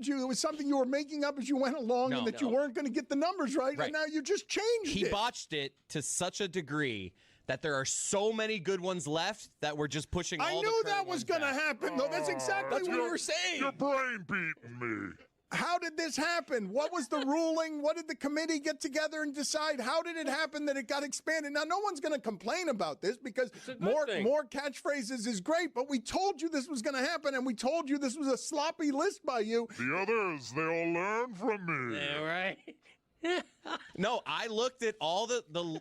you it was something you were making up as you went along, and that you weren't going to get the numbers right, and now you just changed it. He botched it to such a degree that there are so many good ones left that we're just pushing all the current that was going to happen, though. That's exactly what we were saying. Your brain beating me. How did this happen? What was the ruling? What did the committee get together and decide? How did it happen that it got expanded? Now, no one's going to complain about this because more catchphrases is great, but we told you this was going to happen, and we told you this was a sloppy list by you. The others, they all learn from me. Yeah, right. No, I looked at all the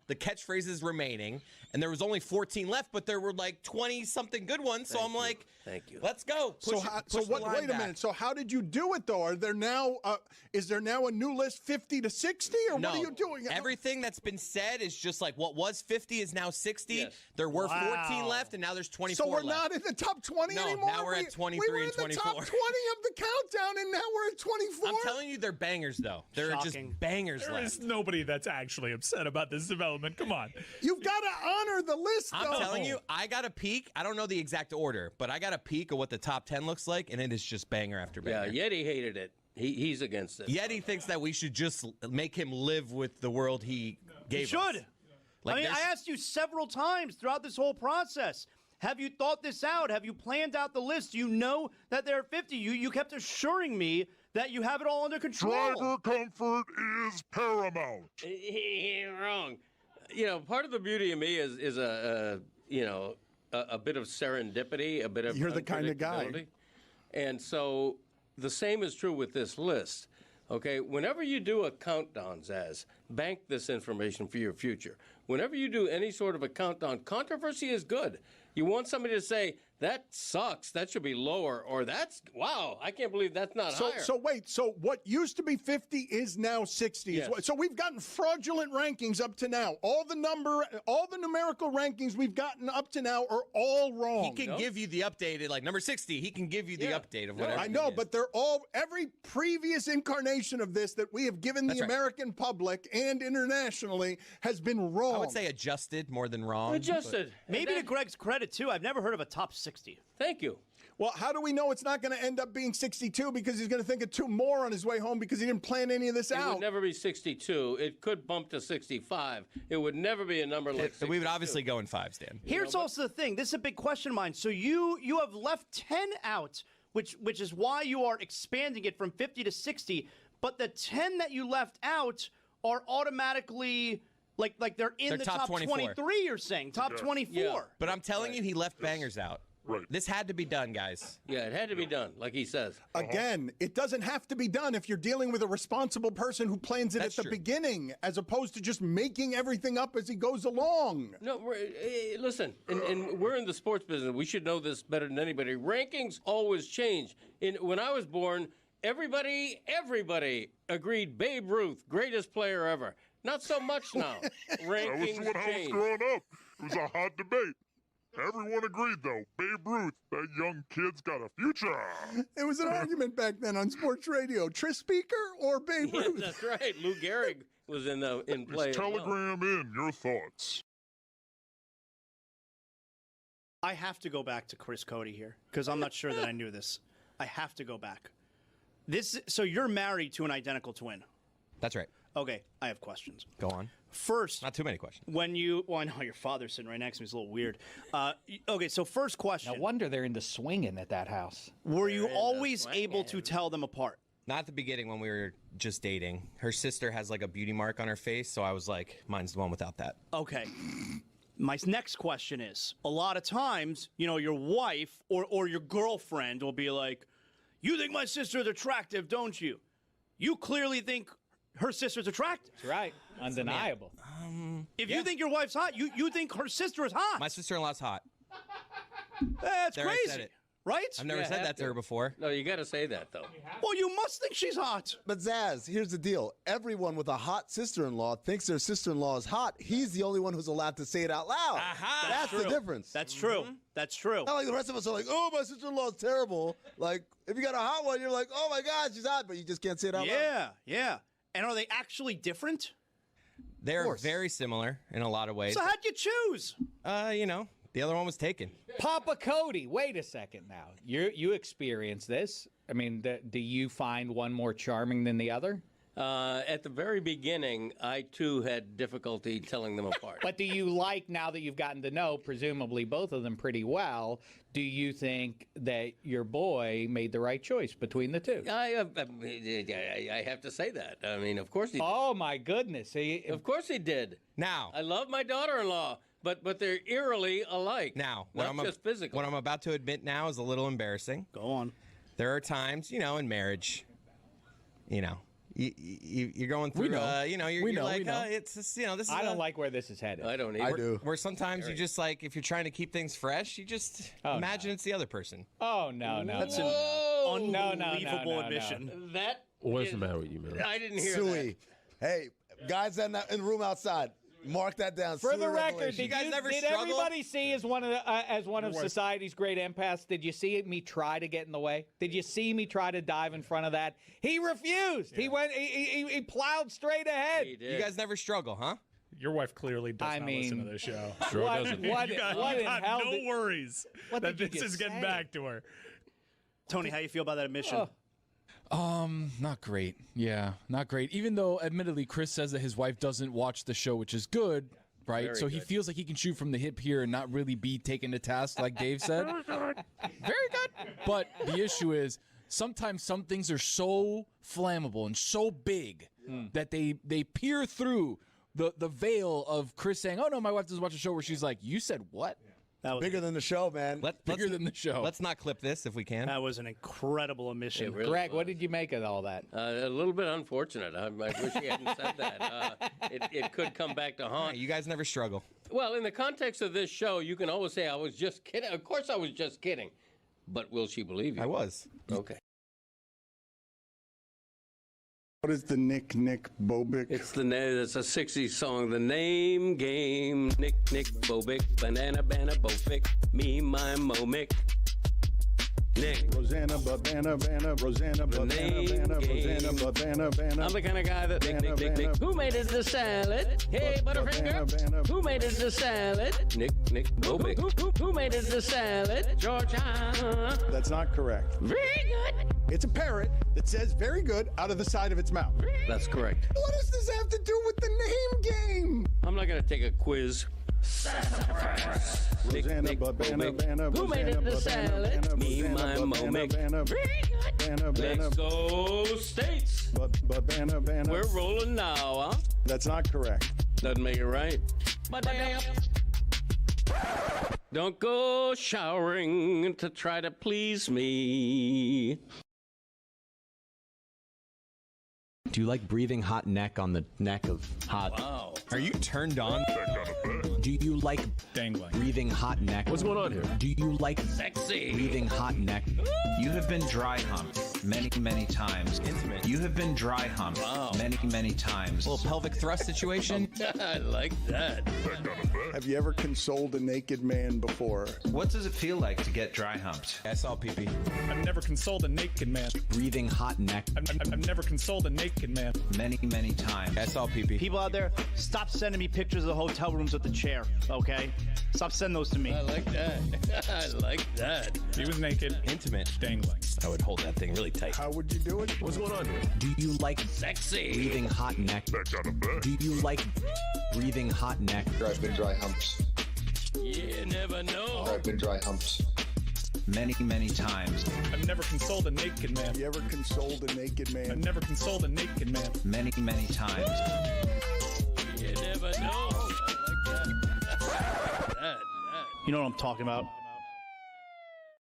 catchphrases remaining, and there was only 14 left, but there were like 20-something good ones. So I'm like, thank you. Let's go. Wait a minute. So how did you do it though? Are there now? Is there now a new list 50 to 60, or No, what are you doing? everything that's been said is just like what was 50 is now 60. Yes. There were 14 left, and now there's 24 So we're left. not in the top 20 anymore? Now we're at 23 we were and 24. in the top 20 of the countdown, and now we're at 24? I'm telling you, they're bangers, though. They're just bangers There left. is nobody that's actually upset about this development. Come on. You've got to honor the list, though. I'm telling you, I got a peek. I don't know the exact order, but I got a peek of what the top 10 looks like, and it is just banger after banger. Yeah, Yeti hated it. He's against it. Yeti thinks that we should just make him live with the world he gave You us. should. Like, I mean, there's- I asked you several times throughout this whole process. Have you thought this out? Have you planned out the list? You know that there are 50. You kept assuring me that you have it all under control. Driver comfort is paramount. He ain't wrong. You know, part of the beauty of me is a bit of serendipity, a bit of You're the kind of guy. unpredictability. And so the same is true with this list. Okay, whenever you do a countdown, Zaz, bank this information for your future. Whenever you do any sort of a countdown, controversy is good. You want somebody to say, that sucks, that should be lower, or that's, wow, I can't believe that's not higher. So wait, so what used to be 50 is now 60. Yes. So we've gotten fraudulent rankings up to now. All the numerical rankings we've gotten up to now are all wrong. He can give you the updated, like number 60, he can give you the update of whatever. I know, it is. but they're all, every previous incarnation of this that we have given the That's right. American public and internationally has been wrong. I would say adjusted more than wrong. Adjusted. Maybe to Greg's credit, too, I've never heard of a top 60. Thank you. Well, how do we know it's not going to end up being 62? Because he's going to think of two more on his way home because he didn't plan any of this It out. would never be 62. It could bump to 65. It would never be a number like 62. We would obviously go in fives, Dan. Here's also the thing. This is a big question of mine. So you have left 10 out, which is why you are expanding it from 50 to 60. But the 10 that you left out are automatically like they're in They're the top top 24. 23. You're saying top 24. Yeah. But I'm telling you, he left bangers out. Right. This had to be done, guys. Yeah, it had to be done, like he says. Again, it doesn't have to be done if you're dealing with a responsible person who plans it That's at the true. beginning, as opposed to just making everything up as he goes along. No, listen, and we're in the sports business. We should know this better than anybody. Rankings always change. When I was born, everybody agreed Babe Ruth, greatest player ever. Not so much now. Rankings That was when I was change. growing up. It was a hot debate. Everyone agreed, though. Babe Ruth, that young kid's got a future. It was an argument back then on sports radio. Tris Speaker or Babe Ruth? That's right. Lou Gehrig was in play. Just as well. telegram in your thoughts. I have to go back to Chris Cody here because I'm not sure that I knew this. I have to go back. So you're married to an identical twin. That's right. Okay, I have questions. Go on. First, Not too many questions. well, I know your father's sitting right next to me. It's a little weird. Okay, so first question. No wonder they're into swinging at that house. Were you always able to tell them apart? Not at the beginning when we were just dating. Her sister has like a beauty mark on her face, so I was like, mine's the one without that. Okay. My next question is, a lot of times, your wife or your girlfriend will be like, you think my sister's attractive, don't you? You clearly think her sister's attractive. That's right. Undeniable. If you think your wife's hot, you think her sister is hot. My sister-in-law's hot. That's There, I said crazy, it. right? I've never said that to her before. No, you got to say that, though. Well, you must think she's hot. But Zaz, here's the deal. Everyone with a hot sister-in-law thinks their sister-in-law is hot. He's the only one who's allowed to say it out loud. Aha! That's the difference. That's true. That's true. Not like the rest of us are like, oh, my sister-in-law is terrible. Like, if you got a hot one, you're like, oh, my God, she's hot, but you just can't say it out loud. Yeah. And are they actually different? They're very similar in a lot of ways. So how'd you choose? The other one was taken. Papa Cody, wait a second now. You experience this. I mean, do you find one more charming than the other? At the very beginning, I too had difficulty telling them apart. But do you like, now that you've gotten to know, presumably both of them pretty well, do you think that your boy made the right choice between the two? I have to say that. I mean, of course he did. Oh, my goodness. Of course he did. Now. I love my daughter-in-law, but they're eerily alike. Now, not just physical. What I'm about to admit now is a little embarrassing. Go on. There are times, in marriage, you're going through, We know. you're We know, like, we know. it's just, this is I don't like where this is headed. I don't either. I do. Where sometimes you just like, if you're trying to keep things fresh, you just imagine it's the other person. Oh, no. That's an unbelievable admission. That What's is- the matter with you, man? I didn't hear Suey. Hey, guys in the room outside, mark that down. For Suey the record, revelation. did everybody see as one of society's great empaths? Did you see me try to get in the way? Did you see me try to dive in front of that? He refused. He went. He plowed straight ahead. He did. You guys never struggle, huh? Your wife clearly does not listen to this show. Sure what, doesn't. What, You got what in no hell did- worries what that did you this just is getting say? back to her. Tony, how you feel about that admission? Not great. Yeah, not great. Even though, admittedly, Chris says that his wife doesn't watch the show, which is good, right? Very so he good. feels like he can shoot from the hip here and not really be taken to task, like Dave said. Very good. But the issue is, sometimes some things are so flammable and so big that they peer through the veil of Chris saying, "Oh no, my wife doesn't watch the show," where she's like, "You said what?" That was Bigger than the show, man. Bigger than the show. Let's not clip this if we can. That was an incredible admission. It really Greg, was. what did you make of all that? A little bit unfortunate. I wish he hadn't said that. It could come back to haunt. You guys never struggle. Well, in the context of this show, you can always say, I was just kidding. Of course I was just kidding. But will she believe you? I was. Okay. What is the Nick Bobic? It's a 60s song. The name game. Nick Bobic. Banana Bofic. Me, my Momic. Nick. Rosanna, Babana, Rosanna, Babana, Rosanna, Babana. I'm the kind of guy that Nick. Who made it the salad? Hey, Butterfinger. Who made it the salad? Nick Bobic. Who made it the salad? Georgia. That's not correct. Very good. It's a parrot that says very good out of the side of its mouth. That's correct. What does this have to do with the name game? I'm not going to take a quiz. Rosanna, Babana, Who made it the salad? Me, my Momic. Let's go, States. We're rolling now, huh? That's not correct. Doesn't make it right. But damn. Don't go showering to try to please me. Do you like breathing hot neck on the neck of hot? Wow. Are you turned on? Do you like Dangling. breathing hot neck? What's going on here? Do you like Sexy. breathing hot neck? You have been dry humped many times. Intimate. You have been dry humped Wow. many times. Little pelvic thrust situation. I like that. Have you ever consoled a naked man before? What does it feel like to get dry humped? I saw pee-pee. I've never consoled a naked man. Breathing hot neck. I've never consoled a naked man. Many times. I saw pee-pee. People out there, stop sending me pictures of the hotel rooms with the chair, okay? Stop sending those to me. I like that. I like that. He was naked, Intimate. dangling. I would hold that thing really tight. How would you do it? What's going on here? Do you like Sexy. breathing hot neck? Do you like breathing hot neck? I've been dry humped. You never know. I've been dry humped. Many times. I've never consoled a naked man. Have you ever consoled a naked man? I've never consoled a naked man. Many times. You never know. I like that. You know what I'm talking about?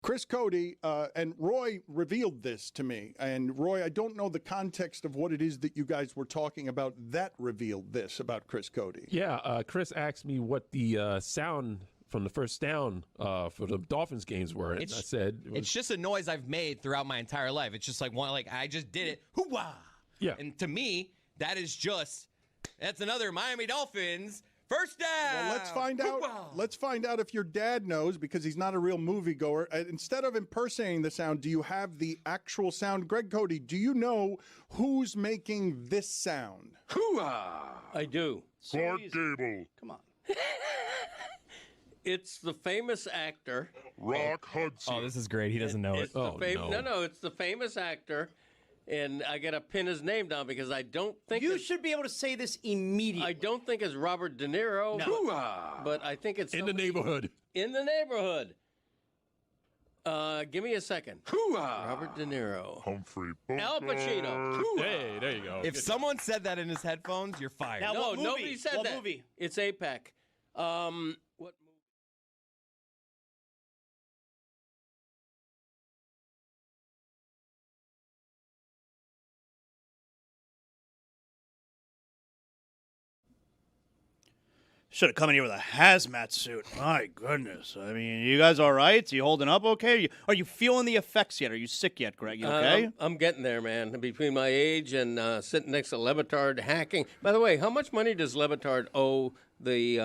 Chris Cody and Roy revealed this to me. And Roy, I don't know the context of what it is that you guys were talking about that revealed this about Chris Cody. Yeah, Chris asked me what the sound from the first down for the Dolphins games were. And I said it's just a noise I've made throughout my entire life. It's just like one, like I just did it. Hoo-wah! Yeah. And to me, that's another Miami Dolphins first down. Well, let's find out. Hoo-wah! Let's find out if your dad knows, because he's not a real moviegoer. Instead of impersonating the sound, do you have the actual sound? Greg Cody, do you know who's making this sound? Hoo-ah! I do. Clark Gable. Come on. It's the famous actor. Rock Hudson. Oh, this is great. He doesn't know it. It's the no, it's the famous actor. And I got to pin his name down because I don't think you should be able to say this immediately. I don't think it's Robert De Niro, but I think it's in the neighborhood. In the neighborhood. Give me a second. Robert De Niro. Humphrey Al Pacino. Hey, there you go. If someone said that in his headphones, you're fired. Now, No, what movie? nobody said What that. movie? It's APEC. What? Should have come in here with a hazmat suit. My goodness. I mean, you guys all right? You holding up okay? Are you feeling the effects yet? Are you sick yet, Greg? You okay? I'm getting there, man. Between my age and sitting next to Le Batard hacking. By the way, how much money does Le Batard owe the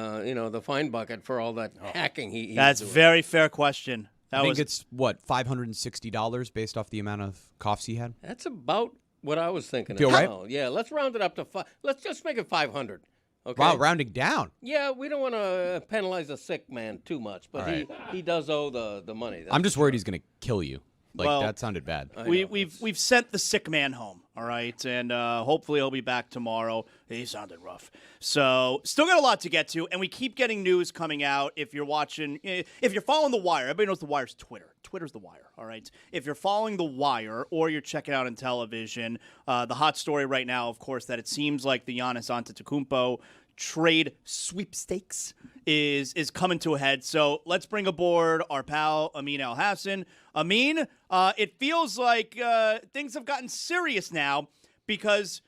the fine bucket for all that hacking he's That's a doing? very fair question. I think it's, what, $560 based off the amount of coughs he had? That's about what I was thinking. Feel as right? well. Yeah, let's round it up to five. Let's just make it 500. Okay. Wow, rounding down. Yeah, we don't want to penalize a sick man too much, but All he does owe the money. That's I'm just worried he's going to kill you. Like, Well, that sounded bad. We've sent the sick man home, all right, and hopefully he'll be back tomorrow. He sounded rough, so still got a lot to get to, and we keep getting news coming out. If you're watching, if you're following The Wire, everybody knows The Wire's Twitter. Twitter's The Wire, all right. If you're following The Wire or you're checking out on television, the hot story right now, of course, that it seems like the Giannis Antetokounmpo trade sweepstakes is coming to a head. So let's bring aboard our pal Amin Al Hassan. Amin, it feels like things have gotten serious now because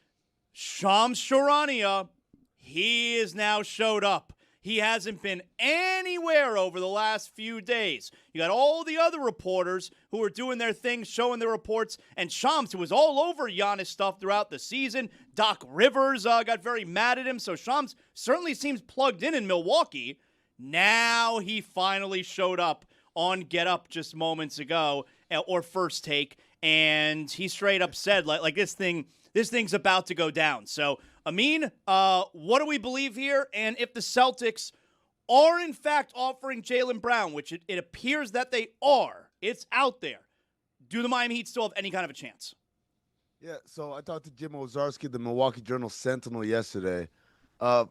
Shams Charania, he is now showed up. He hasn't been anywhere over the last few days. You got all the other reporters who are doing their thing, showing their reports, and Shams, who was all over Giannis stuff throughout the season. Doc Rivers got very mad at him, so Shams certainly seems plugged in Milwaukee. Now he finally showed up on Get Up just moments ago, or First Take, and he straight up said, like this thing's about to go down. So, Amin, what do we believe here? And if the Celtics are in fact offering Jaylen Brown, which it appears that they are, it's out there, do the Miami Heat still have any kind of a chance? Yeah, so I talked to Jim Owczarski, the Milwaukee Journal-Sentinel, yesterday. The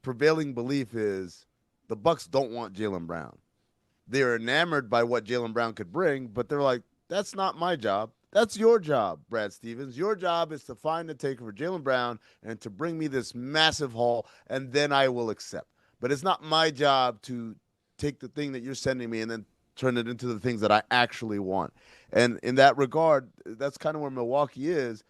prevailing belief is the Bucks don't want Jaylen Brown. They're enamored by what Jaylen Brown could bring, but they're like, that's not my job. That's your job, Brad Stevens. Your job is to find a taker for Jaylen Brown and to bring me this massive haul, and then I will accept. But it's not my job to take the thing that you're sending me and then turn it into the things that I actually want. And in that regard, that's kind of where Milwaukee is.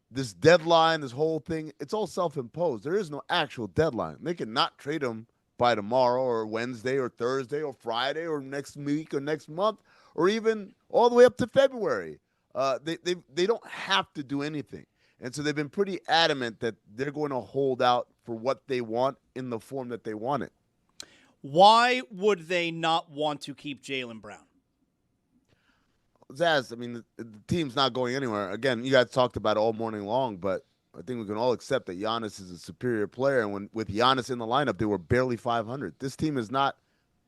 This deadline, this whole thing, it's all self-imposed. There is no actual deadline. They can not trade him by tomorrow or Wednesday or Thursday or Friday or next week or next month or even all the way up to February. They don't have to do anything. And so they've been pretty adamant that they're going to hold out for what they want in the form that they want it. Why would they not want to keep Jaylen Brown? Zaz, I mean, the team's not going anywhere. Again, you guys talked about it all morning long, but I think we can all accept that Giannis is a superior player. And with Giannis in the lineup, they were barely 500. This team is not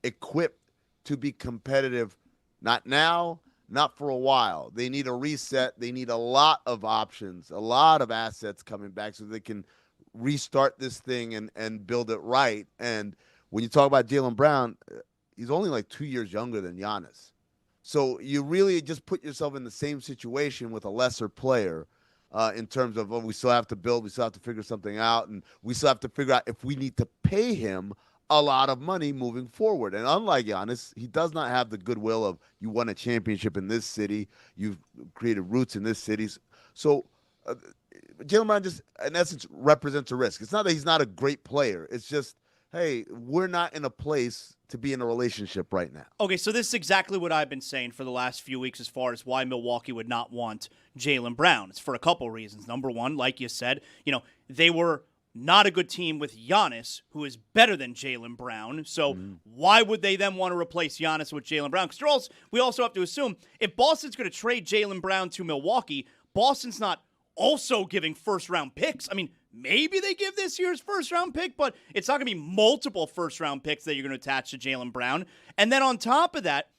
equipped to be competitive, not now, not for a while. They need a reset. They need a lot of options, a lot of assets coming back so they can restart this thing and build it right. And when you talk about Jaylen Brown, he's only like 2 years younger than Giannis. So you really just put yourself in the same situation with a lesser player in terms of, we still have to build, we still have to figure something out, and we still have to figure out if we need to pay him a lot of money moving forward. And unlike Giannis, he does not have the goodwill of, you won a championship in this city, you've created roots in this city. So Jaylen Brown just, in essence, represents a risk. It's not that he's not a great player. It's just, hey, we're not in a place to be in a relationship right now. Okay, so this is exactly what I've been saying for the last few weeks as far as why Milwaukee would not want Jaylen Brown. It's for a couple reasons. Number one, like you said, they were not a good team with Giannis, who is better than Jaylen Brown. So why would they then want to replace Giannis with Jaylen Brown? Because we also have to assume if Boston's going to trade Jaylen Brown to Milwaukee, Boston's not also giving first-round picks. I mean, maybe they give this year's first-round pick, but it's not going to be multiple first-round picks that you're going to attach to Jaylen Brown. And then on top of that,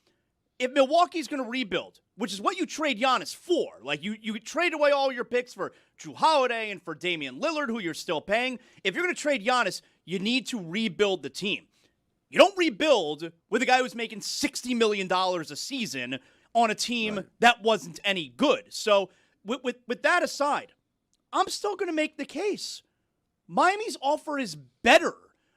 if Milwaukee's going to rebuild, which is what you trade Giannis for. Like, you trade away all your picks for Drew Holiday and for Damian Lillard, who you're still paying. If you're going to trade Giannis, you need to rebuild the team. You don't rebuild with a guy who's making $60 million a season on a team that wasn't any good. So with that aside, I'm still going to make the case. Miami's offer is better.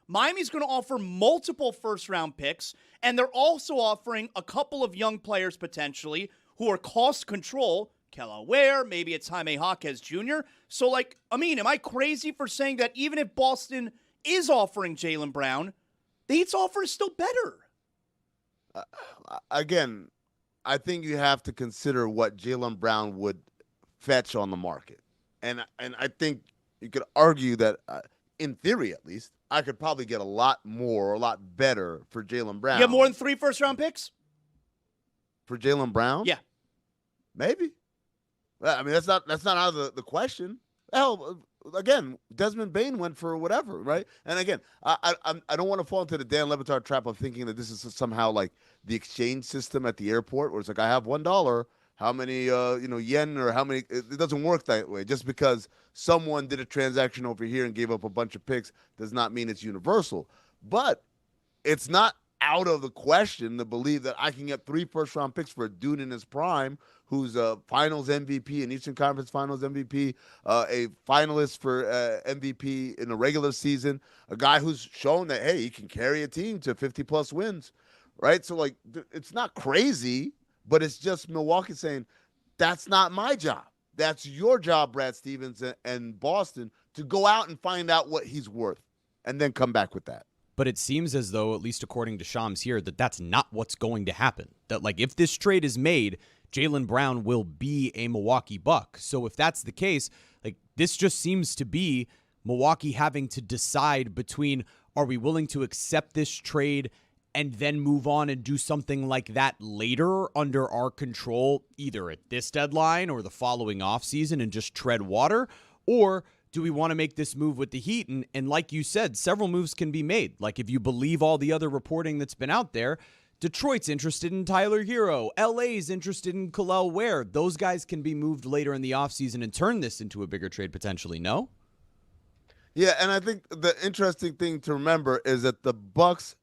Miami's going to offer multiple first-round picks, and they're also offering a couple of young players potentially who are cost control. Kelly Ware, maybe it's Jaime Jaquez Jr. So, like, am I crazy for saying that even if Boston is offering Jaylen Brown, the Heat's offer is still better? Again, I think you have to consider what Jaylen Brown would fetch on the market. And I think you could argue that, in theory at least, I could probably get a lot more or a lot better for Jaylen Brown. You have more than 3 first-round picks? For Jaylen Brown? Yeah. Maybe. I mean, that's not out of the question. Hell, again, Desmond Bain went for whatever, right? And again, I don't want to fall into the Dan Le Batard trap of thinking that this is somehow like the exchange system at the airport where it's like, I have $1. How many, yen or how many? It doesn't work that way. Just because someone did a transaction over here and gave up a bunch of picks does not mean it's universal. But it's not out of the question to believe that I can get 3 first-round picks for a dude in his prime who's a Finals MVP, an Eastern Conference Finals MVP, a finalist for MVP in the regular season, a guy who's shown that, hey, he can carry a team to 50-plus wins, right? So, like, it's not crazy. But it's just Milwaukee saying, that's not my job. That's your job, Brad Stevens and Boston, to go out and find out what he's worth and then come back with that. But it seems as though, at least according to Shams here, that that's not what's going to happen. That, like, if this trade is made, Jaylen Brown will be a Milwaukee Buck. So if that's the case, like, this just seems to be Milwaukee having to decide between, are we willing to accept this trade and then move on and do something like that later under our control, either at this deadline or the following offseason and just tread water? Or do we want to make this move with the Heat? And like you said, several moves can be made. Like, if you believe all the other reporting that's been out there, Detroit's interested in Tyler Hero. LA's interested in Kelly Ware. Those guys can be moved later in the offseason and turn this into a bigger trade potentially, no? Yeah, and I think the interesting thing to remember is that the Bucks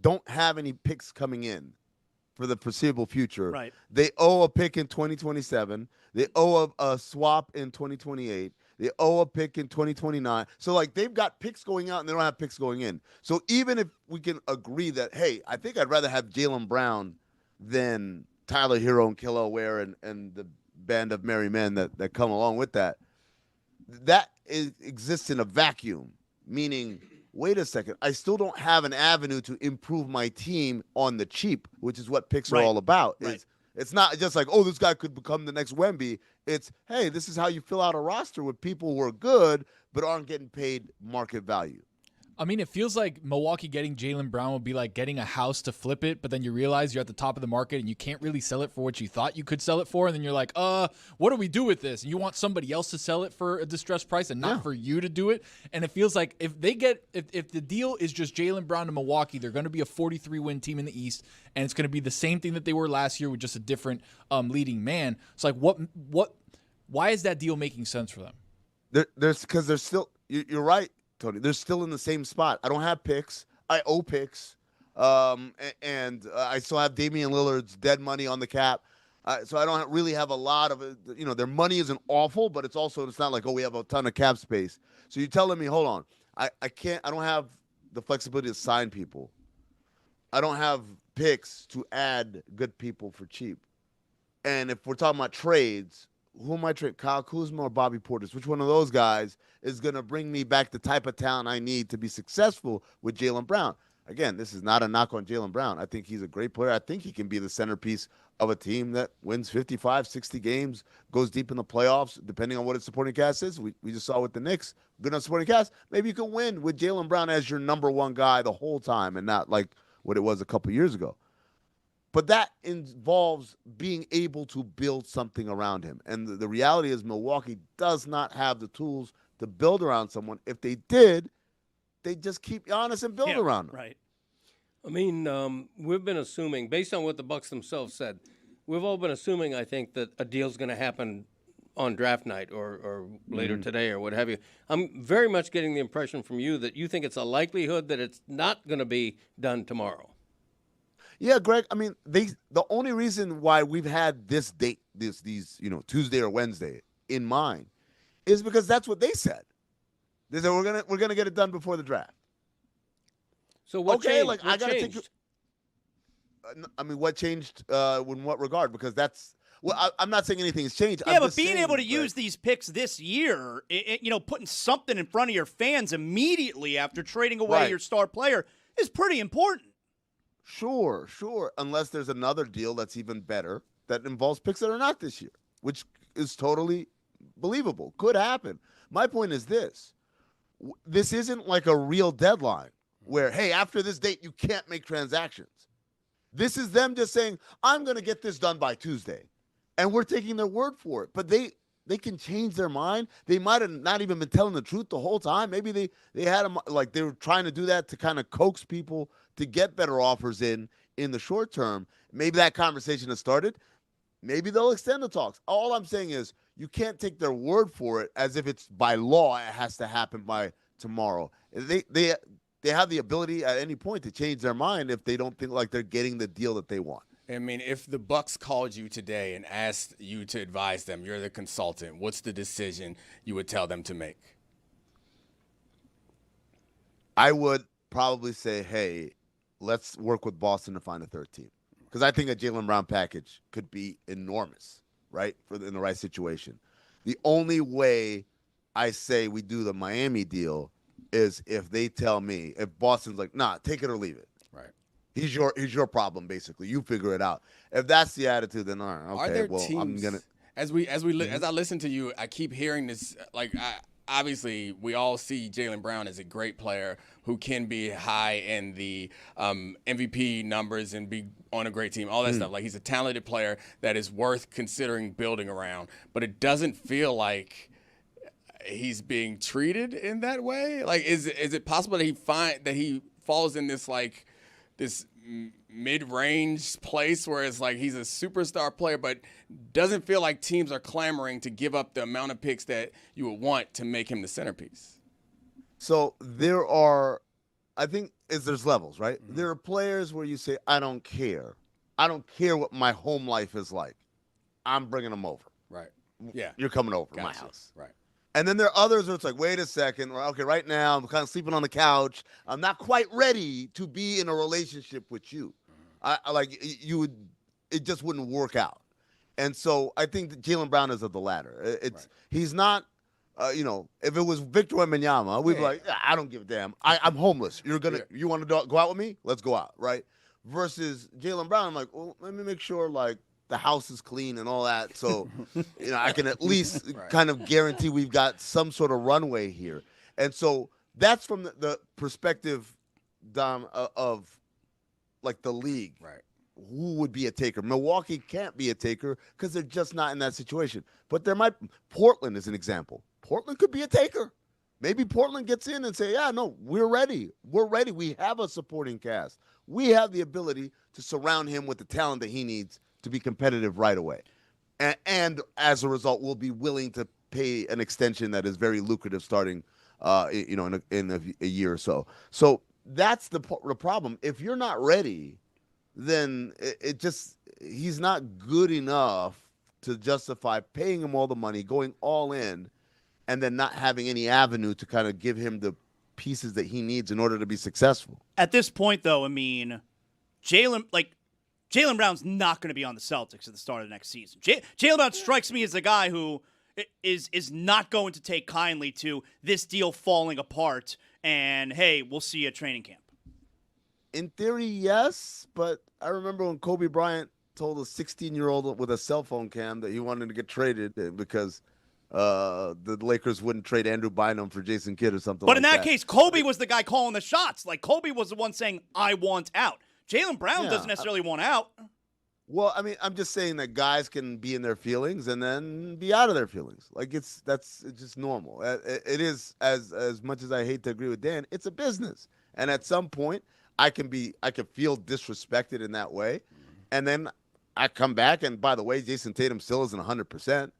don't have any picks coming in for the foreseeable future. Right. They owe a pick in 2027. They owe a swap in 2028. They owe a pick in 2029. So, like, they've got picks going out and they don't have picks going in. So even if we can agree that, hey, I think I'd rather have Jaylen Brown than Tyler Hero and Kelly Ware and the band of merry men that come along with that, exists in a vacuum, meaning – wait a second, I still don't have an avenue to improve my team on the cheap, which is what picks are all about. Right. It's not just like, oh, this guy could become the next Wemby. It's, hey, this is how you fill out a roster with people who are good but aren't getting paid market value. I mean, it feels like Milwaukee getting Jaylen Brown would be like getting a house to flip it, but then you realize you're at the top of the market and you can't really sell it for what you thought you could sell it for, and then you're like, what do we do with this? And you want somebody else to sell it for a distressed price and not for you to do it. And it feels like if the deal is just Jaylen Brown to Milwaukee, they're going to be a 43-win team in the East, and it's going to be the same thing that they were last year with just a different leading man. It's like, why is that deal making sense for them? Because they're still, you're right, Tony. They're still in the same spot. I don't have picks. I owe picks. And I still have Damian Lillard's dead money on the cap. So I don't really have a lot of it. Their money isn't awful, but it's not like, we have a ton of cap space. So you're telling me, hold on, I don't have the flexibility to sign people. I don't have picks to add good people for cheap. And if we're talking about trades, who am I trading? Kyle Kuzma or Bobby Portis? Which one of those guys is going to bring me back the type of talent I need to be successful with Jaylen Brown? Again, this is not a knock on Jaylen Brown. I think he's a great player. I think he can be the centerpiece of a team that wins 55, 60 games, goes deep in the playoffs, depending on what its supporting cast is. We just saw with the Knicks, good enough supporting cast. Maybe you can win with Jaylen Brown as your number one guy the whole time and not like what it was a couple years ago. But that involves being able to build something around him. And the reality is Milwaukee does not have the tools to build around someone. If they did, they'd just keep Giannis and build around him. Right. I mean, we've been assuming, based on what the Bucks themselves said, We've all been assuming, I think, that a deal's going to happen on draft night or later today or what have you. I'm very much getting the impression from you that you think it's a likelihood that it's not going to be done tomorrow. Yeah, Greg. I mean, the only reason why we've had this date, these Tuesday or Wednesday in mind, is because that's what they said. They said we're gonna get it done before the draft. So what changed? Like what I gotta changed? I mean, what changed in what regard? Because that's I'm not saying anything's changed. Yeah, I'm but just being saying able to that- use these picks this year, putting something in front of your fans immediately after trading away Right. your star player is pretty important. Sure. Unless there's another deal that's even better that involves picks that are not this year, which is totally believable. Could happen. My point is this. This isn't like a real deadline where, hey, after this date, you can't make transactions. This is them just saying, I'm going to get this done by Tuesday. And we're taking their word for it. But they can change their mind. They might have not even been telling the truth the whole time. Maybe they had them, like they were trying to do that to kind of coax people to get better offers in the short term. Maybe that conversation has started. Maybe they'll extend the talks. All I'm saying is you can't take their word for it as if it's by law it has to happen by tomorrow. They have the ability at any point to change their mind if they don't think like they're getting the deal that they want. I mean, if the Bucks called you today and asked you to advise them, you're the consultant, what's the decision you would tell them to make? I would probably say, hey, let's work with Boston to find a third team. Because I think a Jaylen Brown package could be enormous, right, in the right situation. The only way I say we do the Miami deal is if they tell me, if Boston's like, nah, take it or leave it. Right. He's your problem, basically. You figure it out. If that's the attitude, then all right, okay, Are there well, teams, I'm gonna. as I listen to you, I keep hearing this. Obviously, we all see Jaylen Brown as a great player who can be high in the MVP numbers and be on a great team, all that stuff. Like, he's a talented player that is worth considering building around. But it doesn't feel like he's being treated in that way. Like, is it possible that he falls in this this mid-range place where it's like he's a superstar player, but doesn't feel like teams are clamoring to give up the amount of picks that you would want to make him the centerpiece? So there are, I think, there's levels, right? Mm-hmm. There are players where you say, I don't care. I don't care what my home life is like. I'm bringing them over. Right. Yeah. You're coming over to my Gotcha. house. Right. And then there are others where it's like, wait a second. Okay, right now I'm kind of sleeping on the couch. I'm not quite ready to be in a relationship with you. It just wouldn't work out. And so I think that Jaylen Brown is of the latter. He's not, if it was Victor Wembanyama, we'd be like, I don't give a damn. I'm homeless. You want to go out with me? Let's go out, right? Versus Jaylen Brown, I'm like, well, let me make sure the house is clean and all that, so I can at least kind of guarantee we've got some sort of runway here. And so that's from the perspective, Dom, of the league. Right. Who would be a taker? Milwaukee can't be a taker because they're just not in that situation. But Portland is an example. Portland could be a taker. Maybe Portland gets in and say, yeah, no, we're ready. We're ready. We have a supporting cast. We have the ability to surround him with the talent that he needs to be competitive right away. And as a result, we'll be willing to pay an extension that is very lucrative starting in a year or so. So that's the problem. If you're not ready, then he's not good enough to justify paying him all the money, going all in, and then not having any avenue to kind of give him the pieces that he needs in order to be successful. At this point, though, I mean, Jaylen Brown's not going to be on the Celtics at the start of the next season. Jaylen Brown strikes me as the guy who is not going to take kindly to this deal falling apart and, hey, we'll see you at training camp. In theory, yes, but I remember when Kobe Bryant told a 16-year-old with a cell phone cam that he wanted to get traded because the Lakers wouldn't trade Andrew Bynum for Jason Kidd or something like that. But in that case, Kobe was the guy calling the shots. Like, Kobe was the one saying, I want out. Jaylen Brown doesn't necessarily want out. Well, I mean, I'm just saying that guys can be in their feelings and then be out of their feelings. It's just normal. It is, as much as I hate to agree with Dan, it's a business. And at some point, I can feel disrespected in that way. And then I come back, and by the way, Jason Tatum still isn't 100%.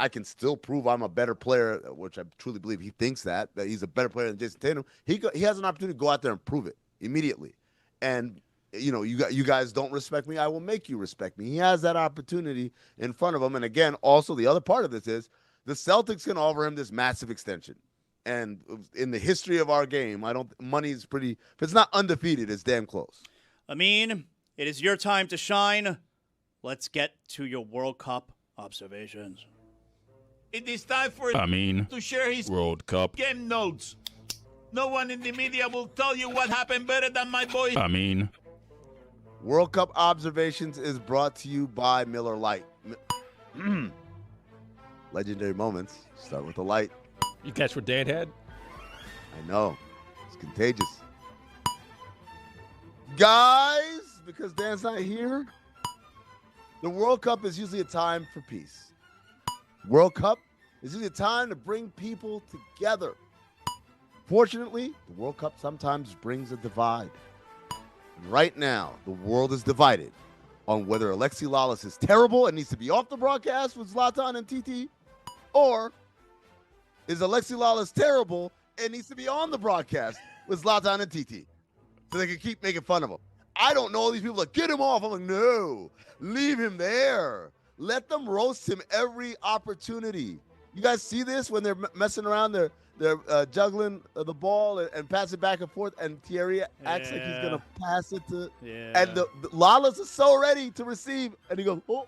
I can still prove I'm a better player, which I truly believe he thinks that he's a better player than Jason Tatum. He has an opportunity to go out there and prove it immediately. And, you guys don't respect me, I will make you respect me. He has that opportunity in front of him. And again, also the other part of this is the Celtics can offer him this massive extension. And in the history of our game, money's pretty, if it's not undefeated, it's damn close. Amin, it is your time to shine. Let's get to your World Cup observations. It is time for to share his World Cup game notes. No one in the media will tell you what happened better than my boy. World Cup observations is brought to you by Miller Lite. Legendary moments. Start with the light. You catch what Dan had? I know. It's contagious. Guys, because Dan's not here, the World Cup is usually a time for peace. World Cup is usually a time to bring people together. Fortunately, the World Cup sometimes brings a divide. Right now, the world is divided on whether Alexi Lalas is terrible and needs to be off the broadcast with Zlatan and TT, or is Alexi Lalas terrible and needs to be on the broadcast with Zlatan and TT so they can keep making fun of him. I don't know all these people that get him off. I'm like, no, leave him there. Let them roast him every opportunity. You guys see this when they're messing around? They're juggling the ball and pass it back and forth, and Thierry acts like he's going to pass it to – and the Lalas is so ready to receive, and he goes, oh.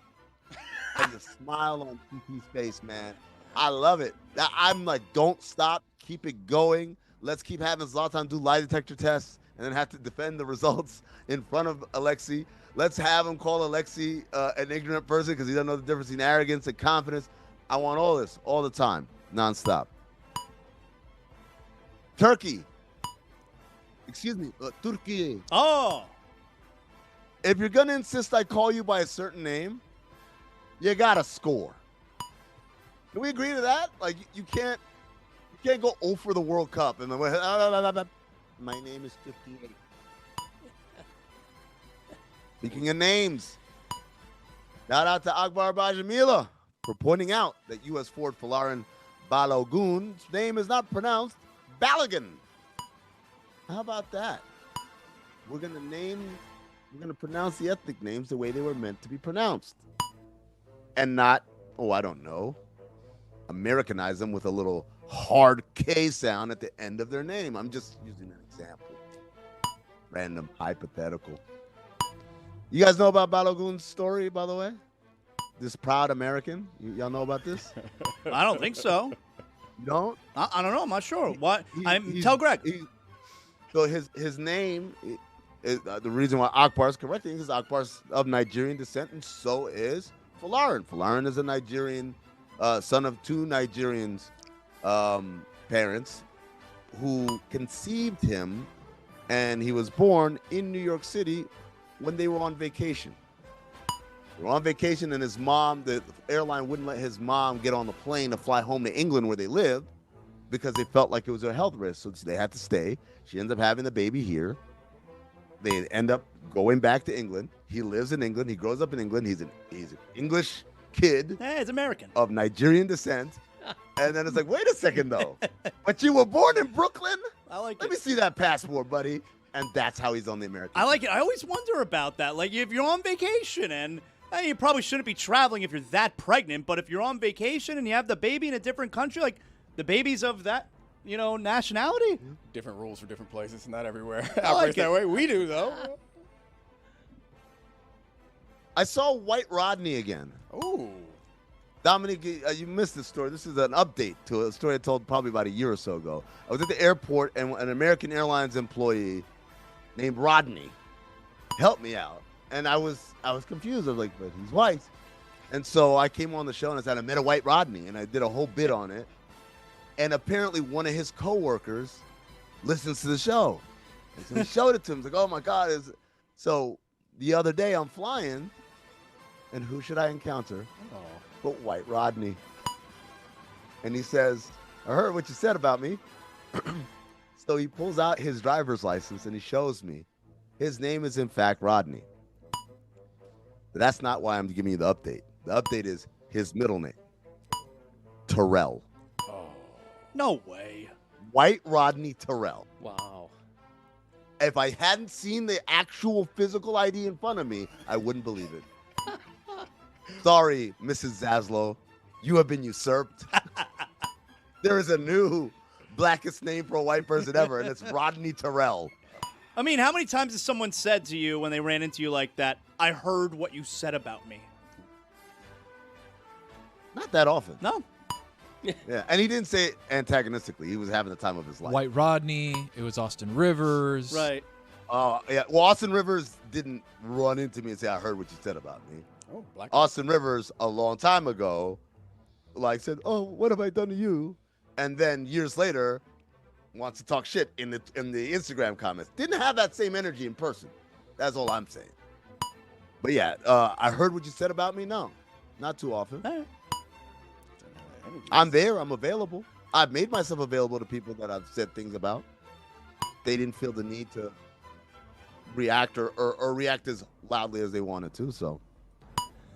And the smile on TT's face, man. I love it. I'm like, don't stop. Keep it going. Let's keep having Zlatan do lie detector tests and then have to defend the results in front of Alexi. Let's have him call Alexi an ignorant person because he doesn't know the difference between arrogance and confidence. I want all this all the time, nonstop. Turkey. Excuse me, Turkey. Oh. If you're going to insist I call you by a certain name, you got to score. Can we agree to that? Like, you can't go 0 for the World Cup. And my name is 58. Speaking of names, shout out to Akbar Bajamila for pointing out that U.S. Ford Falarin Balogun's name is not pronounced Balogun. How about that? We're going to pronounce the ethnic names the way they were meant to be pronounced. And not, I don't know, Americanize them with a little hard K sound at the end of their name. I'm just using an example. Random hypothetical. You guys know about Balogun's story, by the way? This proud American? Y'all know about this? I don't think so. You don't? I don't know. I'm not sure. What? Tell Greg. So his name, is, the reason why Akbar is correcting is Akbar's of Nigerian descent, and so is Falarin. Falarin is a Nigerian, son of two Nigerians' parents who conceived him, and he was born in New York City when they were on vacation. They were on vacation, and his mom, the airline wouldn't let his mom get on the plane to fly home to England where they lived because they felt like it was a health risk, so they had to stay. She ends up having the baby here. They end up going back to England. He lives in England. He grows up in England. He's an English kid. Hey, he's American. Of Nigerian descent. And then it's like, wait a second, though. But you were born in Brooklyn? Let me see that passport, buddy. And that's how he's on the American. I like it. I always wonder about that. Like, if you're on vacation and you probably shouldn't be traveling if you're that pregnant, but if you're on vacation and you have the baby in a different country, like the baby's of that, nationality. Different rules for different places. Not everywhere I like operates that way. We do, though. I saw White Rodney again. Ooh. Dominic, you missed this story. This is an update to a story I told probably about a year or so ago. I was at the airport, and an American Airlines employee named Rodney helped me out. And I was confused. I was like, but he's white. And so I came on the show, and I said, I met a White Rodney, and I did a whole bit on it. And apparently one of his coworkers listens to the show. And so he showed it to him. He's like, oh, my God. So the other day I'm flying, and who should I encounter? But White Rodney. And he says, I heard what you said about me. So he pulls out his driver's license, and he shows me. His name is, in fact, Rodney. That's not why I'm giving you the update. The update is his middle name, Terrell. No way. White Rodney Terrell. Wow. If I hadn't seen the actual physical ID in front of me, I wouldn't believe it. Sorry, Mrs. Zaslow. You have been usurped. There is a new blackest name for a white person ever, and it's Rodney Terrell. I mean, how many times has someone said to you when they ran into you like that, I heard what you said about me? Not that often. No. Yeah, and he didn't say it antagonistically. He was having the time of his life. White Rodney. It was Austin Rivers. Right. Yeah. Well, Austin Rivers didn't run into me and say, I heard what you said about me. Oh, black. Austin Rivers, a long time ago, said, oh, what have I done to you? And then years later, wants to talk shit in the Instagram comments. Didn't have that same energy in person. That's all I'm saying. But yeah, I heard what you said about me. No, not too often. I'm there. I'm available. I've made myself available to people that I've said things about. They didn't feel the need to react or react as loudly as they wanted to. So,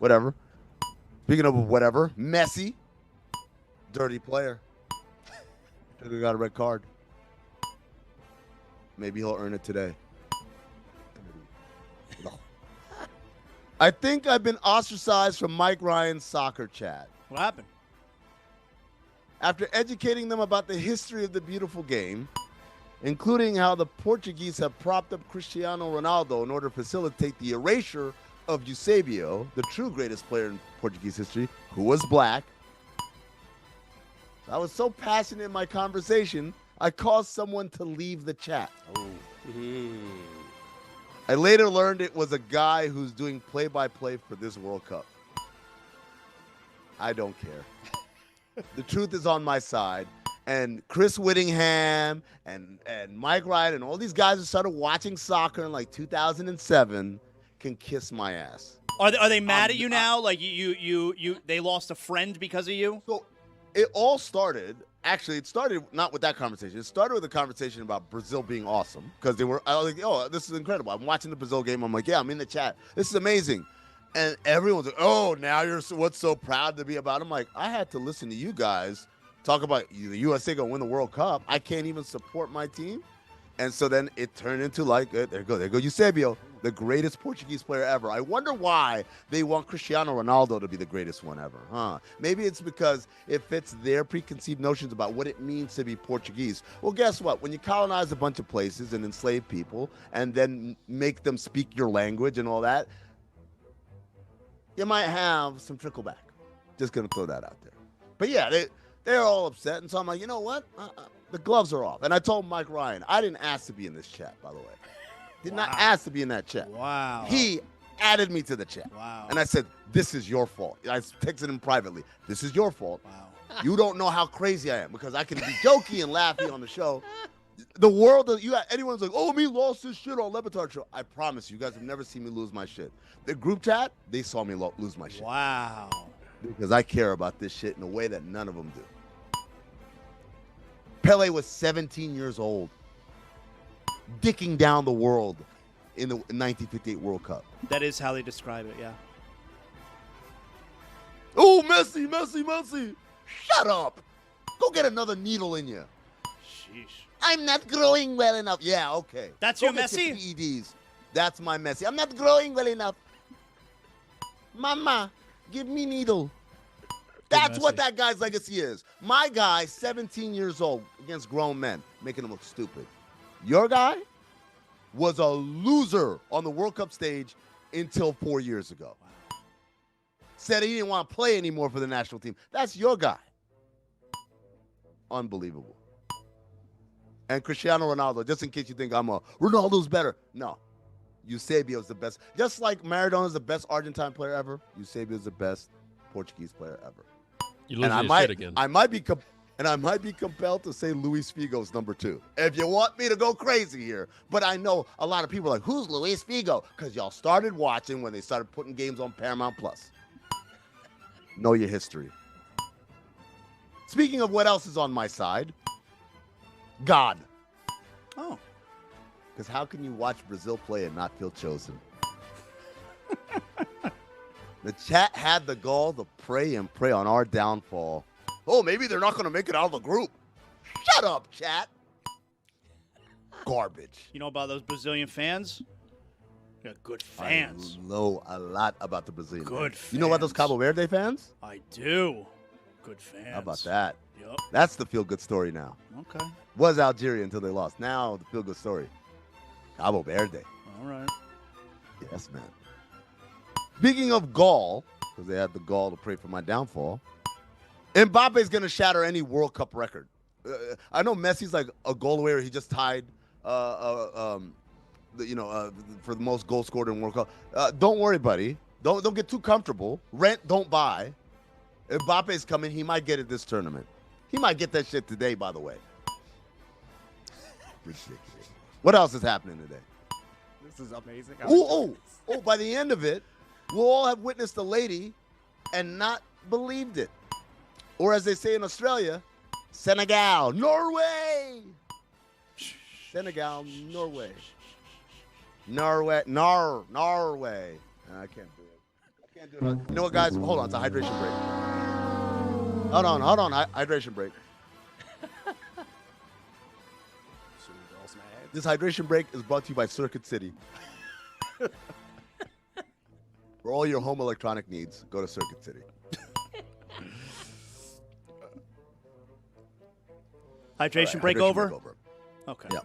whatever. Speaking of whatever, Messi, dirty player. He got a red card. Maybe he'll earn it today. No. I think I've been ostracized from Mike Ryan's soccer chat. What happened? After educating them about the history of the beautiful game, including how the Portuguese have propped up Cristiano Ronaldo in order to facilitate the erasure of Eusebio, the true greatest player in Portuguese history, who was black. I was so passionate in my conversation, I caused someone to leave the chat. I later learned it was a guy who's doing play-by-play for this World Cup. I don't care. The truth is on my side. And Chris Whittingham and Mike Ryan and all these guys who started watching soccer in like 2007 can kiss my ass. Are they mad at you now? Like they lost a friend because of you? So it all started. Actually, it started not with that conversation. It started with a conversation about Brazil being awesome because I was like, oh, this is incredible. I'm watching the Brazil game. I'm like, yeah, I'm in the chat. This is amazing. And everyone's like, oh, now what's so proud to be about? I'm like, I had to listen to you guys talk about the USA going to win the World Cup. I can't even support my team. And so then it turned into like, there go Eusebio, the greatest Portuguese player ever. I wonder why they want Cristiano Ronaldo to be the greatest one ever, huh? Maybe it's because it fits their preconceived notions about what it means to be Portuguese. Well, guess what? When you colonize a bunch of places and enslave people and then make them speak your language and all that, you might have some trickleback. Just going to throw that out there. But yeah, they're all upset. And so I'm like, you know what? The gloves are off. And I told Mike Ryan, I didn't ask to be in this chat, by the way. Did not ask to be in that chat. Wow. He added me to the chat. Wow. And I said, this is your fault. I texted him privately. This is your fault. Wow. You don't know how crazy I am because I can be jokey and laughy on the show. The world, anyone's like, oh, me lost this shit on Le Batard Show. I promise you guys have never seen me lose my shit. The group chat, they saw me lose my shit. Wow. Because I care about this shit in a way that none of them do. Pele was 17 years old, dicking down the world in the 1958 World Cup. That is how they describe it, yeah. Oh, Messi. Shut up. Go get another needle in you. Sheesh. I'm not growing well enough. Yeah, okay. That's Go your get Messi? PEDs. That's my Messi. I'm not growing well enough. Mama, give me needle. That's what that guy's legacy is. My guy, 17 years old, against grown men, making them look stupid. Your guy was a loser on the World Cup stage until 4 years ago. Wow. Said he didn't want to play anymore for the national team. That's your guy. Unbelievable. And Cristiano Ronaldo, just in case you think Ronaldo's better. No. Eusebio's the best. Just like Maradona's the best Argentine player ever, Eusebio's the best Portuguese player ever. You lose your shit again. I might be compelled to say Luis Figo's number 2. If you want me to go crazy here. But I know a lot of people are like, who's Luis Figo? Because y'all started watching when they started putting games on Paramount Plus. Know your history. Speaking of what else is on my side, God. Oh. Because how can you watch Brazil play and not feel chosen? The chat had the gall to pray and pray on our downfall. Oh, maybe they're not going to make it out of the group. Shut up, chat. Garbage. You know about those Brazilian fans? They're good fans. I know a lot about the Brazilian Good fans. You know about those Cabo Verde fans? I do. Good fans. How about that? Yep. That's the feel-good story now. Okay. Was Algeria until they lost. Now the feel-good story. Cabo Verde. All right. Yes, man. Speaking of gall, because they had the gall to pray for my downfall, Mbappe's going to shatter any World Cup record. I know Messi's like a goal away, or he just tied, for the most goals scored in World Cup. Don't worry, buddy. Don't get too comfortable. Rent, don't buy. Mbappe's coming. He might get it this tournament. He might get that shit today, by the way. Ridiculous. What else is happening today? This is amazing. Oh, by the end of it, we'll all have witnessed a lady and not believed it. Or as they say in Australia, Senegal, Norway. Senegal, Norway. Norway. I can't do it. You know what, guys? Hold on. It's a hydration break. Hold on. Hydration break. This hydration break is brought to you by Circuit City. For all your home electronic needs, go to Circuit City. Hydration break over? Okay. Yeah.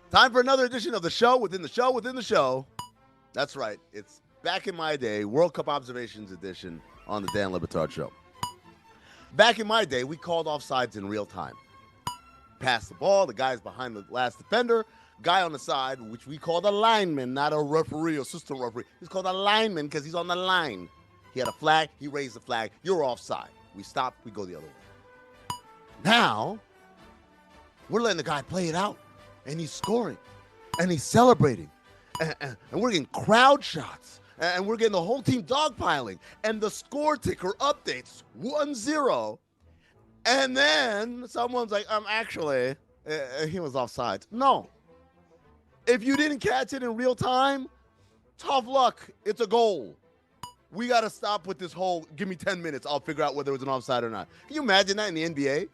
Time for another edition of the show within the show within the show. That's right. It's Back in My Day, World Cup Observations Edition on the Dan Le Batard Show. Back in my day, we called offsides in real time. Pass the ball, the guy's behind the last defender, guy on the side, which we called a lineman, not a referee, assistant referee. He's called a lineman because he's on the line. He had a flag, he raised the flag, you're offside. We stop, we go the other way. Now, we're letting the guy play it out, and he's scoring, and he's celebrating, and we're getting crowd shots, and we're getting the whole team dogpiling, and the score ticker updates 1-0, and then someone's like, actually, he was offside. No. If you didn't catch it in real time, tough luck. It's a goal. We got to stop with this whole, give me 10 minutes, I'll figure out whether it was an offside or not. Can you imagine that in the NBA?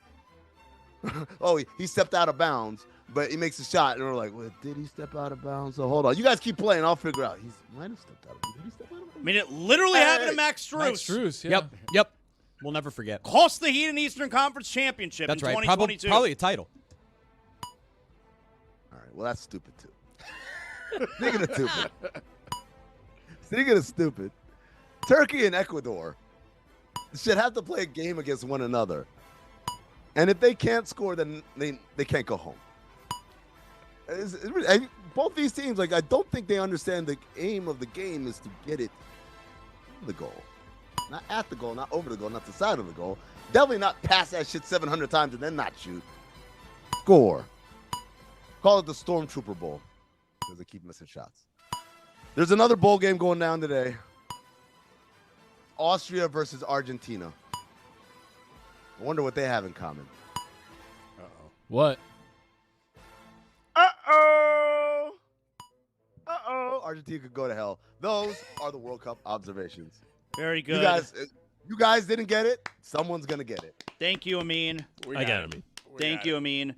Oh, he stepped out of bounds, but he makes a shot, and we're like, well, did he step out of bounds? So hold on. You guys keep playing. I'll figure out. He might have stepped out of bounds. Did he step out of bounds? I mean, it literally happened to Max Strus. Max Strus, yeah. Yep. We'll never forget. Cost the Heat an Eastern Conference championship That's in right. 2022. Probably a title. All right. Well, that's stupid, too. Speaking of stupid, Turkey and Ecuador should have to play a game against one another. And if they can't score, then they can't go home. Both these teams, I don't think they understand the aim of the game is to get it to the goal. Not at the goal, not over the goal, not the side of the goal. Definitely not pass that shit 700 times and then not shoot. Score. Call it the Stormtrooper Bowl because they keep missing shots. There's another bowl game going down today. Austria versus Argentina. I wonder what they have in common. What? Uh-oh. Argentina could go to hell. Those are the World Cup observations. Very good. You guys didn't get it. Someone's going to get it. Thank you, Amin. I got it, Amin. Thank you, Amin.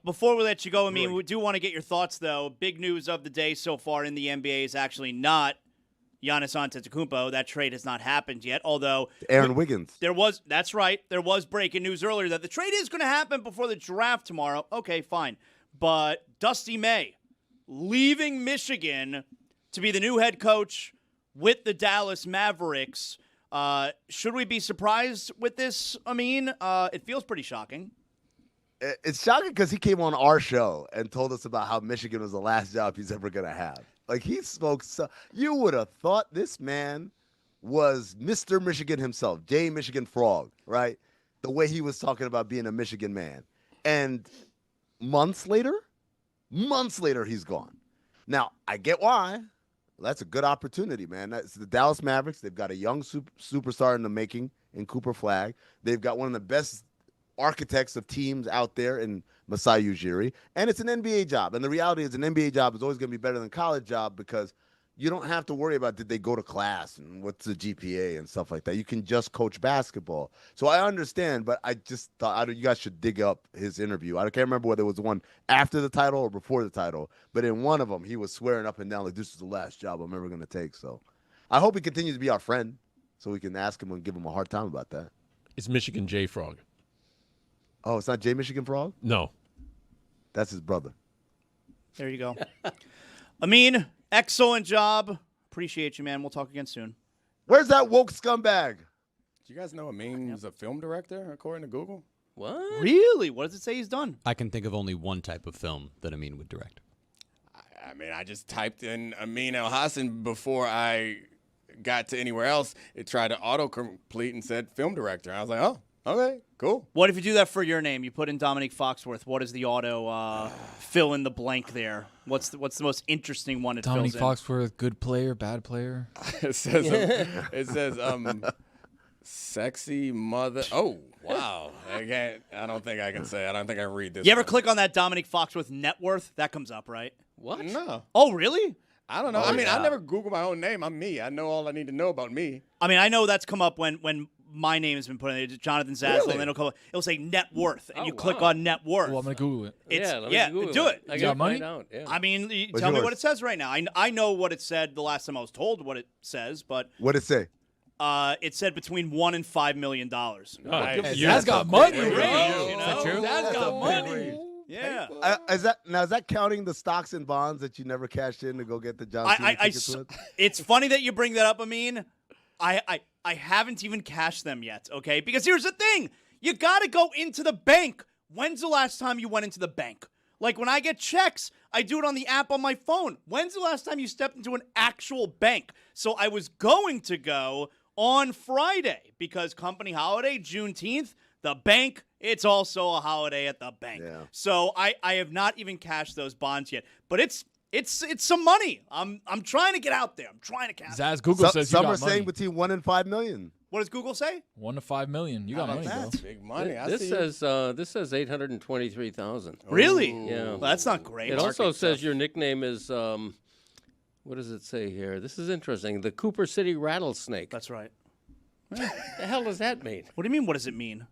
Before we let you go, Amin, we do want to get your thoughts, though. Big news of the day so far in the NBA is actually not Giannis Antetokounmpo. That trade has not happened yet, although Aaron Wiggins. That's right. There was breaking news earlier that the trade is going to happen before the draft tomorrow. Okay, fine. But Dusty May leaving Michigan to be the new head coach with the Dallas Mavericks. Should we be surprised with this, Amin? It feels pretty shocking. It's shocking because he came on our show and told us about how Michigan was the last job he's ever going to have. He spoke so. You would have thought this man was Mr. Michigan himself, J. Michigan Frog, right? The way he was talking about being a Michigan man. And months later, he's gone. Now, I get why. That's a good opportunity, man. That's the Dallas Mavericks. They've got a young superstar in the making in Cooper Flagg. They've got one of the best architects of teams out there in Masai Ujiri. And it's an NBA job. And the reality is an NBA job is always going to be better than a college job because you don't have to worry about did they go to class and what's the GPA and stuff like that. You can just coach basketball. So I understand, but I just thought you guys should dig up his interview. I can't remember whether it was the one after the title or before the title, but in one of them, he was swearing up and down like this is the last job I'm ever going to take. So I hope he continues to be our friend so we can ask him and give him a hard time about that. It's Michigan J Frog. Oh, it's not J Michigan Frog? No. That's his brother. There you go. Amin, excellent job. Appreciate you, man. We'll talk again soon. Where's that woke scumbag? Do you guys know Amin's a film director, according to Google? What? Really? What does it say he's done? I can think of only one type of film that Amin would direct. I mean, I just typed in Amin El Hassan before I got to anywhere else. It tried to autocomplete and said film director. I was like, oh, okay, cool. What if you do that for your name? You put in Dominique Foxworth. What is the auto fill in the blank there? What's the most interesting one it Dominique fills in? Foxworth, good player, bad player. It says sexy mother. Oh, wow. I don't think I can say it. I don't think I can read this. You ever click on that Dominique Foxworth net worth? That comes up, right? What? No. Oh, really? I don't know. I mean, I never Google my own name. I'm me. I know all I need to know about me. I mean, I know that's come up when my name has been put in there, Jonathan Zaslow, Really? and then it'll say net worth, and you click on net worth. Well, I'm going to Google it. Let me Google do it. I You gotta got money? find out. Yeah. I mean, What's tell me yours? what it says right now. I know what it said the last time I was told what it says, but What'd it say? it said between $1 and $5 million. Nice. That's got money, Great, bro. you know? Is that true? That's got money. Yeah. Is that counting the stocks and bonds that you never cashed in to go get the John Cena tickets with? It's funny that you bring that up, Amin. I haven't even cashed them yet, okay? Because here's the thing. You got to go into the bank. When's the last time you went into the bank? Like when I get checks, I do it on the app on my phone. When's the last time you stepped into an actual bank? So I was going to go on Friday because company holiday, Juneteenth, the bank, it's also a holiday at the bank. Yeah. So I have not even cashed those bonds yet. But it's some money. I'm trying to get out there. I'm trying to cash. Zaz, Google says you some got are saying money. between 1 and 5 million. What does Google say? 1 to 5 million. You got money, bro. Big money. This says 823,000. Really? Yeah. Well, that's not great. It also says your nickname is what does it say here? This is interesting. The Cooper City Rattlesnake. That's right. What the hell does that mean? What do you mean? What does it mean?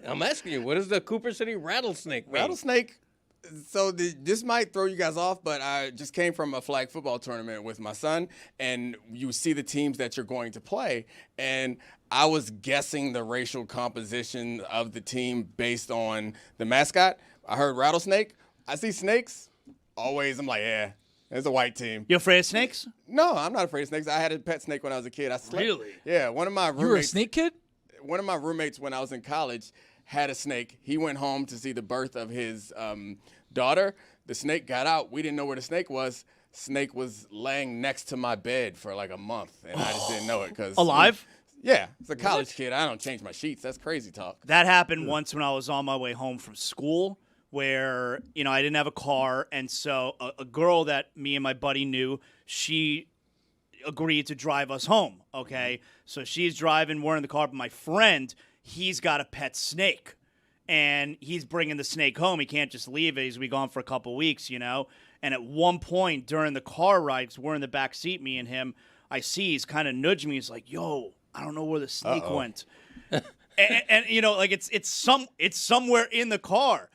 I'm asking you. What does the Cooper City Rattlesnake mean? Rattlesnake. So this might throw you guys off, but I just came from a flag football tournament with my son, and you see the teams that you're going to play, and I was guessing the racial composition of the team based on the mascot. I heard rattlesnake. I see snakes. Always, I'm like, yeah, it's a white team. You afraid of snakes? No, I'm not afraid of snakes. I had a pet snake when I was a kid. Really? Yeah, one of my roommates. You were a snake kid? One of my roommates when I was in college had a snake. He went home to see the birth of his daughter. The snake got out. We didn't know where the snake was. Snake was laying next to my bed for like a month, and I just didn't know it because Alive? Yeah, it's a college kid. I don't change my sheets. That's crazy talk. That happened once when I was on my way home from school, where I didn't have a car, and so a girl that me and my buddy knew, she agreed to drive us home. Okay, so she's driving. We're in the car, but my friend, he's got a pet snake, and he's bringing the snake home. He can't just leave it. He's be gone for a couple weeks, And at one point during the car ride, 'cause we're in the back seat, me and him, I see he's kind of nudging me. He's like, "Yo, I don't know where the snake went," and it's somewhere in the car.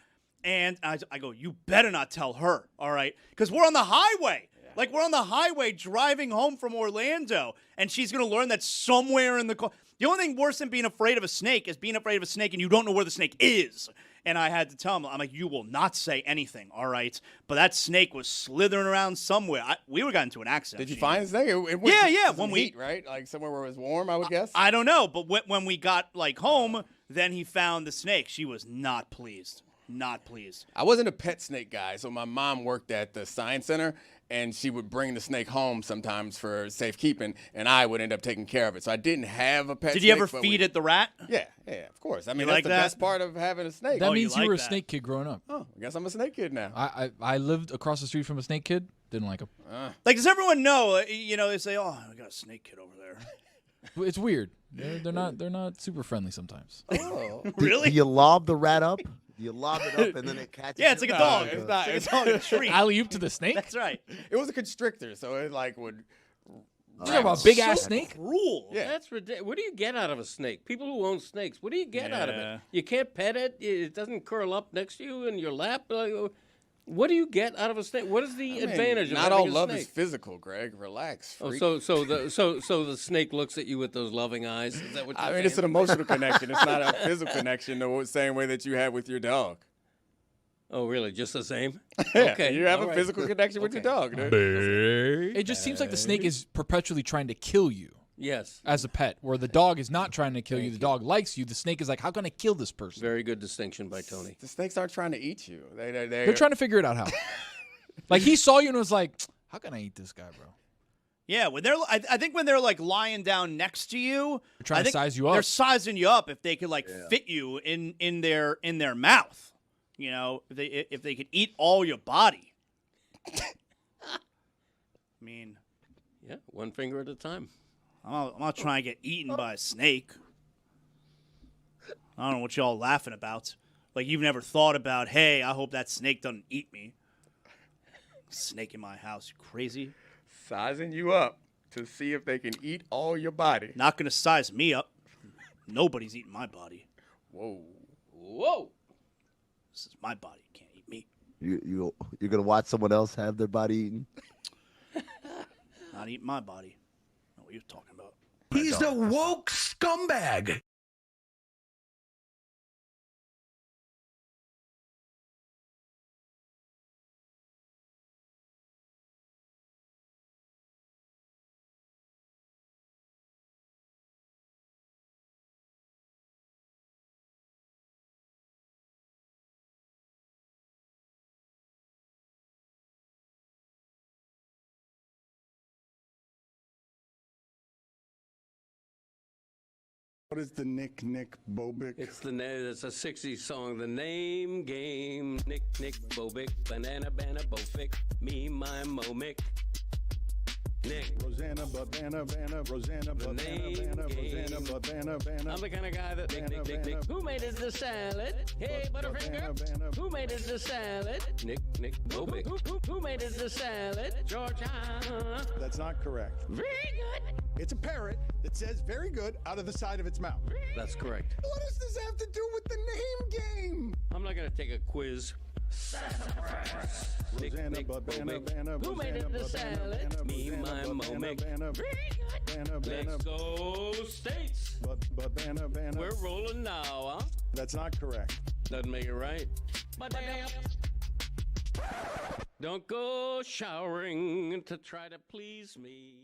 And I go, "You better not tell her, all right? Because we're on the highway." Like, we're on the highway driving home from Orlando, and she's going to learn that somewhere in the car. The only thing worse than being afraid of a snake is being afraid of a snake and you don't know where the snake is. And I had to tell him, I'm like, you will not say anything, all right? But that snake was slithering around somewhere. We would got into an accident. Did you find the snake? It went yeah. to some heat, right? Like somewhere where it was warm, I would guess? I don't know, but when we got, home, then he found the snake. She was not pleased. Not pleased. I wasn't a pet snake guy, so my mom worked at the science center, and she would bring the snake home sometimes for safekeeping, and I would end up taking care of it. So I didn't have a pet snake. Did you ever feed it the rat? Yeah, of course. I mean, You that's like the that? best part of having a snake. That means you like were a that. snake kid growing up. Oh, I guess I'm a snake kid now. I lived across the street from a snake kid. Didn't like him. Does everyone know, they say, oh, we got a snake kid over there. It's weird. They're not super friendly sometimes. Oh, really? Do you lob the rat up? You lob it up and then it catches. Yeah, it's like a dog. It's not. It's like a dog in a tree. Alley-oop to the snake? That's right. It was a constrictor, so it would You talking about a big ass snake? Cruel. Yeah. That's ridiculous. What do you get out of a snake? People who own snakes, what do you get out of Yeah. it? You can't pet it. It doesn't curl up next to you in your lap. What do you get out of a snake? What is the advantage of Not having all a love snake? is physical, Greg. Relax. Oh, freak. so the snake looks at you with those loving eyes. Is that what you're I mean, saying? it's an emotional connection. It's not a physical connection the same way that you have with your dog. Oh, really? Just the same? Yeah, Okay. you have all a right. physical connection with your dog, dude. It just seems like the snake is perpetually trying to kill you. Yes. As a pet, where the dog is not trying to kill you. The dog likes you. The snake is like, how can I kill this person? Very good distinction by Tony. The snakes aren't trying to eat you. They're trying to figure it out how. Like he saw you and was like, how can I eat this guy, bro? Yeah, when they're, I think when they're like lying down next to you, They're trying to size you up. They're sizing you up if they could like fit you in their mouth. You know, if they could eat all your body. I mean, yeah, one finger at a time. I'm not trying to get eaten by a snake. I don't know what y'all laughing about. Like you've never thought about, hey, I hope that snake doesn't eat me. Snake in my house, you crazy? Sizing you up to see if they can eat all your body. Not gonna size me up. Nobody's eating my body. Whoa. Whoa. This is my body. You can't eat me. You're gonna watch someone else have their body eaten? Not eating my body. I know what you're talking about. He's a woke scumbag. What is the Nick Bobic? It's a 60s song. The name game. Nick Bobic. Banana Bofic. Me, my Momic. Nick. Rosanna, Babana, Rosanna, Babana, Rosanna, Babana. I'm the kind of guy that Nick. Who made it the salad? Hey, Butterfinger. Who made it the salad? Nick Bobic. Who made it the salad? Georgia. That's not correct. Very good. It's a parrot that says very good out of the side of its mouth. That's correct. What does this have to do with the name game? I'm not going to take a quiz. Rosanna, Babana, Who made it the salad? Me, my Momic. Let's go States. We're rolling now, huh? That's not correct. Doesn't make it right. But don't go showering to try to please me.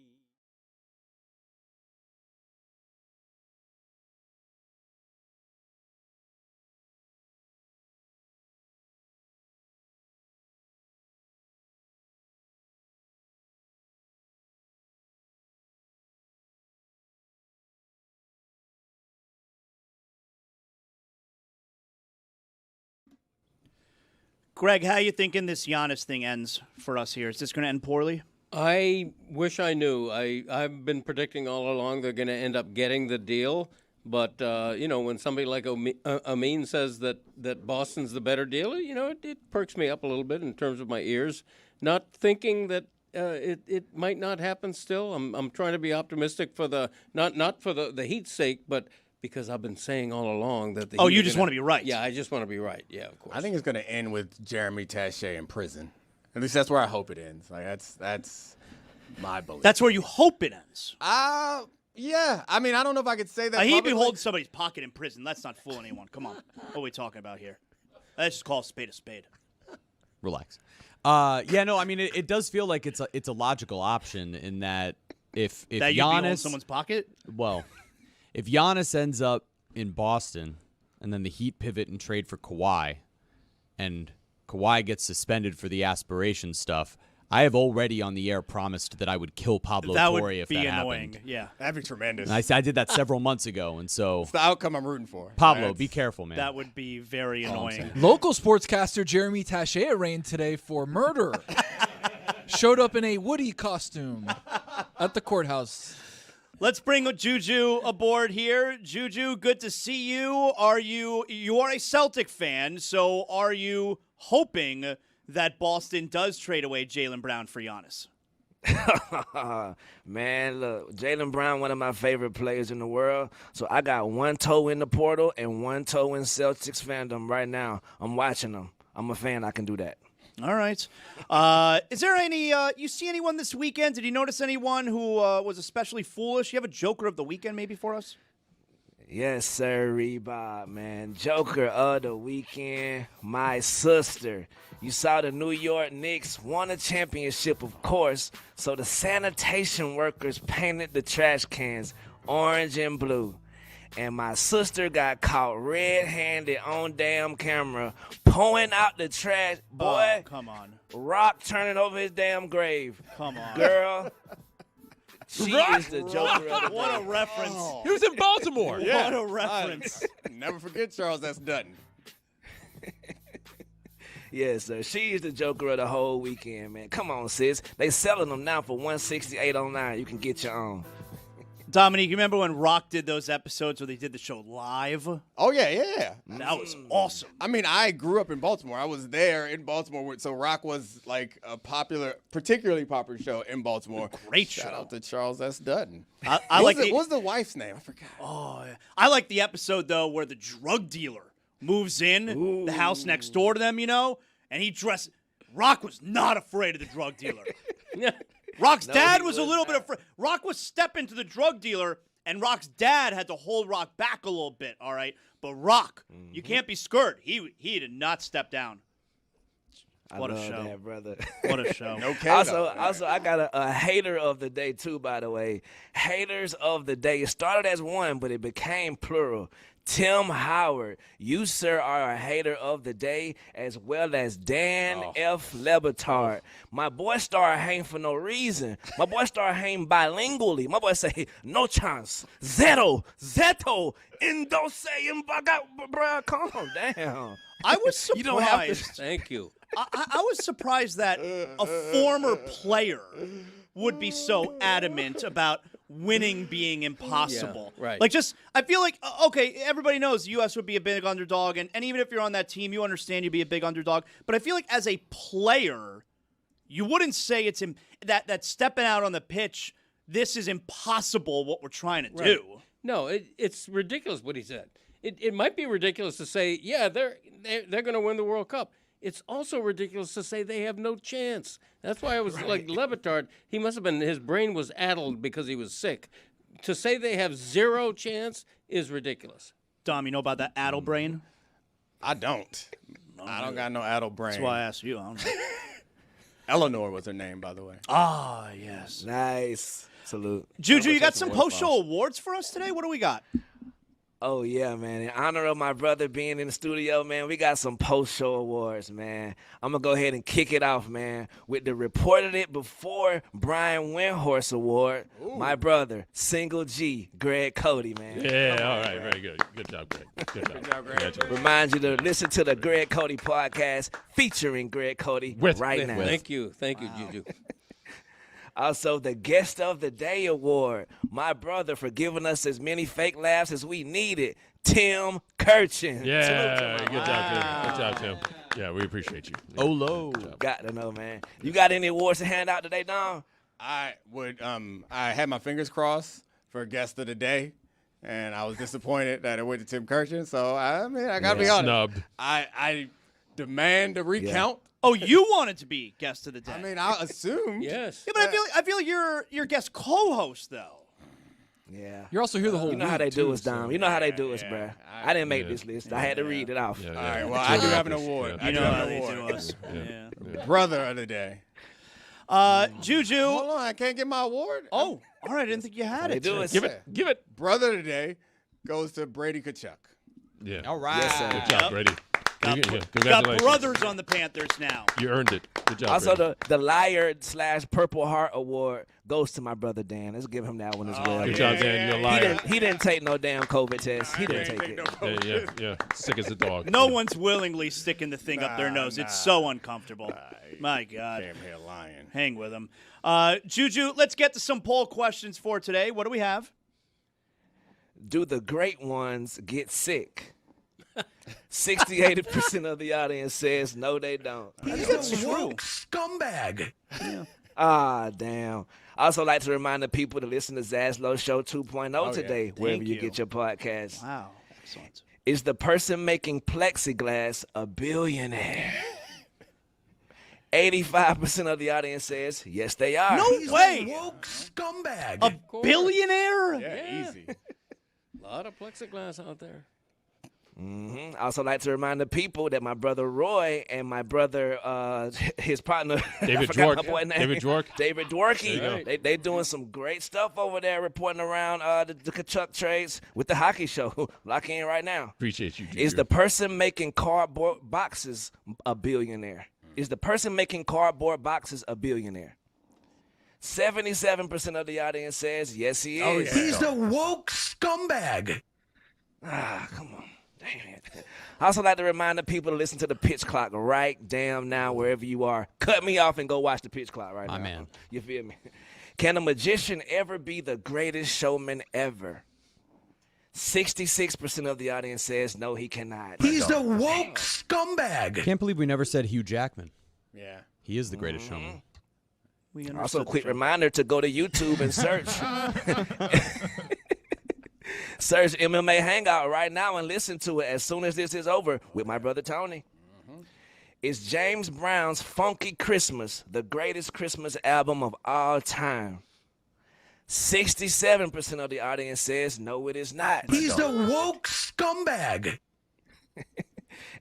Greg, how you thinking this Giannis thing ends for us here? Is this going to end poorly? I wish I knew. I've been predicting all along they're going to end up getting the deal. But, when somebody like Amin says that Boston's the better deal, it perks me up a little bit in terms of my ears. Not thinking that it might not happen still. I'm trying to be optimistic for not for the Heat's sake, but because I've been saying all along that the Heat you just want to be right. Yeah, I just want to be right. Yeah, of course. I think it's going to end with Jeremy Taché in prison. At least that's where I hope it ends. Like that's my belief. That's where you hope it ends. Yeah. I mean, I don't know if I could say that. He'd be publicly. holding somebody's pocket in prison. Let's not fool anyone. Come on. What are we talking about here? Let's just call a spade a spade. Relax. I mean, it does feel like it's a logical option in that if that you'd be holding Giannis, someone's pocket? well, if Giannis ends up in Boston and then the Heat pivot and trade for Kawhi, and Kawhi gets suspended for the aspiration stuff, I have already on the air promised that I would kill Pablo Torre if that annoying. happened. Yeah, that'd be tremendous. And I did that several months ago, and so It's the outcome I'm rooting for. Pablo, be careful, man. That would be very annoying. Local sportscaster Jeremy Taché arraigned today for murder. Showed up in a Woody costume at the courthouse. Let's bring Juju aboard here. Juju, good to see you. You are a Celtic fan, so are you hoping that Boston does trade away Jaylen Brown for Giannis? Man, look, Jaylen Brown, one of my favorite players in the world. So I got one toe in the portal and one toe in Celtics fandom right now. I'm watching them. I'm a fan. I can do that. All right. Is there any, you see anyone this weekend? Did you notice anyone who was especially foolish? You have a Joker of the weekend maybe for us? Yes, sir, Bob, man. Joker of the weekend, my sister. You saw the New York Knicks won a championship, of course, so the sanitation workers painted the trash cans orange and blue. And my sister got caught red-handed on damn camera pulling out the trash. Boy, oh, come on. Rock turning over his damn grave. Come on. Girl. She is the Joker of the What a day. reference. He was in Baltimore. Yeah. What a reference. Never forget Charles S. Dutton. Yes, sir. She is the Joker of the whole weekend, man. Come on, sis. They selling them now for $168.09. You can get your own. Dominique, you remember when Rock did those episodes where they did the show live? Oh, yeah. That was awesome. I mean, I grew up in Baltimore. I was there in Baltimore, so Rock was like a particularly popular show in Baltimore. Great show. Shout out to Charles S. Dutton. What was the wife's name? I forgot. Oh, yeah. I like the episode, though, where the drug dealer moves in the house next door to them, and he dressed. Rock was not afraid of the drug dealer. Rock's dad was a little bit afraid. Rock was stepping to the drug dealer, and Rock's dad had to hold Rock back a little bit, all right? But Rock, you can't be scared. He did not step down. What I a love show. that, brother. What a show. No Also, I got a hater of the day, too, by the way. Haters of the day. It started as one, but it became plural. Tim Howard, you, sir, are a hater of the day, as well as Dan F. Le Batard. My boy started hating for no reason. My boy started hating bilingually. My boy say, no chance, zeto, indose, bro, calm down. I was surprised. You don't have to. Thank you. I was surprised that a former player would be so adamant about winning being impossible. Yeah, right. Like, I feel like, okay, everybody knows the U.S. would be a big underdog, and even if you're on that team, you understand you'd be a big underdog. But I feel like as a player, you wouldn't say it's that stepping out on the pitch, this is impossible what we're trying to do. No, it's ridiculous what he said. It might be ridiculous to say, yeah, they're going to win the World Cup. It's also ridiculous to say they have no chance. That's why I was like Le Batard. He must have been, his brain was addled because he was sick. To say they have zero chance is ridiculous. Dom, you know about that addle brain? I don't. I don't got no addle brain. That's why I asked you. I don't know. Eleanor was her name, by the way. Ah, yes. Nice. Salute. Juju, you got some post-show awards for us today? What do we got? Oh, yeah, man. In honor of my brother being in the studio, man, we got some post-show awards, man. I'm going to go ahead and kick it off, man, with the Reported It Before Brian Windhorse Award. Ooh. My brother, Single G, Greg Cody, man. Yeah, all right. Very good. Good job, Greg. Good job, Greg. Remind you to listen to the Greg Cody podcast featuring Greg Cody right now. Thank you, Juju. Also, the Guest of the Day Award. My brother for giving us as many fake laughs as we needed, Tim Kirchin. Yeah, good job, Tim. Good job, Tim. Yeah, we appreciate you. Olo. Got to know, man. You got any awards to hand out today, Dom? I had my fingers crossed for Guest of the Day, and I was disappointed that it went to Tim Kirchin. So, I got to be honest. Snubbed. I demand a recount. Yeah. Oh, you wanted to be guest of the day. I mean, I assumed. Yes. Yeah, but I feel like you're guest co-host though. Yeah. You're also here the whole week. You know how they too, do us, Dom. You know how they do us, bruh. I didn't make this list. I had to read it off. All right. Well, I do have an award. You know how they do us. Brother of the day. Juju. Hold on, I can't get my award. Oh, all right. I didn't think you had it. Give it. Brother of the day goes to Brady Kachuk. Yeah. All right. Yes, sir. Good job, Brady. Got Congratulations. brothers on the Panthers now. You earned it. Good job. Also, Brady. the Liar/Purple Heart Award goes to my brother Dan. Let's give him that one as well. Good job, Dan. You're a liar. He didn't take no damn COVID test. He didn't take it. Yeah. Sick as a dog. No one's willingly sticking the thing up their nose. It's so uncomfortable. My God. Damn hair lion. Hang with him. Juju, let's get to some poll questions for today. What do we have? Do the great ones get sick? 60-80% of the audience says no, they don't. He's a woke scumbag. Yeah. Ah, damn. I also like to remind the people to listen to Zaslow Show 2.0 today, wherever you get your podcast. Wow. Excellent. Is the person making plexiglass a billionaire? 85% of the audience says, yes, they are. No way. Woke scumbag. A billionaire? Yeah, easy. A lot of plexiglass out there. I also like to remind the people that my brother Roy and my brother, his partner, David I forgot Dwork. my boy name. David Dwork. David Dworky. There you go. They doing some great stuff over there, reporting around the Kachuk trades with the hockey show. Lock in right now. Appreciate you, Juju. Is the person making cardboard boxes a billionaire? Is the person making cardboard boxes a billionaire? 77% of the audience says yes, he is. He's the woke scumbag. Ah, come on. Damn it. I also like to remind the people to listen to the pitch clock right damn now, wherever you are. Cut me off and go watch the pitch clock right now. man. You feel me? Can a magician ever be the greatest showman ever? 66% of the audience says no, he cannot. He's the woke scumbag. Can't believe we never said Hugh Jackman. Yeah. He is the greatest showman. Also, a quick reminder to go to YouTube and search. Search MMA Hangout right now and listen to it as soon as this is over with my brother Tony. Is James Brown's Funky Christmas the greatest Christmas album of all time? 67% of the audience says no, it is not. He's the woke scumbag.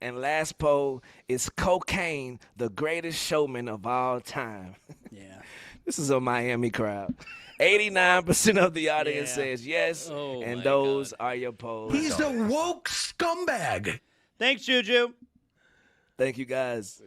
And last poll, is cocaine the greatest showman of all time? Yeah. This is a Miami crowd. 89% of the audience says yes, and those are your polls. He's the woke scumbag. Thanks, Juju. Thank you, guys.